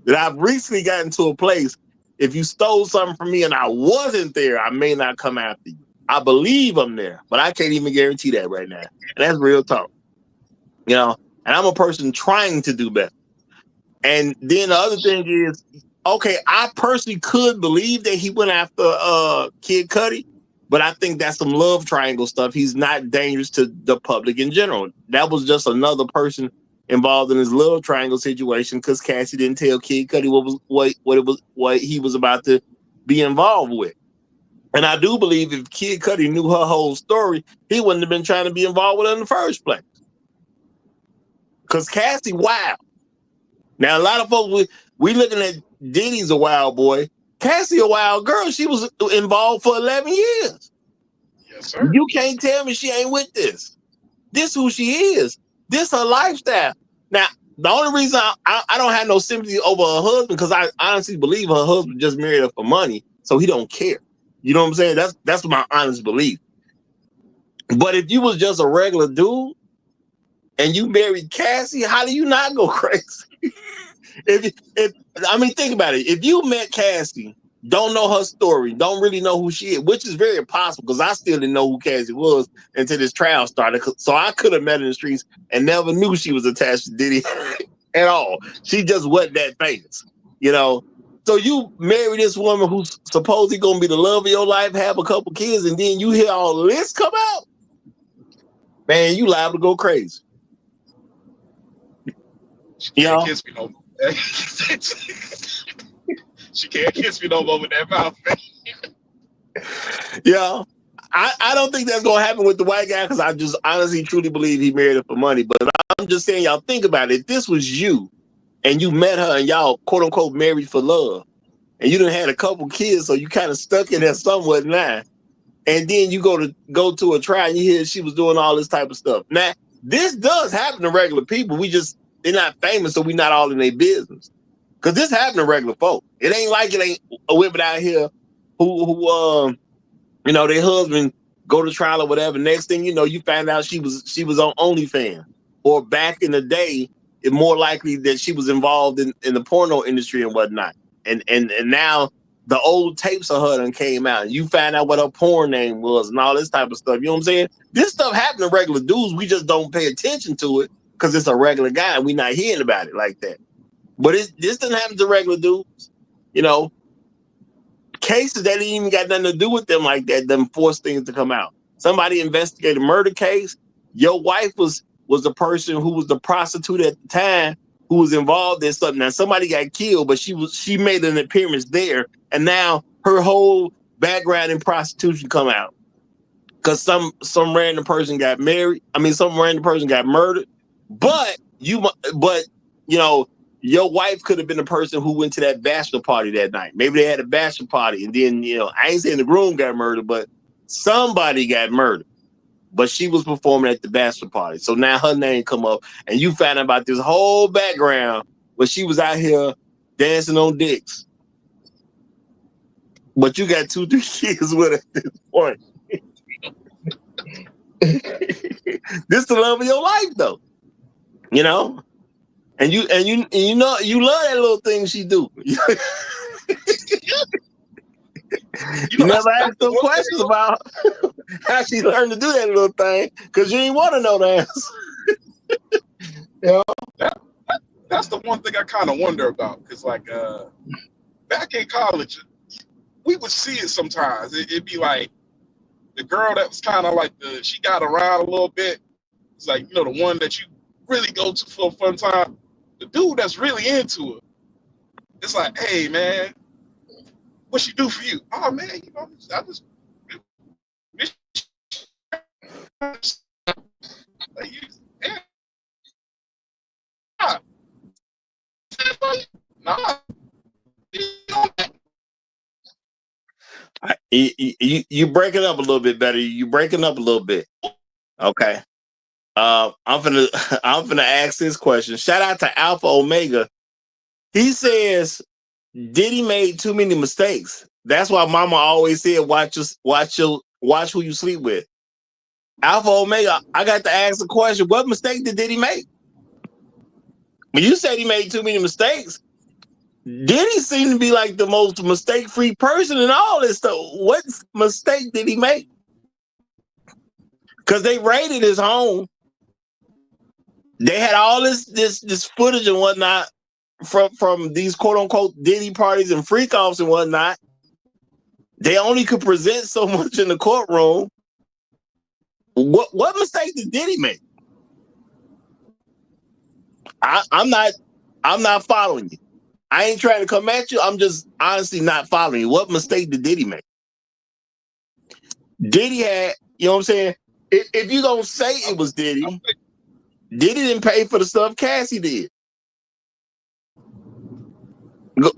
that I've recently gotten to a place, if you stole something from me and I wasn't there, I may not come after you. I believe I'm there, but I can't even guarantee that right now. And that's real talk. And I'm a person trying to do better. And then the other thing is, okay, I personally could believe that he went after Kid Cudi, but I think that's some love triangle stuff. He's not dangerous to the public in general. That was just another person involved in his love triangle situation because Cassie didn't tell Kid Cudi what he was about to be involved with. And I do believe if Kid Cudi knew her whole story, he wouldn't have been trying to be involved with her in the first place. Because Cassie, wild. Now, a lot of folks, we looking at Diddy's a wild boy. Cassie a wild girl. She was involved for 11 years. Yes, sir. You can't tell me she ain't with this. This who she is. This her lifestyle. Now, the only reason I don't have no sympathy over her husband, because I honestly believe her husband just married her for money, so he don't care. You know what I'm saying? That's my honest belief. But if you was just a regular dude and you married Cassie, how do you not go crazy? Think about it. If you met Cassie, don't know her story, don't really know who she is, which is very possible because I still didn't know who Cassie was until this trial started. So I could have met her in the streets and never knew she was attached to Diddy at all. She just wasn't that famous, So you marry this woman who's supposedly going to be the love of your life, have a couple kids, and then you hear all this come out? Man, you liable to go crazy. She can't kiss me no more. She can't kiss me no more with that mouth. I don't think that's going to happen with the white guy because I just honestly, truly believe he married her for money. But I'm just saying, y'all think about it. If this was you and you met her and y'all, quote unquote, married for love, and you done had a couple kids, so you kind of stuck in there somewhat now. And then you go to a trial and you hear she was doing all this type of stuff. Now, this does happen to regular people. They're not famous, so we're not all in their business. Because this happened to regular folk. It ain't like it ain't a women out here who their husband go to trial or whatever. Next thing you know, you find out she was on OnlyFans. Or back in the day, it's more likely that she was involved in the porno industry and whatnot. And now the old tapes of her done came out, and you find out what her porn name was and all this type of stuff. You know what I'm saying? This stuff happened to regular dudes. We just don't pay attention to it because it's a regular guy and we're not hearing about it like that. But this doesn't happen to regular dudes. You know, cases that ain't even got nothing to do with them like that, them force things to come out. Somebody investigated a murder case. Your wife was the person who was the prostitute at the time who was involved in something. Now somebody got killed, but she made an appearance there, and now her whole background in prostitution come out because some random person got married. I mean, some random person got murdered. But you know, your wife could have been the person who went to that bachelor party that night. Maybe they had a bachelor party, and then, you know, I ain't saying the groom got murdered, but somebody got murdered. But she was performing at the bachelor party. So now her name come up, and you found out about this whole background where she was out here dancing on dicks. But you got 2-3 kids with her at this point. This the love of your life, though. You know? And you know you love that little thing she do. You never asked no questions about how she learned to do that little thing because you didn't want to know the answer. You know? That's the one thing I kind of wonder about, because like back in college, we would see it sometimes. It'd be like the girl that was kind of like she got around a little bit. It's like, you know, the one that you really go to for a fun time. The dude that's really into it, it's like, hey man, what she do for you? Oh man, you know, I just like, yeah. Nah. You breaking up a little bit better. You breaking up a little bit. Okay. I'm gonna ask this question. Shout out to Alpha Omega. He says Diddy made too many mistakes. That's why Mama always said watch who you sleep with. Alpha Omega, I got to ask the question: what mistake did Diddy make? When you said he made too many mistakes, Diddy seemed to be like the most mistake-free person in all this stuff. What mistake did he make? Because they raided his home. They had all this footage and whatnot from these quote-unquote Diddy parties and freak-offs and whatnot. They only could present so much in the courtroom. What mistake did Diddy make? I'm not following you. I ain't trying to come at you. I'm just honestly not following you. What mistake did Diddy make? Diddy had, you know what I'm saying? If you don't say it was Diddy, Diddy didn't pay for the stuff Cassie did.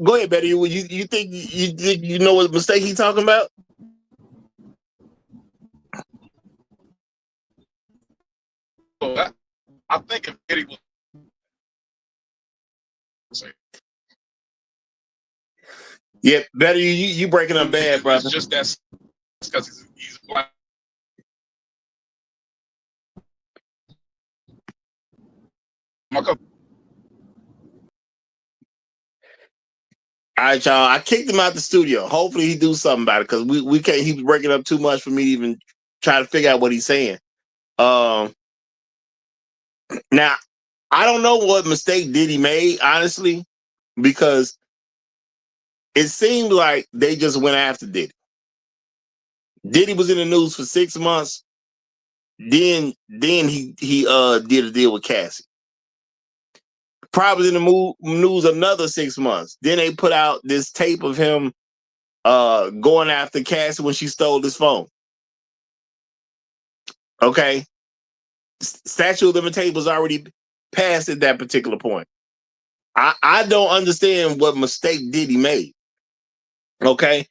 Go ahead, Betty. You think you know what mistake he's talking about? I think if Diddy was. Yeah, Betty, you breaking up bad, brother. It's just that because he's black. All right, y'all. I kicked him out the studio. Hopefully he do something about it because we can't. He was breaking up too much for me to even try to figure out what he's saying. Now I don't know what mistake Diddy made, honestly, because it seemed like they just went after Diddy. Diddy was in the news for 6 months. Then he did a deal with Cassie. Probably in the news another 6 months. Then they put out this tape of him going after Cassie when she stole his phone. Okay. Statute of limitations was already passed at that particular point. I don't understand what mistake Diddy made. Okay.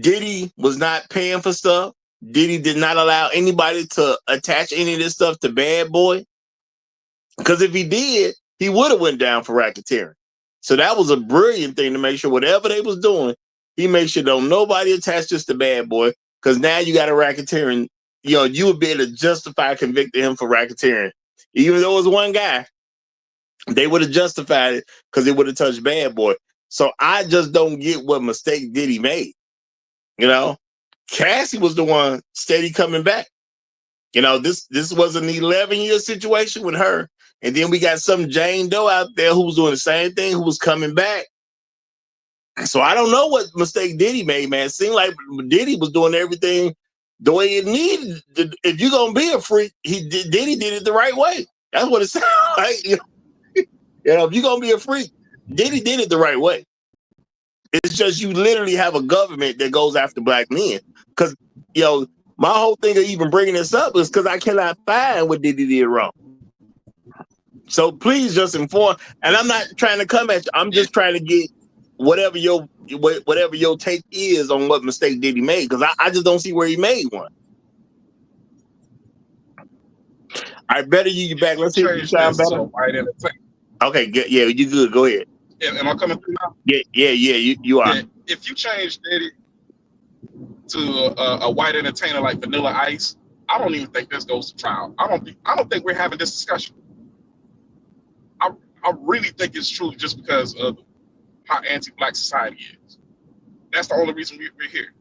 Diddy was not paying for stuff. Diddy did not allow anybody to attach any of this stuff to Bad Boy. Because if he did, he would have went down for racketeering. So that was a brilliant thing to make sure whatever they was doing, he made sure don't nobody attach this to Bad Boy. Because now you got a racketeering you would be able to justify convicting him for racketeering. Even though it was one guy, they would have justified it because it would have touched Bad Boy. So I just don't get what mistake Diddy made. Cassie was the one steady coming back. This was an 11-year situation with her. And then we got some Jane Doe out there who was doing the same thing, who was coming back. So I don't know what mistake Diddy made, man. It seemed like Diddy was doing everything the way it needed. If you're going to be a freak, Diddy did it the right way. That's what it sounds like. If you're going to be a freak, Diddy did it the right way. It's just you literally have a government that goes after black men. Because, my whole thing of even bringing this up is because I cannot find what Diddy did wrong. So please just inform. And I'm not trying to come at you. I'm just trying to get whatever your take is on what mistake Diddy made. Because I just don't see where he made one. I better you back. Let's see if you sound better. Okay, good. Yeah, you good. Go ahead. Am I coming through now? Yeah, you are. Yeah, if you change Diddy to a white entertainer like Vanilla Ice, I don't even think this goes to trial. I don't think we're having this discussion. I really think it's true just because of how anti-black society is. That's the only reason we're here.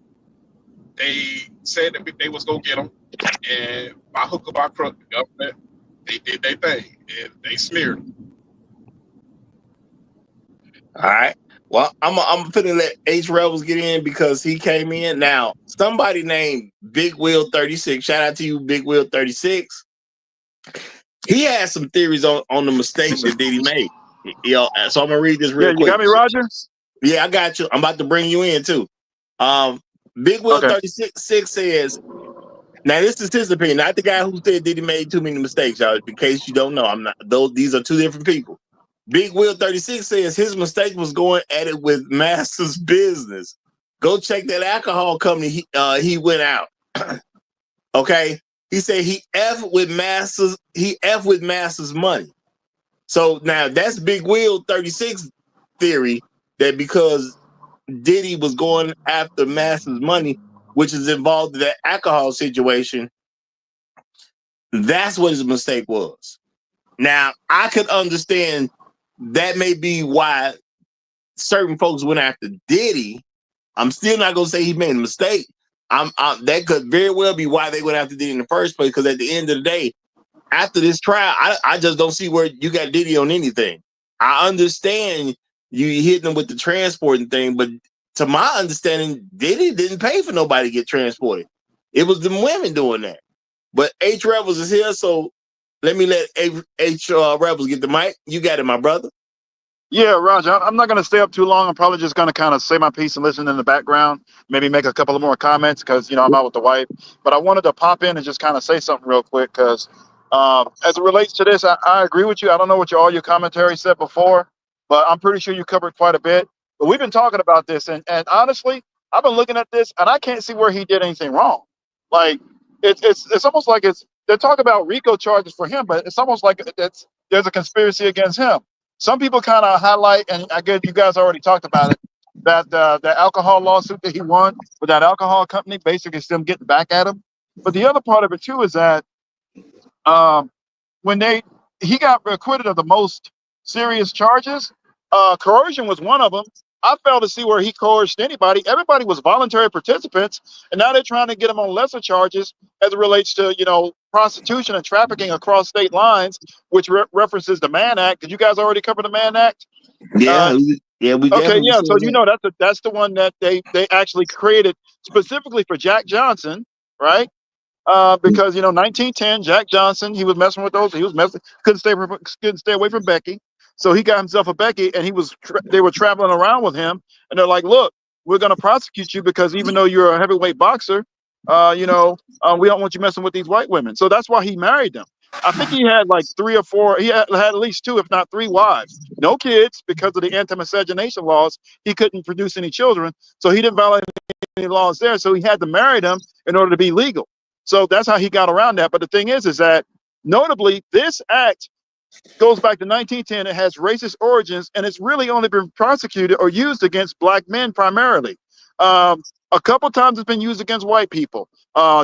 They said that they was gonna get them, and by hook or by crook, the government, they did their thing, and they smeared them. All right. Well, I'm finna let H Rebels get in because he came in. Now, somebody named Big Will 36. Shout out to you, Big Will 36. He has some theories on the mistakes that Diddy made. So I'm gonna read this real quick. You got me, Roger? Yeah, I got you. I'm about to bring you in too. Big Will 36 says, now this is his opinion, not the guy who said Diddy made too many mistakes, y'all. In case you don't know, these are two different people. Big Will 36 says his mistake was going at it with Master's business. Go check that alcohol company he went out. Okay. He said he F with Master's money. So now that's Big Will 36 theory that because Diddy was going after Master's money, which is involved in that alcohol situation, that's what his mistake was. Now, I could understand that may be why certain folks went after Diddy. I'm still not gonna say he made a mistake. That could very well be why they went after Diddy in the first place. Because at the end of the day, after this trial, I just don't see where you got Diddy on anything. I understand you hitting them with the transporting thing, but to my understanding, Diddy didn't pay for nobody to get transported. It was the women doing that. But H Rebels is here, so let me let H Rebels get the mic. You got it, my brother. Yeah, Roger, I'm not going to stay up too long. I'm probably just going to kind of say my piece and listen in the background, maybe make a couple of more comments because, I'm out with the wife. But I wanted to pop in and just kind of say something real quick because as it relates to this, I agree with you. I don't know what all your commentary said before, but I'm pretty sure you covered quite a bit. But we've been talking about this, and honestly, I've been looking at this, and I can't see where he did anything wrong. Like, it's almost like they're talking about RICO charges for him, but it's almost like there's a conspiracy against him. Some people kind of highlight, and I guess you guys already talked about it, that the alcohol lawsuit that he won with that alcohol company, basically it's them getting back at him. But the other part of it too is that when he got acquitted of the most serious charges, coercion was one of them. I failed to see where he coerced anybody. Everybody was voluntary participants, and now they're trying to get him on lesser charges as it relates to, prostitution and trafficking across state lines, which references the Mann Act. Did you guys already cover the Mann Act? Yeah, we okay, yeah. So that. that's the one that they actually created specifically for Jack Johnson, right? Because 1910, Jack Johnson, he was messing with those. He was couldn't stay away from Becky. So he got himself a Becky, and they were traveling around with him, and they're like, "Look, we're going to prosecute you because even though you're a heavyweight boxer, we don't want you messing with these white women." So that's why he married them. I think he had like 3 or 4. He had at least 2, if not 3 wives. No kids because of the anti-miscegenation laws. He couldn't produce any children, so he didn't violate any laws there. So he had to marry them in order to be legal. So that's how he got around that. But the thing is that notably, this act goes back to 1910. It has racist origins, and it's really only been prosecuted or used against black men primarily. A couple times it's been used against white people.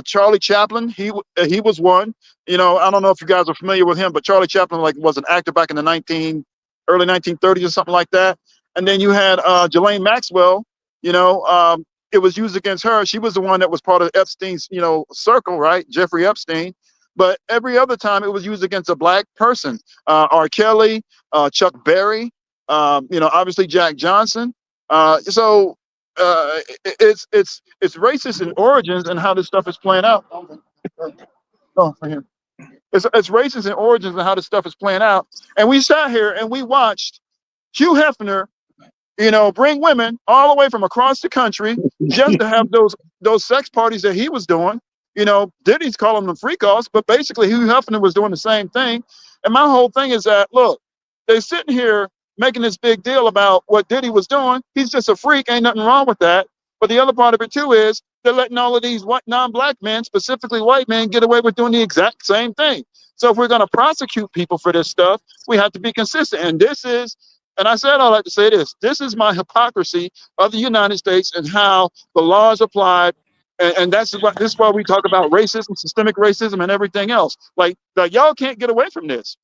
Charlie Chaplin, he was one. You know, I don't know if you guys are familiar with him, but Charlie Chaplin was an actor back in the early 1930s or something like that. And then you had Ghislaine Maxwell. You know, it was used against her. She was the one that was part of Epstein's, circle, right? Jeffrey Epstein. But every other time it was used against a black person. R. Kelly, Chuck Berry, obviously Jack Johnson. So it's racist in origins and how this stuff is playing out. Oh, for him. It's racist in origins and how this stuff is playing out. And we sat here and we watched Hugh Hefner, bring women all the way from across the country just to have those sex parties that he was doing. Diddy's calling them freak offs, but basically Hugh Hefner was doing the same thing. And my whole thing is that, look, they're sitting here making this big deal about what Diddy was doing. He's just a freak. Ain't nothing wrong with that. But the other part of it, too, is they're letting all of these non-black men, specifically white men, get away with doing the exact same thing. So if we're going to prosecute people for this stuff, we have to be consistent. And I said all that to say this is my hypocrisy of the United States and how the law is applied. And this is why we talk about racism, systemic racism, and everything else. Like y'all can't get away from this.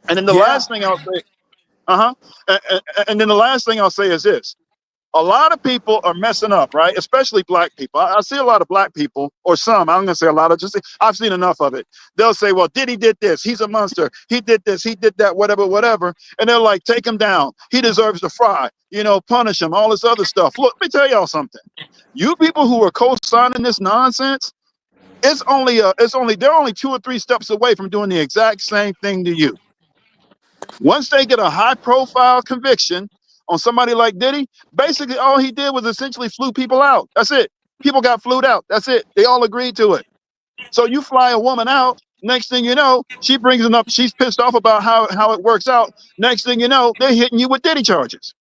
And then the last thing I'll say, and then the last thing I'll say is this. A lot of people are messing up, right? Especially black people. I see a lot of black people, or some, I'm going to say a lot of, I've seen enough of it. They'll say, well, Diddy did this. He's a monster. He did this. He did that, whatever. And they're like, take him down. He deserves to fry, punish him, all this other stuff. Look, let me tell y'all something. You people who are co-signing this nonsense, they're only 2 or 3 steps away from doing the exact same thing to you. Once they get a high-profile conviction on somebody like Diddy, basically all he did was essentially flew people out. That's it. People got flued out. That's it. They all agreed to it. So you fly a woman out. Next thing you know, she brings it up. She's pissed off about how it works out. Next thing you know, they're hitting you with Diddy charges.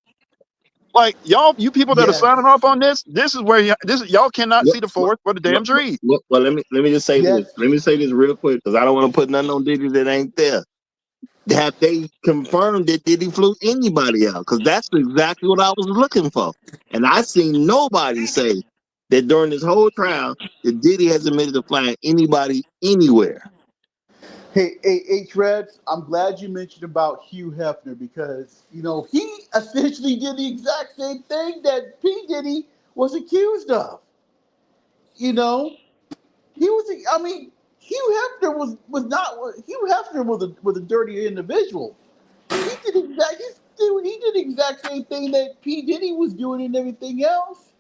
Like you people that are signing off on this is where y'all cannot see the forest for the damn trees. Well, let me just say this. Let me say this real quick because I don't want to put nothing on Diddy that ain't there. Have they confirmed that Diddy flew anybody out? Because that's exactly what I was looking for. And I seen nobody say that during this whole trial that Diddy has admitted to flying anybody anywhere. Hey, H-Reds, I'm glad you mentioned about Hugh Hefner because, he essentially did the exact same thing that P. Diddy was accused of. Hugh Hefner was a dirty individual. He did the exact same thing that P. Diddy was doing and everything else.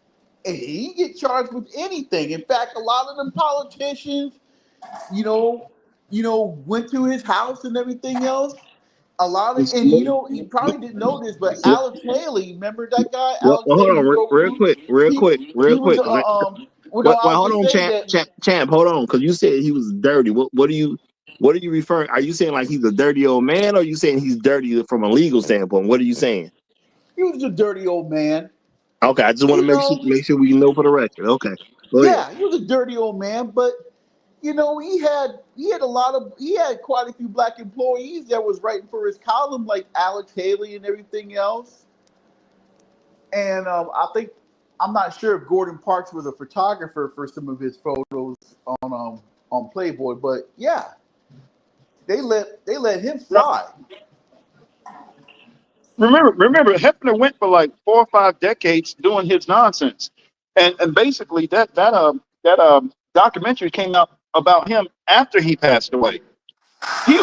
And he didn't get charged with anything. In fact, a lot of them politicians, went to his house and everything else. You probably didn't know this, but Alex Haley, remember that guy? Well, hold on, real quick. Hold on, champ, hold on, because you said he was dirty. What are you referring? Are you saying like he's a dirty old man, or are you saying he's dirty from a legal standpoint? What are you saying? He was a dirty old man. Okay, I just want to make sure we know for the record. Okay, go ahead. He was a dirty old man, but he had quite a few black employees that was writing for his column, like Alex Haley and everything else. And I'm not sure if Gordon Parks was a photographer for some of his photos on Playboy, but yeah, they let him fly. Remember, Hefner went for like 4 or 5 decades doing his nonsense, and basically that documentary came out about him after he passed away. He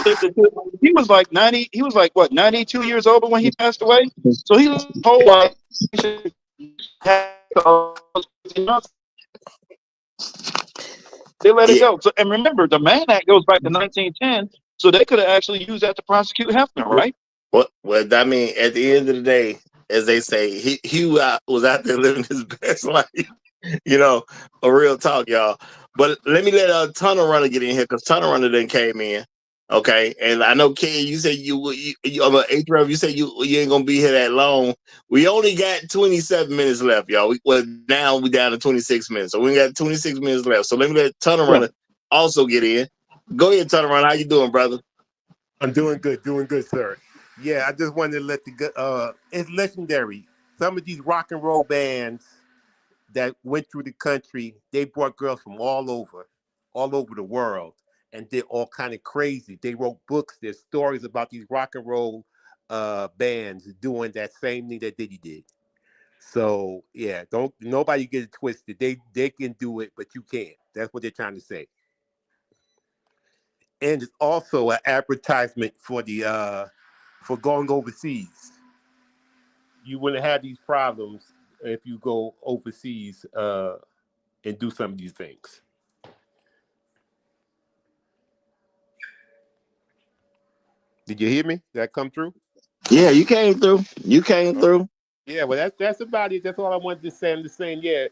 was like 90. He was like 92 years old when he passed away. So he was whole life. They let it go. So, and remember, the Mann Act goes back to 1910, so they could have actually used that to prosecute Hefner, right? Well, I mean, at the end of the day, as they say, he was out there living his best life. A real talk, y'all. But let me let Tunnel Runner get in here because Tunnel Runner then came in. Okay, and I know Ken, you said you on the H-Rev, you said you ain't gonna be here that long. We only got 27 minutes left, y'all. Now we down to 26 minutes, so we got 26 minutes left. So let me let Tunnel Runner also get in. Go ahead, Tunnel Runner. How you doing, brother? I'm doing good, sir. Yeah, I just wanted to let it's legendary. Some of these rock and roll bands that went through the country. They brought girls from all over the world, and did all kind of crazy. They wrote books. There's stories about these rock and roll bands doing that same thing that Diddy did. So yeah, don't nobody get it twisted. They can do it, but you can't. That's what they're trying to say. And it's also an advertisement for the for going overseas. You wouldn't have these problems if you go overseas and do some of these things. Did you hear me? Did that come through? Yeah, you came through. You came through. Yeah, well, that's about it. That's all I wanted to say. I'm just saying, yeah,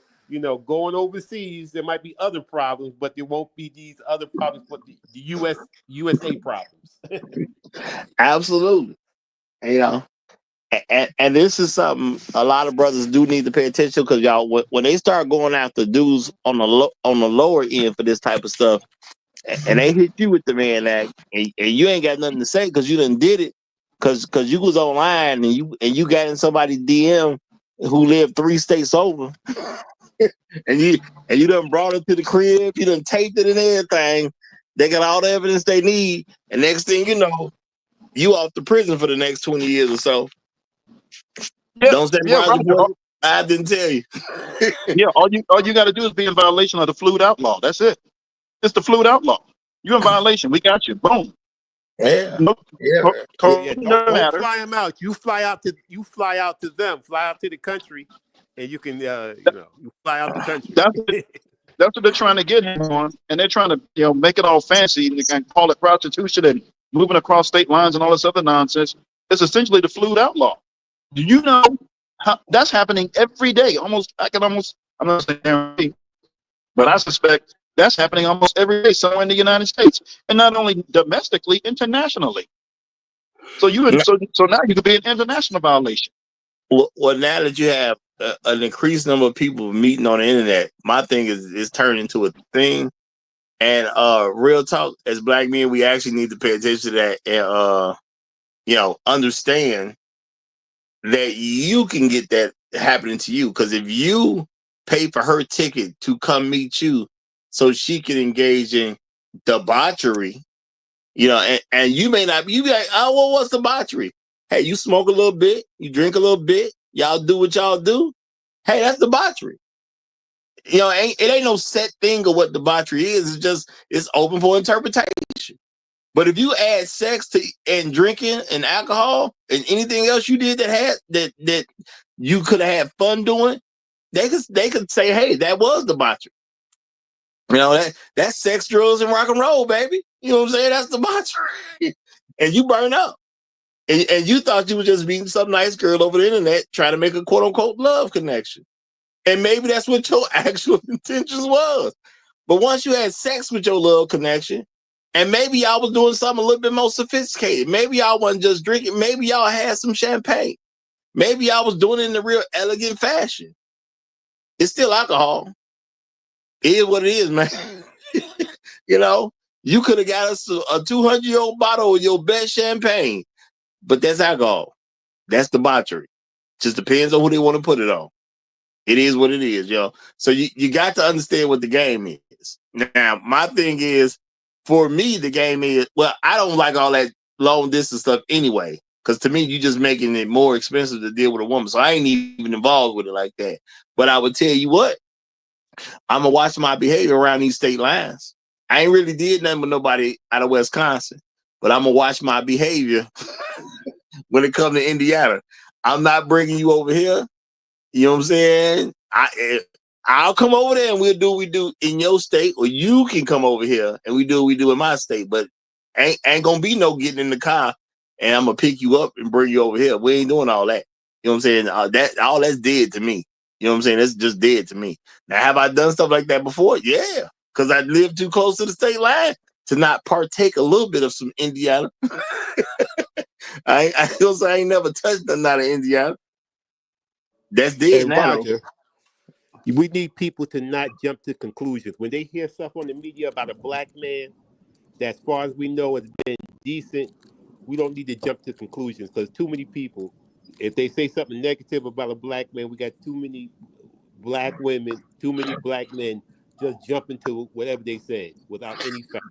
going overseas, there might be other problems, but there won't be these other problems, but the USA problems. Absolutely. You know, and this is something a lot of brothers do need to pay attention because y'all, when they start going after dudes on the lower end for this type of stuff, and they hit you with the Mann Act, and you ain't got nothing to say because you done did it, because you was online and you got in somebody's DM who lived 3 states over, and you done brought it to the crib, you done taped it and everything. They got all the evidence they need, and next thing you know, you off to prison for the next 20 years or so. Yeah, Don't say yeah, Roger Roger. Boy, I didn't tell you. Yeah, all you got to do is be in violation of the fluid outlaw. That's it. It's the fluid outlaw. You're in violation. We got you. Boom. Yeah. Nope. Yeah. Yeah, Doesn't don't matter. fly them out. You fly out to them. Fly out to the country, and you can you fly out the country. That's what they're trying to get him on, and they're trying to make it all fancy and call it prostitution and moving across state lines and all this other nonsense. It's essentially the fluid outlaw. Do you know how that's happening every day? I'm not saying guarantee, but I suspect that's happening almost every day somewhere in the United States, and not only domestically, internationally. So so now you could be an international violation. Well, now that you have an increased number of people meeting on the internet, my thing is turned into a thing. And real talk, as black men, we actually need to pay attention to that and understand that you can get that happening to you. Because if you pay for her ticket to come meet you so she can engage in debauchery, and you may not you be like, oh, well, what's debauchery? Hey, you smoke a little bit, you drink a little bit, y'all do what y'all do. Hey, that's debauchery. It ain't no set thing of what debauchery is. It's open for interpretation. But if you add sex to and drinking and alcohol and anything else you did that you could have had fun doing, they could say, hey, that was debauchery. That's sex, drugs, and rock and roll, baby. You know what I'm saying? That's debauchery. And you burn up. And you thought you were just meeting some nice girl over the internet trying to make a quote unquote love connection. And maybe that's what your actual intentions was. But once you had sex with your love connection, and maybe y'all was doing something a little bit more sophisticated. Maybe y'all wasn't just drinking. Maybe y'all had some champagne. Maybe y'all was doing it in a real elegant fashion. It's still alcohol. It is what it is, man. You could have got us a 200-year-old bottle of your best champagne, but that's alcohol. That's debauchery. Just depends on who they want to put it on. It is what it is, yo. So you got to understand what the game is. Now, my thing is, for me, the game is, well, I don't like all that long distance stuff anyway, because to me, you just making it more expensive to deal with a woman. So I ain't even involved with it like that. But I would tell you what, I'm going to watch my behavior around these state lines. I ain't really did nothing with nobody out of Wisconsin, but I'm going to watch my behavior when it comes to Indiana. I'm not bringing you over here. You know what I'm saying? I'll come over there and we'll do what we do in your state, or you can come over here and we do what we do in my state. But ain't gonna be no getting in the car and I'm gonna pick you up and bring you over here. We ain't doing all that. You know what I'm saying? That's dead to me. You know what I'm saying? That's just dead to me. Now, have I done stuff like that before? Yeah, because I live too close to the state line to not partake a little bit of some Indiana. I ain't never touched nothing out of Indiana. That's dead And now, though. Roger, we need people to not jump to conclusions. When they hear stuff on the media about a black man that, as far as we know, has been decent, we don't need to jump to conclusions because too many people, if they say something negative about a black man, we got too many black women, too many black men just jump into whatever they said without any fact.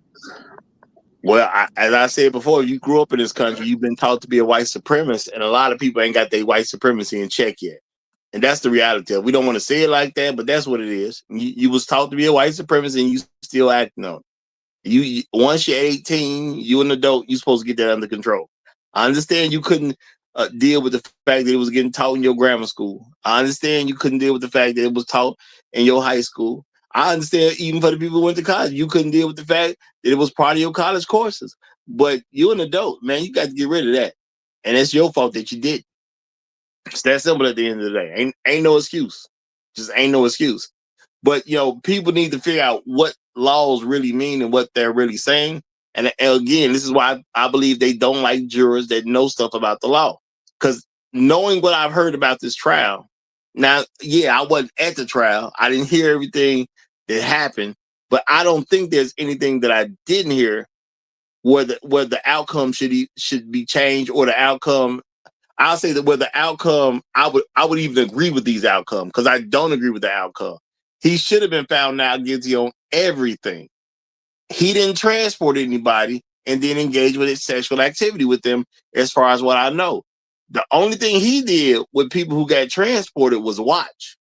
Well, as I said before, you grew up in this country, you've been taught to be a white supremacist, and a lot of people ain't got their white supremacy in check yet. And that's the reality of it. We don't want to say it like that, but that's what it is. You was taught to be a white supremacist, and you still acting on it. You once you're 18, you an adult, you're supposed to get that under control. I understand you couldn't deal with the fact that it was getting taught in your grammar school. I understand you couldn't deal with the fact that it was taught in your high school. I understand even for the people who went to college, you couldn't deal with the fact that it was part of your college courses. But you're an adult, man. You got to get rid of that. And it's your fault that you did. It's that simple at the end of the day. Ain't no excuse. Just ain't no excuse. But people need to figure out what laws really mean and what they're really saying. And again, this is why I believe they don't like jurors that know stuff about the law. Because knowing what I've heard about this trial, now, yeah, I wasn't at the trial. I didn't hear everything that happened, but I don't think there's anything that I didn't hear where the outcome should be changed, or the outcome. I'll say that where the outcome, I would even agree with these outcomes, because I don't agree with the outcome. He should have been found not guilty on everything. He didn't transport anybody and then engage with sexual activity with them, as far as what I know. The only thing he did with people who got transported was watch.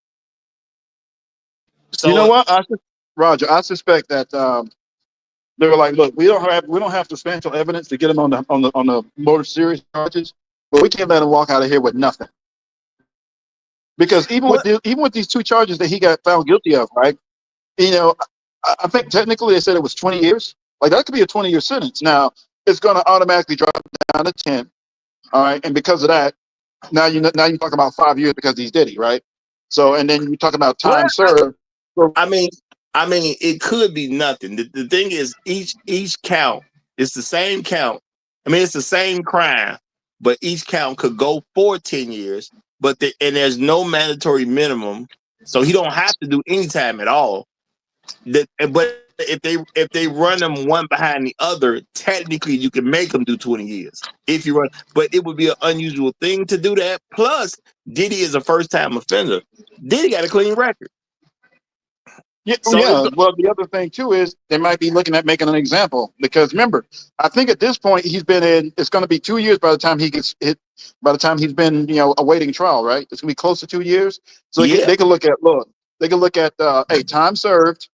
So You know what, Roger? I suspect that they were like, "Look, we don't have substantial evidence to get him on the more serious charges, but we can't let him walk out of here with nothing." Because even with these two charges that he got found guilty of, right? I think technically they said it was 20 years. Like, that could be a 20-year sentence. Now it's going to automatically drop down to 10. All right, and because of that, now you talk about 5 years because he's Diddy, right? So, and then you talk about time served. I mean, it could be nothing. The thing is, each count is the same count. I mean, it's the same crime, but each count could go for 10 years. And there's no mandatory minimum, so he don't have to do any time at all. But if they run them one behind the other, technically you can make them do 20 years if you run. But it would be an unusual thing to do that. Plus, Diddy is a first-time offender. Diddy got a clean record. Yeah, well, the other thing too is they might be looking at making an example, because remember, I think at this point he's been in. It's going to be 2 years by the time he gets hit. By the time he's been, awaiting trial, right? It's going to be close to 2 years. So they can look at time served,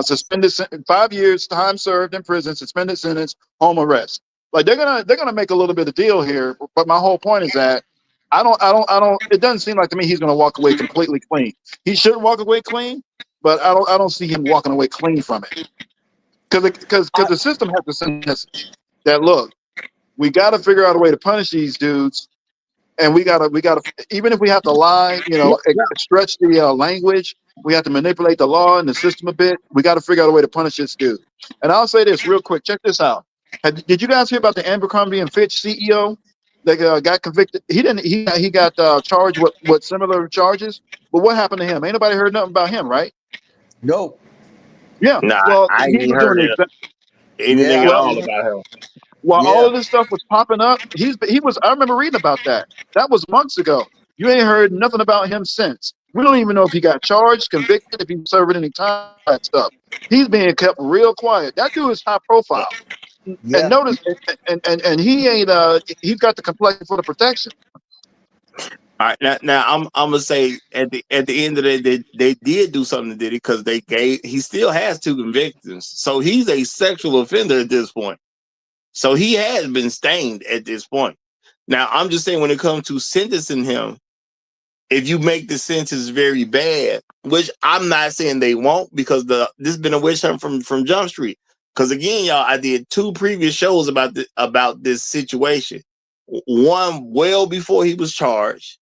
suspended 5 years, time served in prison, suspended sentence, home arrest. Like, they're gonna make a little bit of deal here. But my whole point is that I don't. It doesn't seem like to me he's going to walk away completely clean. He should walk away clean. But I don't see him walking away clean from it, because the system has to send a message that, look, we got to figure out a way to punish these dudes, and we gotta even if we have to lie, stretch the language, we have to manipulate the law and the system a bit. We got to figure out a way to punish this dude. And I'll say this real quick. Check this out. Did you guys hear about the Abercrombie and Fitch CEO that got convicted? He didn't. He got charged with similar charges. But what happened to him? Ain't nobody heard nothing about him, right? No. Yeah. Nah, well, I he ain't was heard doing anything at all about him. while Yeah. all of this stuff was popping up. He was. I remember reading about that. That was months ago. You ain't heard nothing about him since. We don't even know if he got charged, convicted, if he was serving any time, that stuff. He's being kept real quiet. That dude is high profile. And Yeah. notice, and he ain't. He's got the complexion for the protection. All right, now I'm gonna say at the end of the day, they did do something to Diddy, because he still has 2 convictions, so he's a sexual offender at this point. So he has been stained at this point. Now I'm just saying, when it comes to sentencing him, if you make the sentence very bad, which I'm not saying they won't, because this has been a witch hunt from Jump Street. Because again, y'all, I did 2 previous shows about this situation. One well before he was charged.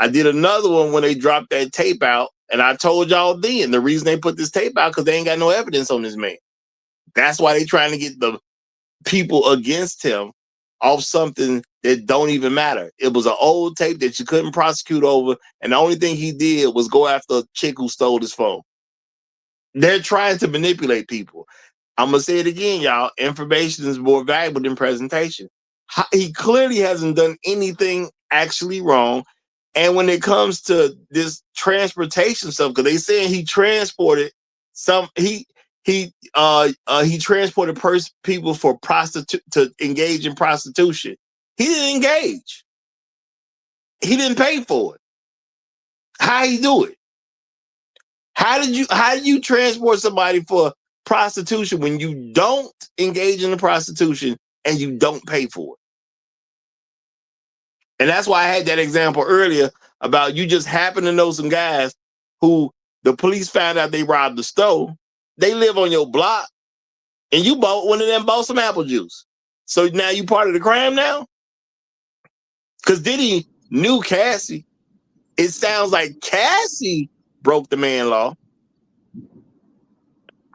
I did another one when they dropped that tape out, and I told y'all then the reason they put this tape out, because they ain't got no evidence on this man. That's why they trying to get the people against him off something that don't even matter. It was an old tape that you couldn't prosecute over, and the only thing he did was go after a chick who stole his phone. They're trying to manipulate people. I'm gonna say it again, y'all. Information is more valuable than presentation. He clearly hasn't done anything actually wrong. And when it comes to this transportation stuff, because they saying he transported he transported people for to engage in prostitution. He didn't engage. He didn't pay for it. How he do it? How did you transport somebody for prostitution when you don't engage in the prostitution and you don't pay for it? And that's why I had that example earlier about you just happen to know some guys who the police found out they robbed the store. They live on your block, and you bought one of them, bought some apple juice. So now you part of the crime now? Because Diddy knew Cassie. It sounds like Cassie broke the man law.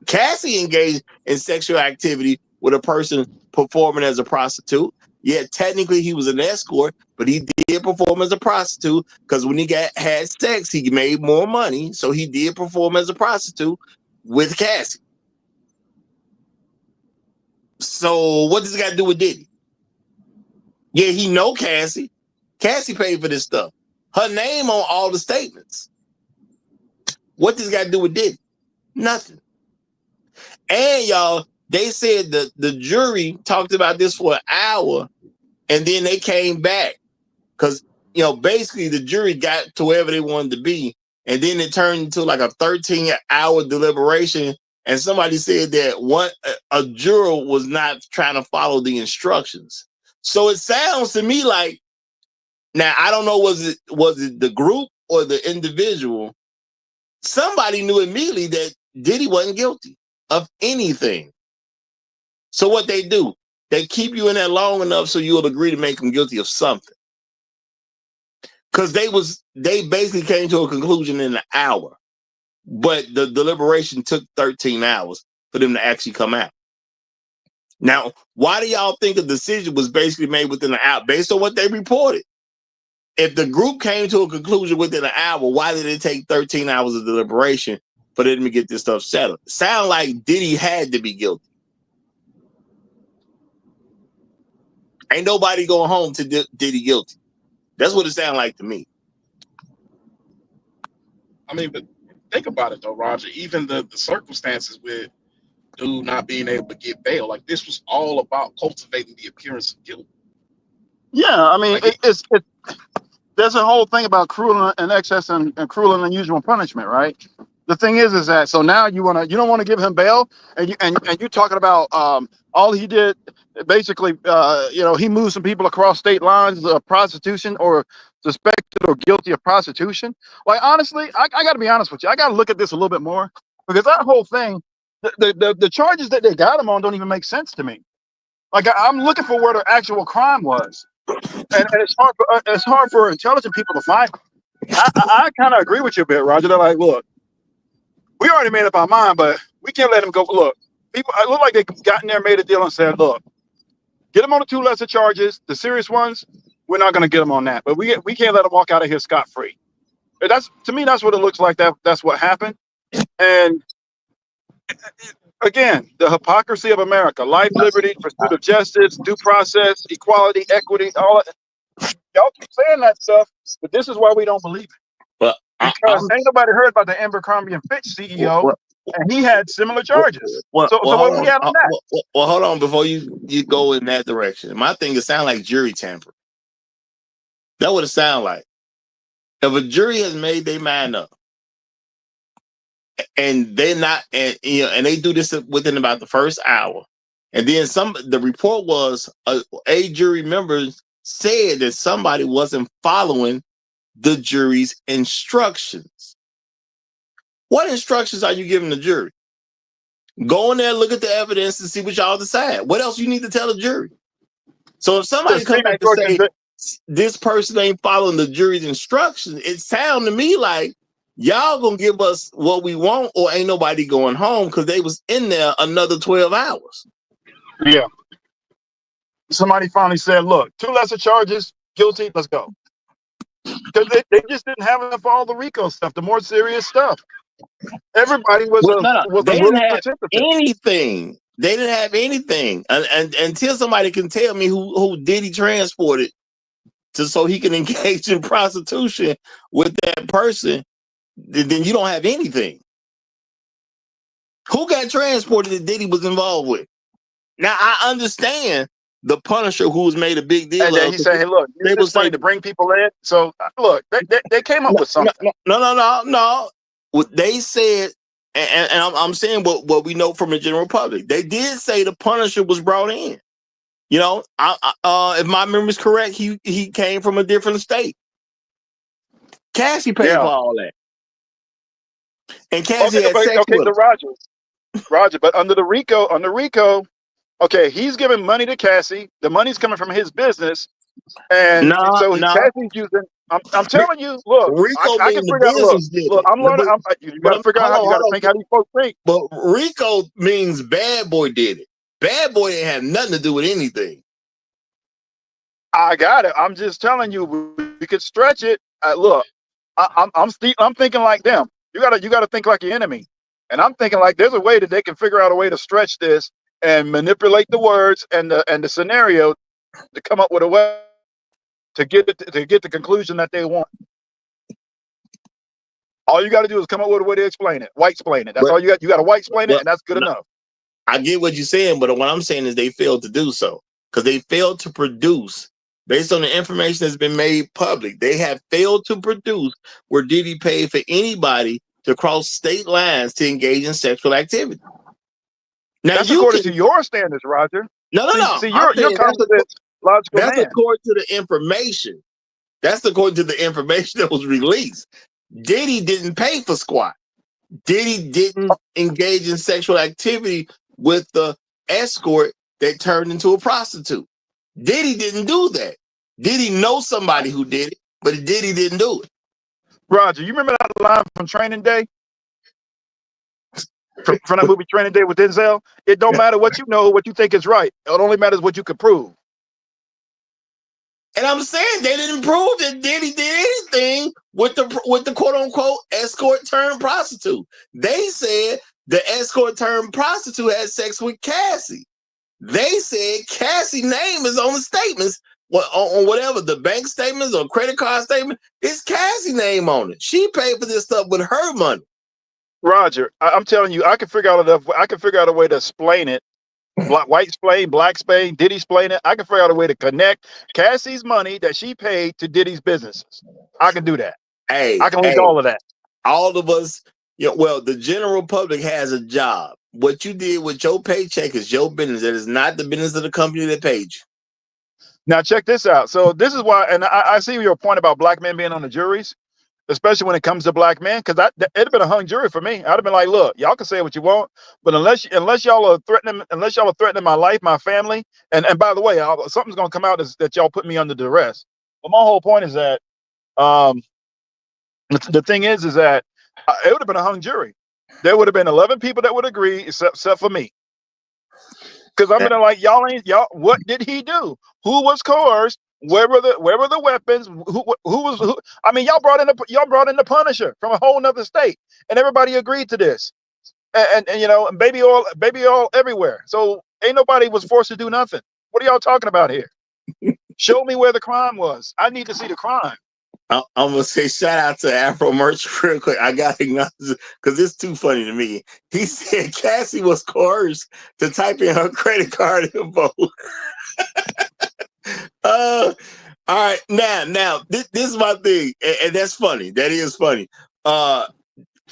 Cassie engaged in sexual activity with a person performing as a prostitute. Yeah, technically he was an escort, but he did perform as a prostitute because when he had sex, he made more money. So he did perform as a prostitute with Cassie. So what does it got to do with Diddy? Yeah, he know Cassie. Cassie paid for this stuff. Her name on all the statements. What does it got to do with Diddy? Nothing. And y'all, they said that the jury talked about this for an hour, and then they came back because, basically the jury got to wherever they wanted to be, and then it turned into like a 13-hour deliberation, and somebody said that a juror was not trying to follow the instructions. So it sounds to me like, now I don't know, was it the group or the individual? Somebody knew immediately that Diddy wasn't guilty of anything. So what they do, they keep you in there long enough so you'll agree to make them guilty of something. Because they basically came to a conclusion in an hour, but the deliberation took 13 hours for them to actually come out. Now, why do y'all think a decision was basically made within an hour based on what they reported? If the group came to a conclusion within an hour, why did it take 13 hours of deliberation for them to get this stuff settled? Sound like Diddy had to be guilty. Ain't nobody going home to Diddy guilty. That's what it sounded like to me. I mean, but think about it though, Roger. Even the circumstances with dude not being able to get bail, like this was all about cultivating the appearance of guilt. Yeah, I mean, Like there's a whole thing about cruel and excess and cruel and unusual punishment, right? The thing is that so now you don't want to give him bail, and you're talking about all he did basically, he moved some people across state lines of prostitution or suspected or guilty of prostitution. Like honestly, I got to be honest with you, I got to look at this a little bit more because that whole thing, the charges that they got him on don't even make sense to me. Like I'm looking for where the actual crime was. And it's hard for intelligent people to find. I kind of agree with you a bit, Roger. They're like, look, we already made up our mind, but we can't let him go. Look, people, I look like they got in there, made a deal, and said, look, get him on the 2 lesser charges. The serious ones, we're not going to get him on that. But we can't let him walk out of here scot free. To me, that's what it looks like. That's what happened. And again, the hypocrisy of America: life, liberty, pursuit of justice, due process, equality, equity, all that. Y'all keep saying that stuff, but this is why we don't believe it. But because ain't nobody heard about the Abercrombie & Fitch CEO, and he had similar charges. So what we have on that? Well, hold on before you go in that direction. My thing, it sounds like jury tampering. That's what it sounds like. If a jury has made their mind up, and they're not, and they do this within about the first hour, and then the report was a jury member said that somebody wasn't following the jury's instructions. What instructions are you giving the jury? Go in there, look at the evidence, and see what y'all decide. What else you need to tell the jury? So if somebody comes back and say this person ain't following the jury's instructions, it sounds to me like y'all gonna give us what we want, or ain't nobody going home because they was in there another 12 hours. Yeah. Somebody finally said, look, 2 lesser charges, guilty, let's go. Because they just didn't have enough for all the RICO stuff, the more serious stuff. Everybody was they didn't have anything. They didn't have anything. And until somebody can tell me who Diddy transported so he can engage in prostitution with that person, then you don't have anything. Who got transported that Diddy was involved with? Now I understand the Punisher, who's made a big deal And then of. he said, "Hey, look, use They will this money say, to bring people in." So look, they came up with something. no. What they said, and I'm saying what we know from the general public. They did say the Punisher was brought in. You know, if my memory's correct, he came from a different state. Cassie paid for all that, and Cassie had sex with him. Roger, but under Rico, okay, he's giving money to Cassie. The money's coming from his business, and No. Cassie's using. I'm telling you, look, Rico I being can the figure out. business did Look, it. I'm learning. You got to figure out how you got to think how these folks think. But Rico means Bad Boy did it. Bad Boy didn't have nothing to do with anything. I got it. I'm just telling you, we could stretch it. Look, I'm thinking like them. You gotta think like your enemy, and I'm thinking like there's a way that they can figure out a way to stretch this and manipulate the words and the scenario to come up with a way to get the conclusion that they want. All you got to do is come up with a way to explain it. White explain it. That's all you got. You got to white explain it, and that's good enough. I get what you're saying, but what I'm saying is they failed to do so because they failed to produce based on the information that's been made public. They have failed to produce where Diddy paid for anybody to cross state lines to engage in sexual activity. Now that's according to your standards, Roger. No. See, you're confident, logical man. That's according to the information. That's according to the information that was released. Diddy didn't pay for squat. Diddy didn't engage in sexual activity with the escort that turned into a prostitute. Diddy didn't do that. Diddy know somebody who did it, but Diddy didn't do it. Roger, you remember that line from Training Day? From that movie Training Day with Denzel? It don't matter what you know, what you think is right. It only matters what you could prove. And I'm saying they didn't prove that Diddy did anything with the quote unquote escort turned prostitute. They said the escort turned prostitute had sex with Cassie. They said Cassie's name is on the statements, on whatever the bank statements or credit card statement. It's Cassie's name on it. She paid for this stuff with her money. Roger, I'm telling you, I can figure out a way to explain it. White explain, black explain, Diddy explain it. I can figure out a way to connect Cassie's money that she paid to Diddy's businesses. I can do that. I can link all of that. All of us, well, the general public has a job. What you did with your paycheck is your business. It is not the business of the company that paid you. Now check this out. So this is why, and I see your point about black men being on the juries, especially when it comes to black men, because it'd have been a hung jury for me. I'd have been like, look, y'all can say what you want, but unless y'all are threatening my life, my family, and by the way, something's gonna come out that y'all put me under duress. But my whole point is that the thing is that it would have been a hung jury. There would have been 11 people that would agree, except for me. Because I'm gonna like y'all. What did he do? Who was coerced? Where were the weapons? Who was? I mean, y'all brought in the Punisher from a whole nother state, and everybody agreed to this. And baby oil everywhere. So ain't nobody was forced to do nothing. What are y'all talking about here? Show me where the crime was. I need to see the crime. I'm gonna say shout out to Afro Merch real quick. I got to acknowledge because it's too funny to me. He said Cassie was coerced to type in her credit card info. All right, now this is my thing, and that's funny. That is funny.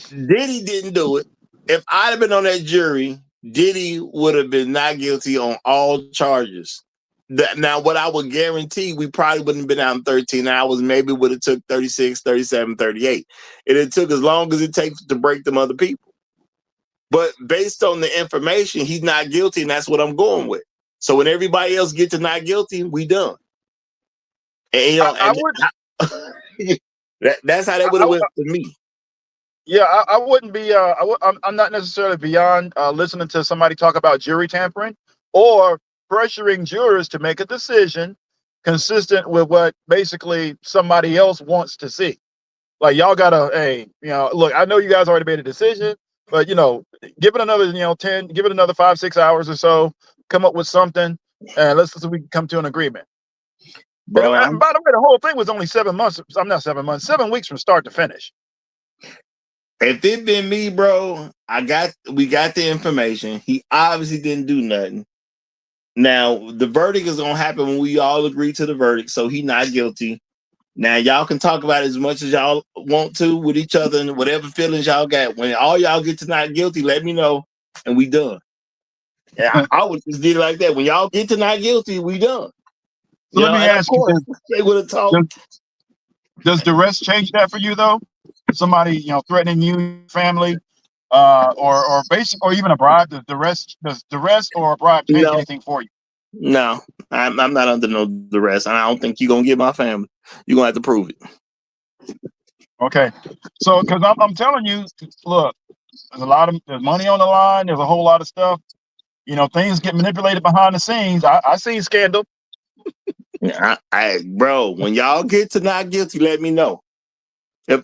Diddy didn't do it. If I'd have been on that jury, Diddy would have been not guilty on all charges. Now, what I would guarantee, we probably wouldn't have been out in 13 hours. Maybe it would have took 36, 37, 38. And it took as long as it takes to break them other people. But based on the information, he's not guilty, and that's what I'm going with. So when everybody else gets to not guilty, we done. And that's how that would have went for me. Yeah, I wouldn't be. I'm not necessarily beyond listening to somebody talk about jury tampering or pressuring jurors to make a decision consistent with what basically somebody else wants to see. Like y'all gotta, look, I know you guys already made a decision, but give it another, 10, give it another 5, 6 hours or so, come up with something, and let's see if we can come to an agreement. bro. And by the way, the whole thing was only 7 months. I'm not 7 months, 7 weeks from start to finish. If it been me, bro, we got the information. He obviously didn't do nothing. Now the verdict is gonna happen when we all agree to the verdict. So he not guilty. Now y'all can talk about it as much as y'all want to with each other and whatever feelings y'all got. When all y'all get to not guilty, let me know and we done. And I would just did it like that. When y'all get to not guilty, we done. So let me ask you, they would have talked. Does duress change that for you though? Somebody, threatening you, family, or basic, or even a bribe. Does duress or a bribe change anything for you? No, I'm not under no duress. I don't think you're gonna get my family. You're gonna have to prove it. Okay, so because I'm telling you, look, there's money on the line. There's a whole lot of stuff. Things get manipulated behind the scenes. I seen scandal. Bro, when y'all get to not guilty, let me know. Real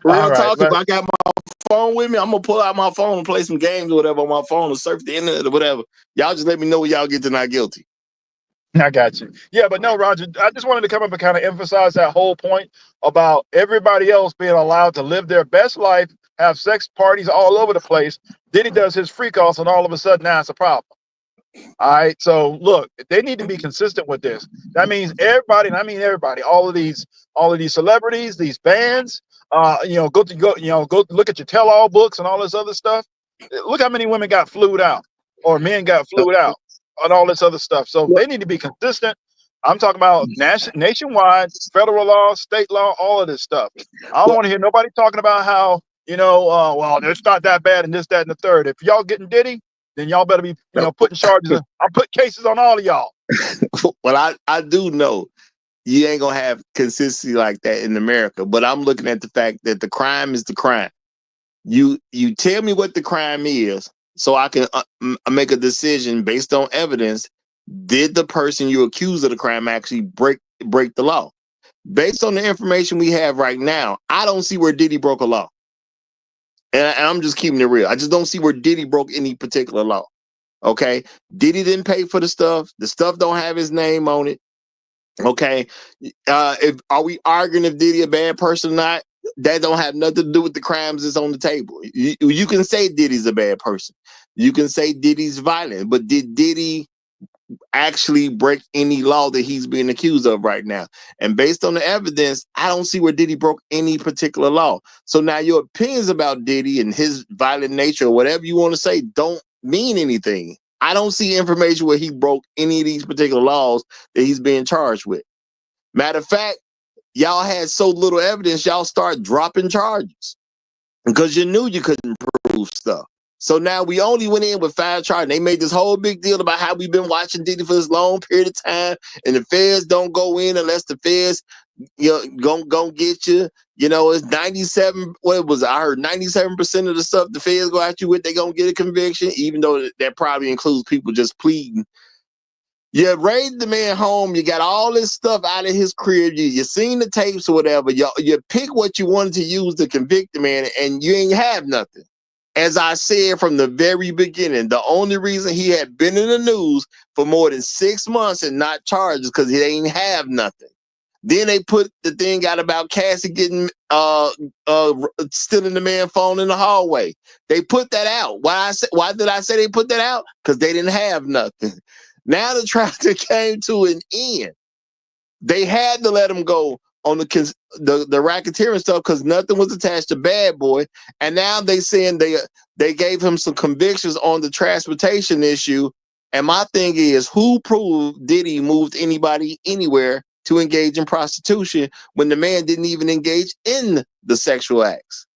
talk, if I got my phone with me, I'm gonna pull out my phone and play some games or whatever on my phone or surf the internet or whatever. Y'all just let me know when y'all get to not guilty. I got you. Yeah, but no, Roger, I just wanted to come up and kind of emphasize that whole point about everybody else being allowed to live their best life, have sex parties all over the place. Diddy does his freak offs, and all of a sudden now it's a problem. All right. So look, they need to be consistent with this. That means everybody, and I mean everybody, all of these celebrities, these bands, go look at your tell-all books and all this other stuff. Look how many women got flued out or men got flued out and all this other stuff. So they need to be consistent. I'm talking about nationwide, federal law, state law, all of this stuff. I don't want to hear nobody talking about how, well, it's not that bad and this, that, and the third. If y'all getting Diddy, then y'all better be, putting charges. I'll put cases on all of y'all. Well, I do know you ain't gonna have consistency like that in America, but I'm looking at the fact that the crime is the crime. You tell me what the crime is, so I can make a decision based on evidence. Did the person you accuse of the crime actually break the law? Based on the information we have right now, I don't see where Diddy broke a law. And I'm just keeping it real. I just don't see where Diddy broke any particular law. Okay, Diddy didn't pay for the stuff. The stuff don't have his name on it. Okay, are we arguing if Diddy a bad person or not? That don't have nothing to do with the crimes that's on the table. You can say Diddy's a bad person. You can say Diddy's violent, but did Diddy actually break any law that he's being accused of right now? And based on the evidence, I don't see where Diddy broke any particular law. So now your opinions about Diddy and his violent nature or whatever you want to say don't mean anything. I don't see information where he broke any of these particular laws that he's being charged with. Matter of fact, y'all had so little evidence, y'all start dropping charges because you knew you couldn't prove stuff. So now we only went in with 5 charges. They made this whole big deal about how we've been watching Diddy for this long period of time, and the feds don't go in unless the feds gonna get you. It's 97. What was it? I heard 97% of the stuff the feds go at you with, they gonna get a conviction, even though that probably includes people just pleading. You raised the man home. You got all this stuff out of his crib. You seen the tapes or whatever. You pick what you wanted to use to convict the man, and you ain't have nothing. As I said from the very beginning, the only reason he had been in the news for more than 6 months and not charged is because he ain't have nothing. Then they put the thing out about Cassie getting stealing the man's phone in the hallway. They put that out. Why did I say they put that out? Because they didn't have nothing. Now the trial came to an end. They had to let him go on the racketeering stuff because nothing was attached to Bad Boy. And now they saying they gave him some convictions on the transportation issue. And my thing is, who proved Diddy moved anybody anywhere to engage in prostitution when the man didn't even engage in the sexual acts?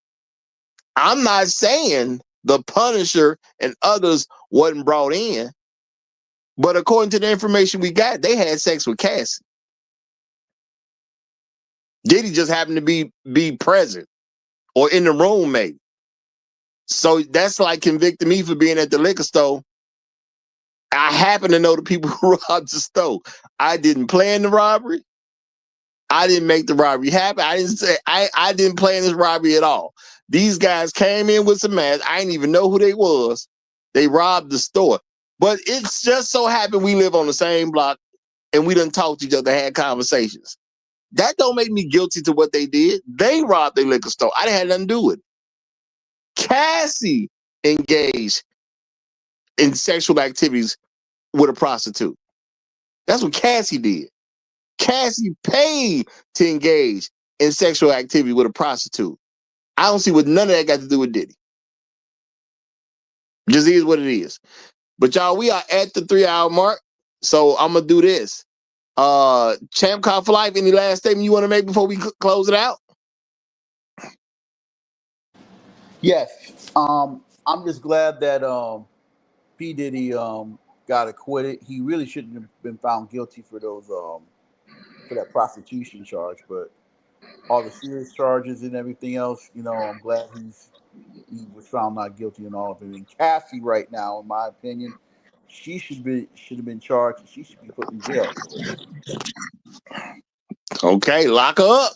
I'm not saying the Punisher and others wasn't brought in, but according to the information we got, they had sex with Cassie. Diddy just happened to be present or in the room, maybe. So that's like convicting me for being at the liquor store. I happen to know the people who robbed the store. I didn't plan the robbery. I didn't make the robbery happen. I didn't plan this robbery at all. These guys came in with some masks. I didn't even know who they was. They robbed the store. But it's just so happened we live on the same block and we done talked to each other, had conversations. That don't make me guilty to what they did. They robbed their liquor store. I didn't have nothing to do with it. Cassie engaged in sexual activities with a prostitute. That's what Cassie did. Cassie paid to engage in sexual activity with a prostitute. I don't see what none of that got to do with Diddy. Just is what it is. But y'all, we are at the 3-hour mark. So I'm gonna do this. Champ Call for Life, any last statement you want to make before we close it out? Yes. I'm just glad that P. Diddy got acquitted. He really shouldn't have been found guilty for those for that prostitution charge, but all the serious charges and everything else, I'm glad he was found not guilty in all of it. And Cassie, right now, in my opinion, she should have been charged. She should be put in jail. Okay, lock her up.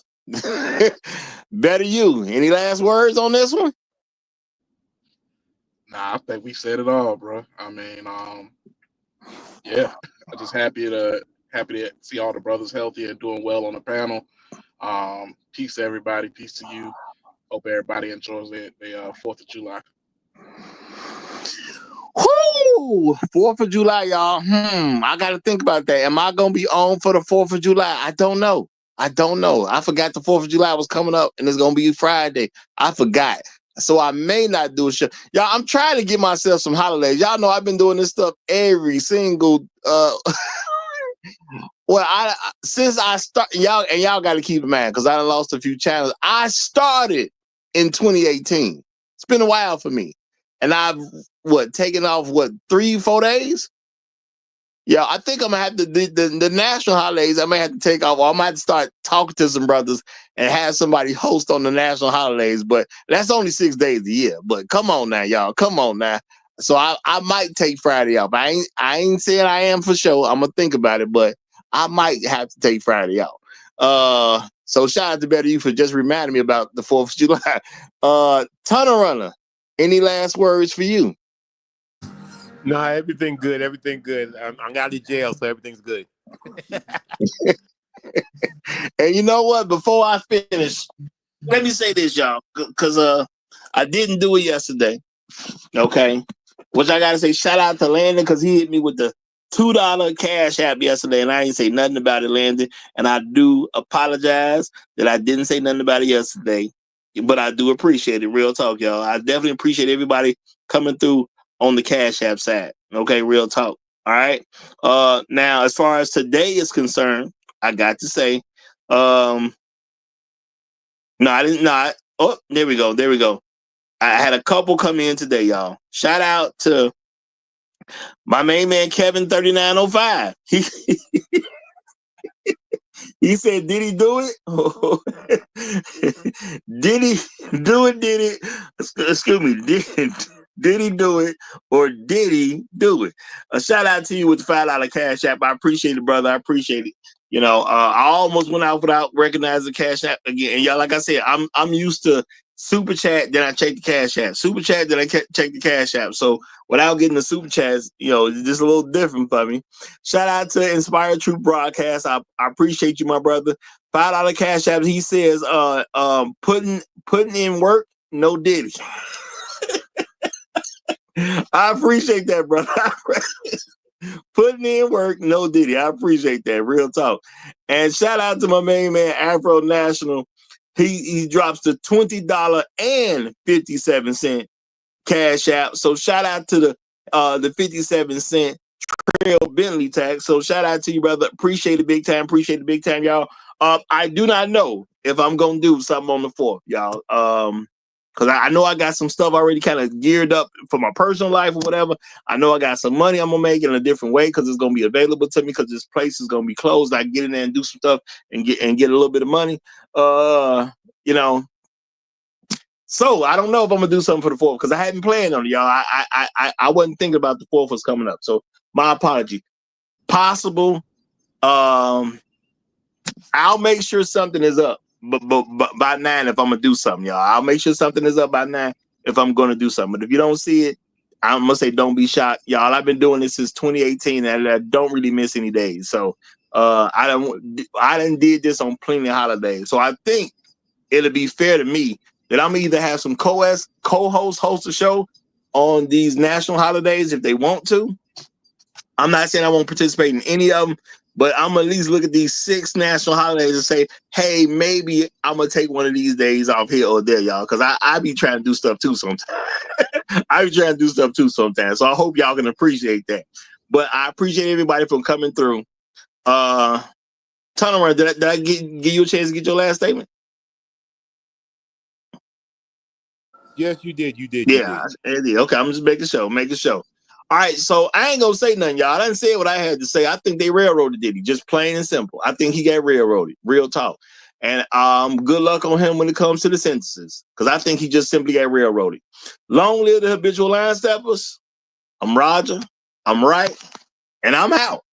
Better you. Any last words on this one? Nah, I think we said it all, bro. I mean, yeah, I'm just happy to see all the brothers healthy and doing well on the panel. Peace to everybody. Peace to you. Hope everybody enjoys the 4th of July. Whoo! 4th of July, y'all. I got to think about that. Am I going to be on for the 4th of July? I don't know. I forgot the 4th of July was coming up and it's going to be Friday. I forgot. So I may not do a show. Y'all, I'm trying to get myself some holidays. Y'all know I've been doing this stuff every single well, since I start, y'all got to keep in mind because I done lost a few channels. I started in 2018. It's been a while for me, and I've taken off 3-4 days. Yeah, I think I'm gonna have to the national holidays. I may have to take off. Or I might have to start talking to some brothers and have somebody host on the national holidays. But that's only 6 days a year. But come on now, y'all. Come on now. So I might take Friday off. I ain't saying I am for sure. I'm gonna think about it, but I might have to take Friday off. So shout out to Better You for just reminding me about the 4th of July. Tunnel Runner, any last words for you? No, everything good. Everything good. I'm out of jail, so everything's good. And you know what? Before I finish, let me say this, y'all, because I didn't do it yesterday. Okay, which I gotta say, shout out to Landon because he hit me with the $2 cash app yesterday, and I ain't say nothing about it, Landon. And I do apologize that I didn't say nothing about it yesterday, but I do appreciate it. Real talk, y'all. I definitely appreciate everybody coming through on the cash app side. Okay, real talk. All right. Now as far as today is concerned, I got to say, no, I didn't not. Oh, there we go. I had a couple come in today, y'all. Shout out to my main man, Kevin 3905. He said, did he do it? Did he do it? Did it? Excuse me. Did he do it or did he do it? A shout out to you with the $5 cash app. I appreciate it, brother. I appreciate it. I almost went out without recognizing the cash app again. And y'all, like I said, I'm used to super chat, then I check the cash app. Super chat, then I check the cash app. So without getting the super chats, it's just a little different for me. Shout out to Inspired Truth Broadcast. I appreciate you, my brother. $5 cash app. He says, putting in work, no Diddy. I appreciate that, brother. Putting in work, no Diddy. I appreciate that. Real talk. And shout out to my main man, Afro National. He drops the $20.57 cash app. So shout out to the 57-cent Trail Bentley tax. So shout out to you, brother. Appreciate it big time. Appreciate it big time, y'all. I do not know if I'm gonna do something on the 4th, y'all. Because I know I got some stuff already kind of geared up for my personal life or whatever. I know I got some money I'm going to make in a different way because it's going to be available to me because this place is going to be closed. I can get in there and do some stuff and get a little bit of money. So I don't know if I'm going to do something for the 4th because I hadn't planned on it, y'all. I wasn't thinking about the 4th was coming up. So my apology. Possible. I'll make sure something is up. But by 9 if I'm gonna do something, y'all. I'll make sure something is up by 9 if I'm gonna do something. But if you don't see it, I'm gonna say don't be shocked, y'all. I've been doing this since 2018 and I don't really miss any days. So I done did this on plenty of holidays, so I think it'll be fair to me that I'm either have some co-host host a show on these national holidays if they want to. I'm not saying I won't participate in any of them, but I'm at least look at these 6 national holidays and say, hey, maybe I'm gonna take one of these days off here or there, y'all, because I be trying to do stuff too sometimes. I be trying to do stuff too sometimes. So I hope y'all can appreciate that. But I appreciate everybody for coming through. Turnaround, did I give you a chance to get your last statement? Yes, you did. You did. Yeah, I did. Okay, I'm just making sure. All right, so I ain't gonna say nothing, y'all. I didn't say what I had to say. I think they railroaded Diddy, just plain and simple. I think he got railroaded, real talk. And good luck on him when it comes to the sentences, because I think he just simply got railroaded. Long live the habitual line steppers. I'm Roger. I'm right, and I'm out.